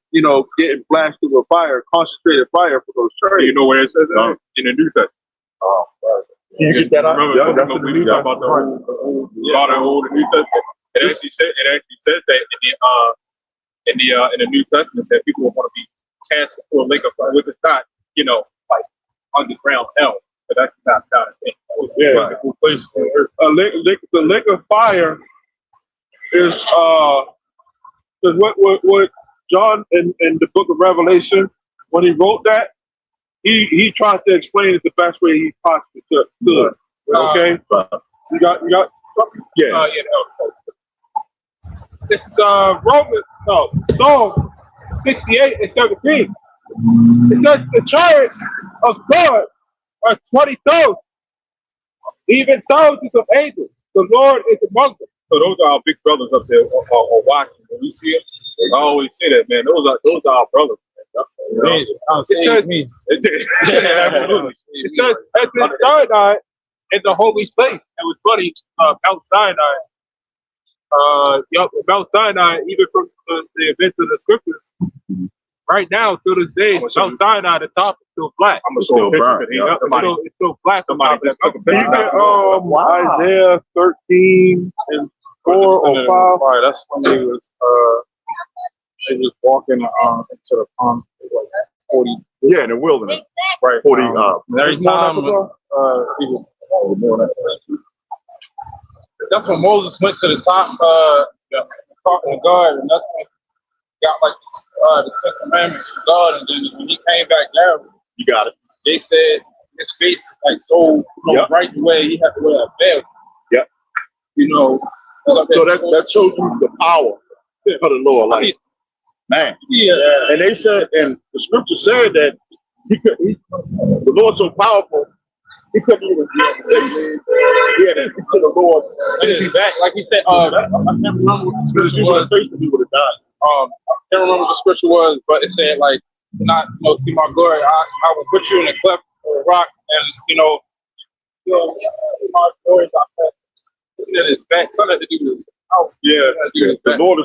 getting blasted with fire, concentrated fire for those charges. You know where it says that? In the New Testament. Can you get that out? Remember, remember we talked about the Old and New Testament. It actually says that in the New Testament that people are going to be cast into a lake of fire, which is not like underground hell, but that's not a thing. Yeah, Place on earth. the lake of fire is what John in the book of Revelation, when he wrote that, he tries to explain it the best way he possibly could. Okay, you got something? Yeah. This is Psalm 68 and 17. It says the chariots of God are 20,000, even thousands of angels. The Lord is among them. So those are our big brothers up there are watching. When we see them, I always say that, man. Those are our brothers. It says, Absolutely. it says at the Sinai in the holy place. It was funny, Mount Sinai. Mount Sinai, even from the events of the scriptures, right now to this day, Mount Sinai, the top is still black. I'm gonna show you. It's still black. Somebody that took a You picture. get Isaiah 13 and 4 or 5. All right, that's when they was walking into the pond, like 40. Yeah, in the wilderness. Right. 40. And every time people that's when Moses went to the top, talking to God, and that's when he got like the Ten Commandments from God, and then when he came back down, You got it. they said his face like so right away he had to wear a veil. Yep. So that shows you the power of the Lord. Like, man. yeah. And they said, and the scripture said that the Lord's so powerful, he couldn't even he had to to the Lord. He's back, like he said. I can't remember what the scripture was. Face to me would have died. I can't remember what the scripture was, but it said like, not see my glory. I will put you in a cleft or a rock, and see my glory. That is back. Something to do with The Lord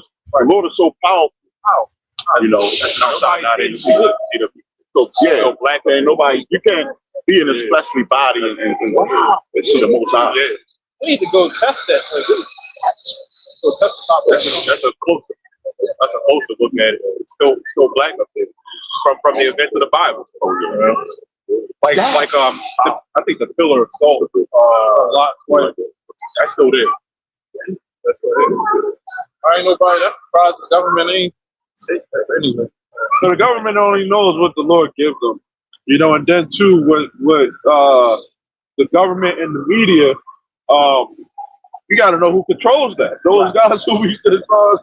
is so powerful. Outside now they see the black man. Nobody, you can't be in his fleshly body and see the Most High. Yeah. We need to go test that. Go test the top. That's a closer look at it. It's still black up there from the events of the Bible. I think the pillar of salt, lots more. That's still there. That's still there. I ain't nobody that surprised the government ain't safe anyway. So the government only knows what the Lord gives them, and then too, what the government and the media, you got to know who controls that. Those guys who we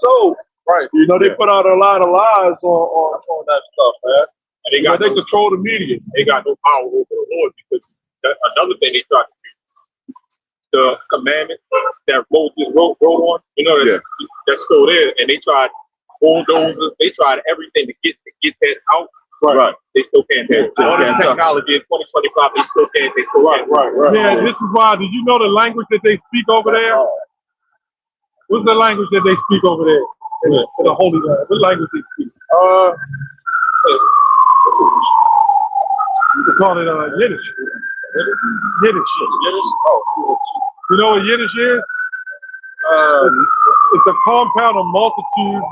so right, they put out a lot of lies on that stuff, man. And they control the media. They got no power over the Lord because another thing they try to do, the commandment that Moses wrote on, that's still there, and they tried bulldozers, they tried everything to get that out. Right. They still can't do it. All the technology in 2025, they still can't. Right. Yeah, this is why. Did you know the language that they speak over there? What's the language that they speak over there? In the Holy Land. What language they speak? You can call it Yiddish. Yiddish. Oh. You know what Yiddish is? It's a compound of multitude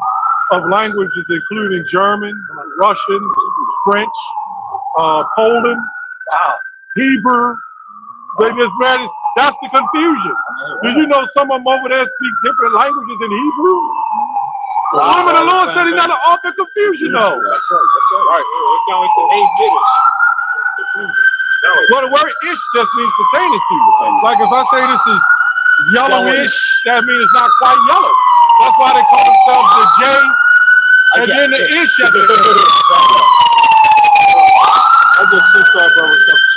of languages, including German, Russian, French, Poland, Hebrew. They just managed. That's the confusion. Do you know some of them over there speak different languages in Hebrew? Remember, the Lord said He's not an author of confusion, though. That's right. Well, the word "ish" just means pertaining to. Like if I say this is yellowish, that means it's not quite yellow. That's why they call themselves the J and then the ish at the end. I just mixed up over something.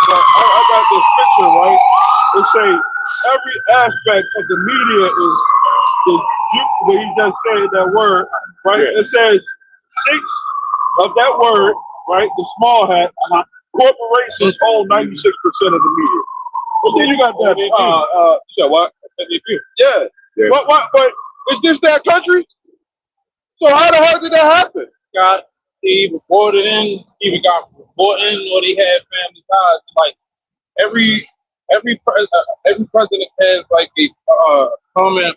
But I got this picture, right? They say every aspect of the media is where you just said that word, right? It says 6 of that word, right? The small hat. Corporations own 96% of the media. But then you got that. You said what? Yeah. But is this that country? So how the hell did that happen? He reported in, either got reported in, or they had family ties. Like every president has like a common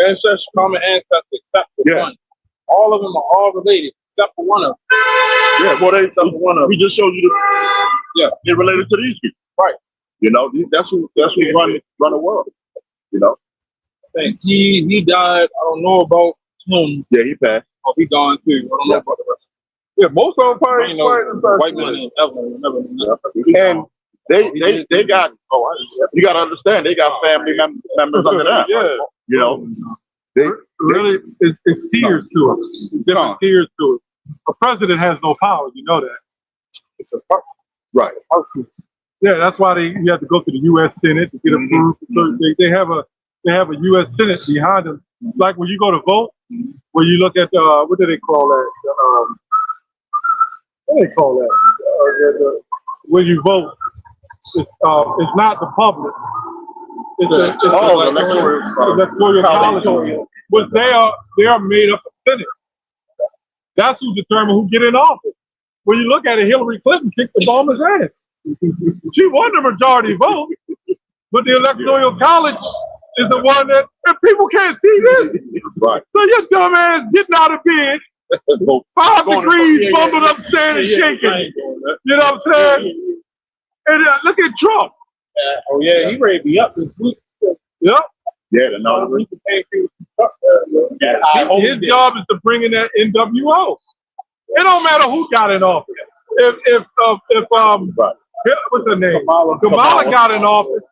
ancestor except for one. All of them are all related except for one of them. Yeah, well, we just showed you they're related to these people. Right. You know, that's who run the world. You know. I think he died. I don't know about him. Yeah, he passed. Oh, he gone too. I don't know about the rest. Yeah, most of them probably White man and they got. You got to understand, they got family members under them. Yeah. You know, they really it's tiers to it. It's different tiers to it. A president has no power. You know that. It's a right. Yeah, that's why you have to go to the U.S. Senate to get approved. So they have a U.S. Senate behind them. Like when you go to vote, when you look at what do they call that? What do they call that? When you vote, it's not the public. It's the electoral college. But they are made up of Senate. That's who determines who get in office. When you look at it, Hillary Clinton kicked Obama's ass. She won the majority vote, but the electoral college is the one that, and people can't see this. Right. So your dumb ass getting out of bed, 5 degrees, bundled up, standing, shaking. You know what I'm saying? And look at Trump. Oh yeah, he ready to be up this week. Yep. Yeah, the His job is to bring in that NWO. It don't matter who got in office. If what's her name? Kamala got in office.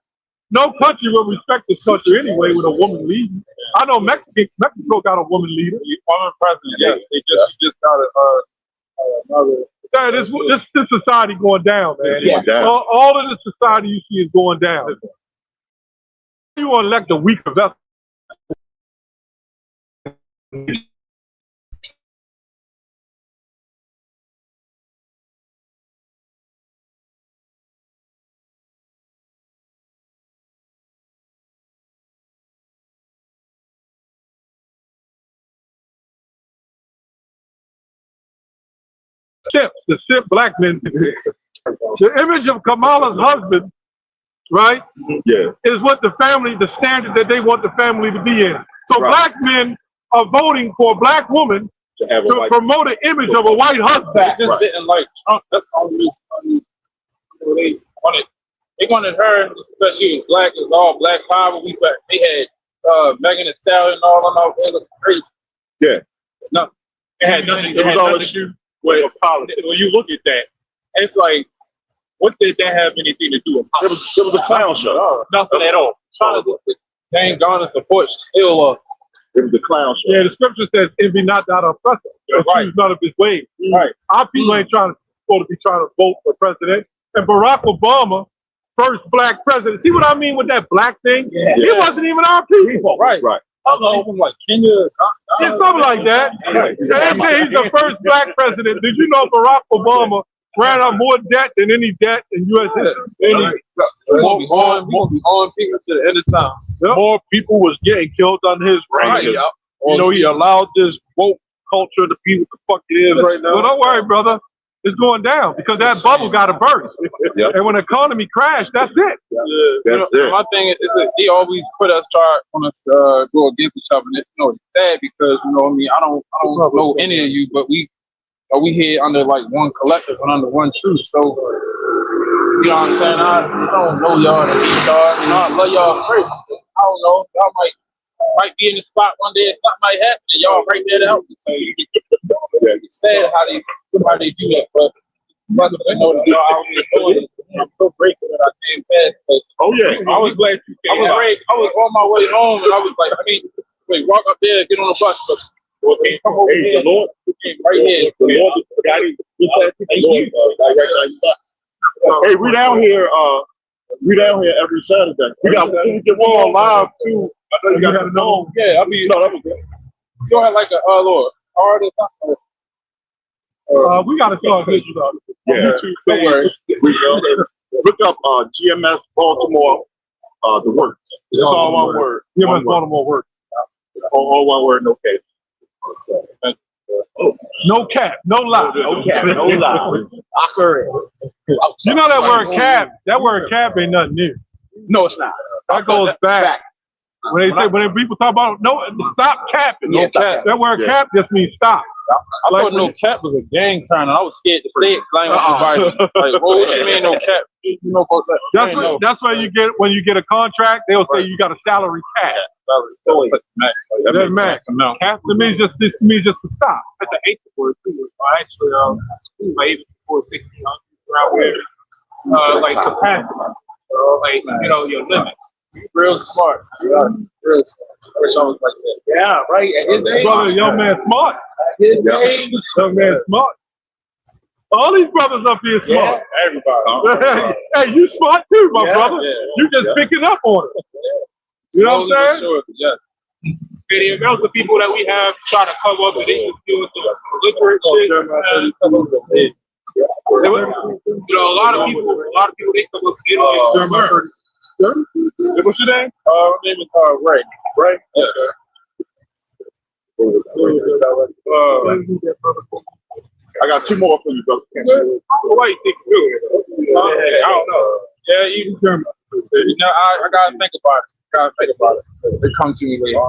No country will respect this country anyway with a woman leading. I know Mexico got a woman leader. Woman president. Yes, they just got another. Yeah, this society going down, man. Yeah. All of the society you see is going down. You want to elect a weaker vessel. The simp black men. The image of Kamala's husband, right? Yeah. Is what the standard that they want the family to be in. So black men are voting for a black woman to promote an image of a white husband. Just sitting like Trump. That's only they wanted her because she was black. It was all black power. They had Megan Thee Stallion and all them out there looking crazy. Yeah. No, it had nothing to do with politics. When you look at that, it's like, what did that have anything to do with politics? It was a clown show. Nothing at all. Trying to gain garner support still. It was a clown show. Yeah, the scripture says, "Envy not that oppressor, but choose none of his ways." Right. Our people ain't supposed to be trying to vote for president. And Barack Obama, first black president. See what I mean with that black thing? Yeah. He wasn't even our people. Right. I don't know, like Kenya. Yeah, something like that. Right. So they say he's the first black president. Did you know Barack Obama ran out more debt than any debt in U.S. history? We're gonna be on people to the end of time. Yep. More people was getting killed on his reign. Right. You know, he allowed this woke culture to be what the fuck it is right now. Well, don't worry, brother. It's going down because that bubble got to burst. Yep. And when the economy crashed, that's it. That's it. My thing is that they always put us on us go against each other. And it's sad because I mean I don't know any of you, but we here under like one collective and under one truth. So you know what I'm saying? I don't know y'all to hate y'all. I love y'all crazy. I don't know. Y'all might be in the spot one day and something might happen and y'all right there to help me. So it's sad how they do that, but I know that y'all out here doing it. I'm so grateful that I came past. Oh yeah. I was glad you came. I was on my way home and I was like, walk up there, get on the bus, but come over here. The Lord came right here. The Lord hey, we down here every Saturday. We get one on live too I know you got to know. Yeah, I mean, No, that was good. you don't have like a little card or something. We got to start this Yeah. YouTube Don't worry. Look up GMS Baltimore, the work. It's all one word. Give us One word. Baltimore work. All one word, no case. No cap, no lie. No cap, no lie. You know that word cap? That word cap ain't nothing new. No, it's not. That goes back. When people talk about no, stop capping. No cap. That word Yeah. cap just means stop. I thought no cap was a gang term. I was scared to say it. Like, like, what you mean no cap? You know about that? That's why you get when you get a contract, they'll say you got a salary cap. That's max. Cap to me just to stop. That's an ancient word too. Actually, like even before 1600 around here, like capacity. Like your limits. Real smart. Real smart. I wish I was like that. Yeah, right. At his age, Brother, young man smart. his age, Young man smart. All these brothers up here smart. Everybody. Hey, you smart too, my Yeah, brother. yeah, You just picking up on it. You know what I'm saying? Sure, yeah. the amount of people that we have trying to come up and they just deal with the illiterate shit. A lot of people they come up with What's your name? My name is Ray. Ray. Yeah. I got two more for you, brother. Why you think you do it? I don't know. Yeah, you can. I gotta think about it. It comes to me later.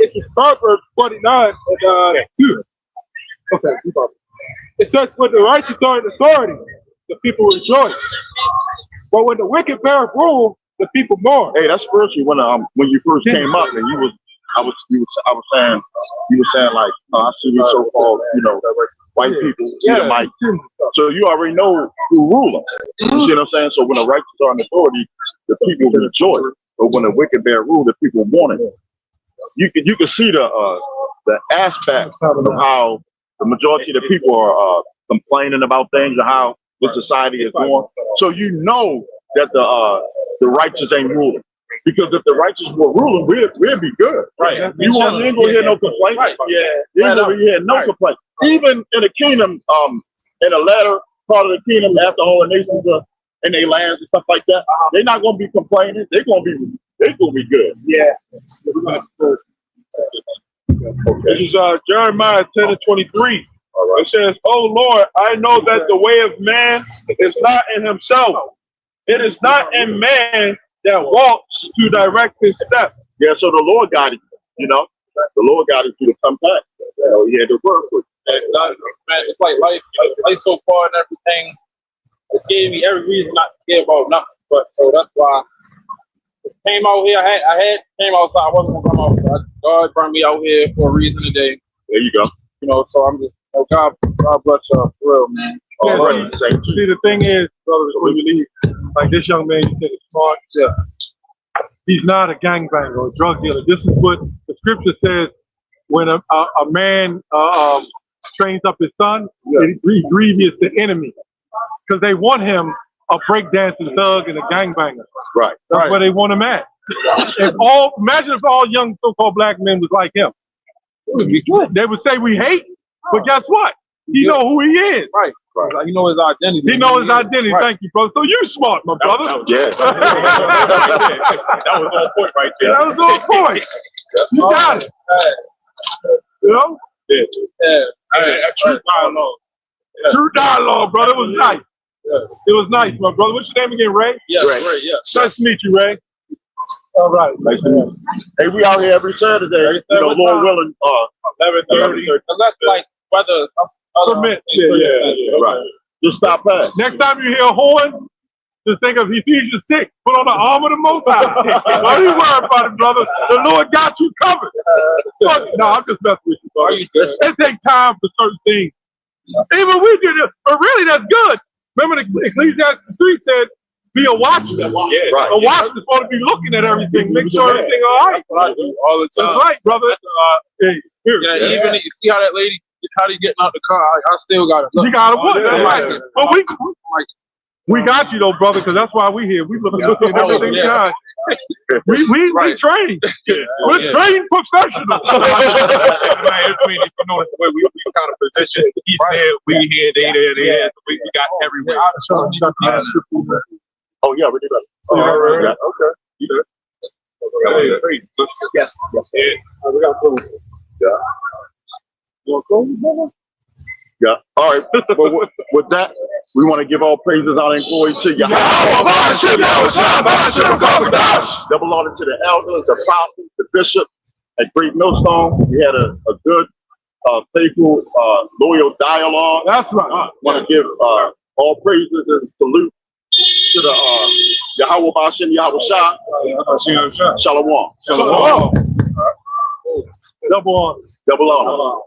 This is Proverbs 29 and 2. Okay. It says, when the righteous are in authority, the people rejoice. But when the wicked bear rule, the people mourn. Hey, that's spiritual. When you first came up and I was saying like, I see you so-called, white people, Edomite. So you already know who ruler. You see what I'm saying? So when the righteous are in authority, the people rejoice. But when the wicked bear rule, the people mourn it. You can see the aspect of how the majority of the people are complaining about things and how the society is going. So you know that the righteous ain't ruling. Because if the righteous were ruling, we'd be good. Right. You ain't gonna hear no complaint. Right. Yeah. You ain't gonna hear no complaint. Even in the kingdom, in the latter part of the kingdom, after all the nations are in their lands and stuff like that, they're not gonna be complaining. They're gonna be good. Yeah. This is Jeremiah 10 and 23. It says, "Oh Lord, I know that the way of man is not in himself. It is not in man that walks to direct his steps." Yeah, so the Lord got it, The Lord got it to come back. He had to work with it. Man, it's like life so far and everything. It gave me every reason not to care about nothing. But so that's why I came out here. I came outside. I wasn't gonna come out. God brought me out here for a reason today. There you go. So I'm just God bless y'all for real, man. Yeah, All right. see, the thing is, brother, when you leave, like this young man, you said it's smart. Yeah. He's not a gangbanger or a drug dealer. This is what the scripture says: when a man trains up his son, he's grievous the enemy, because they want him a breakdancing thug and a gangbanger. Right. That's where they want him at. Imagine if all young so-called black men was like him. It would be good. They would say we hate, but guess what? He know who he is. Right. Like, you know his identity. He know his identity. Right. Thank you, brother. So you smart, my brother. Yeah. That was on point right there. That was on point. You got it. True dialogue. True dialogue, brother. It was nice. It was nice, my brother. What's your name again, Ray? Yeah, Ray. Nice to meet you, Ray. All right. Nice to meet you. Hey, we out here every Saturday. Lord willing, 11:30. That's like weather. Permit. Yeah. Right. Just stop past. Next time you hear a horn, just think of Ephesians 6. Put on the armor of the Most High. Don't you worry about it, brother. The Lord got you covered. No, I'm just messing with you, brother. It takes time for certain things. Even we did it, but really that's good. Remember the Ecclesiastes 3 said, be a watchman. Right. A watchman is supposed to be looking at everything, make sure everything all right. That's what I do all the time. That's right, brother. Hey, here. Even you see how that lady, how they getting out the car, I still got to look. You got to look. That's right. But We got you though, brother, because that's why we here. We looking at everything yeah. behind. We trained. We're trained professionals. I mean, if you notice the way we kind of position, he's there, we here, they there, so we got everywhere. Oh yeah, we did that. Right. Okay. You good? Yes. We got food. Yeah. All right. But with that, we want to give all praises, honor, and glory to Yahweh. Double honor to the elders, the prophets, the bishop at Great Millstone. We had a good, faithful, loyal dialogue. That's right. Want to give all praises and salute to the Yahweh Bashem, Yahweh Shah. Shalom. Shalom. Double on. Double honor.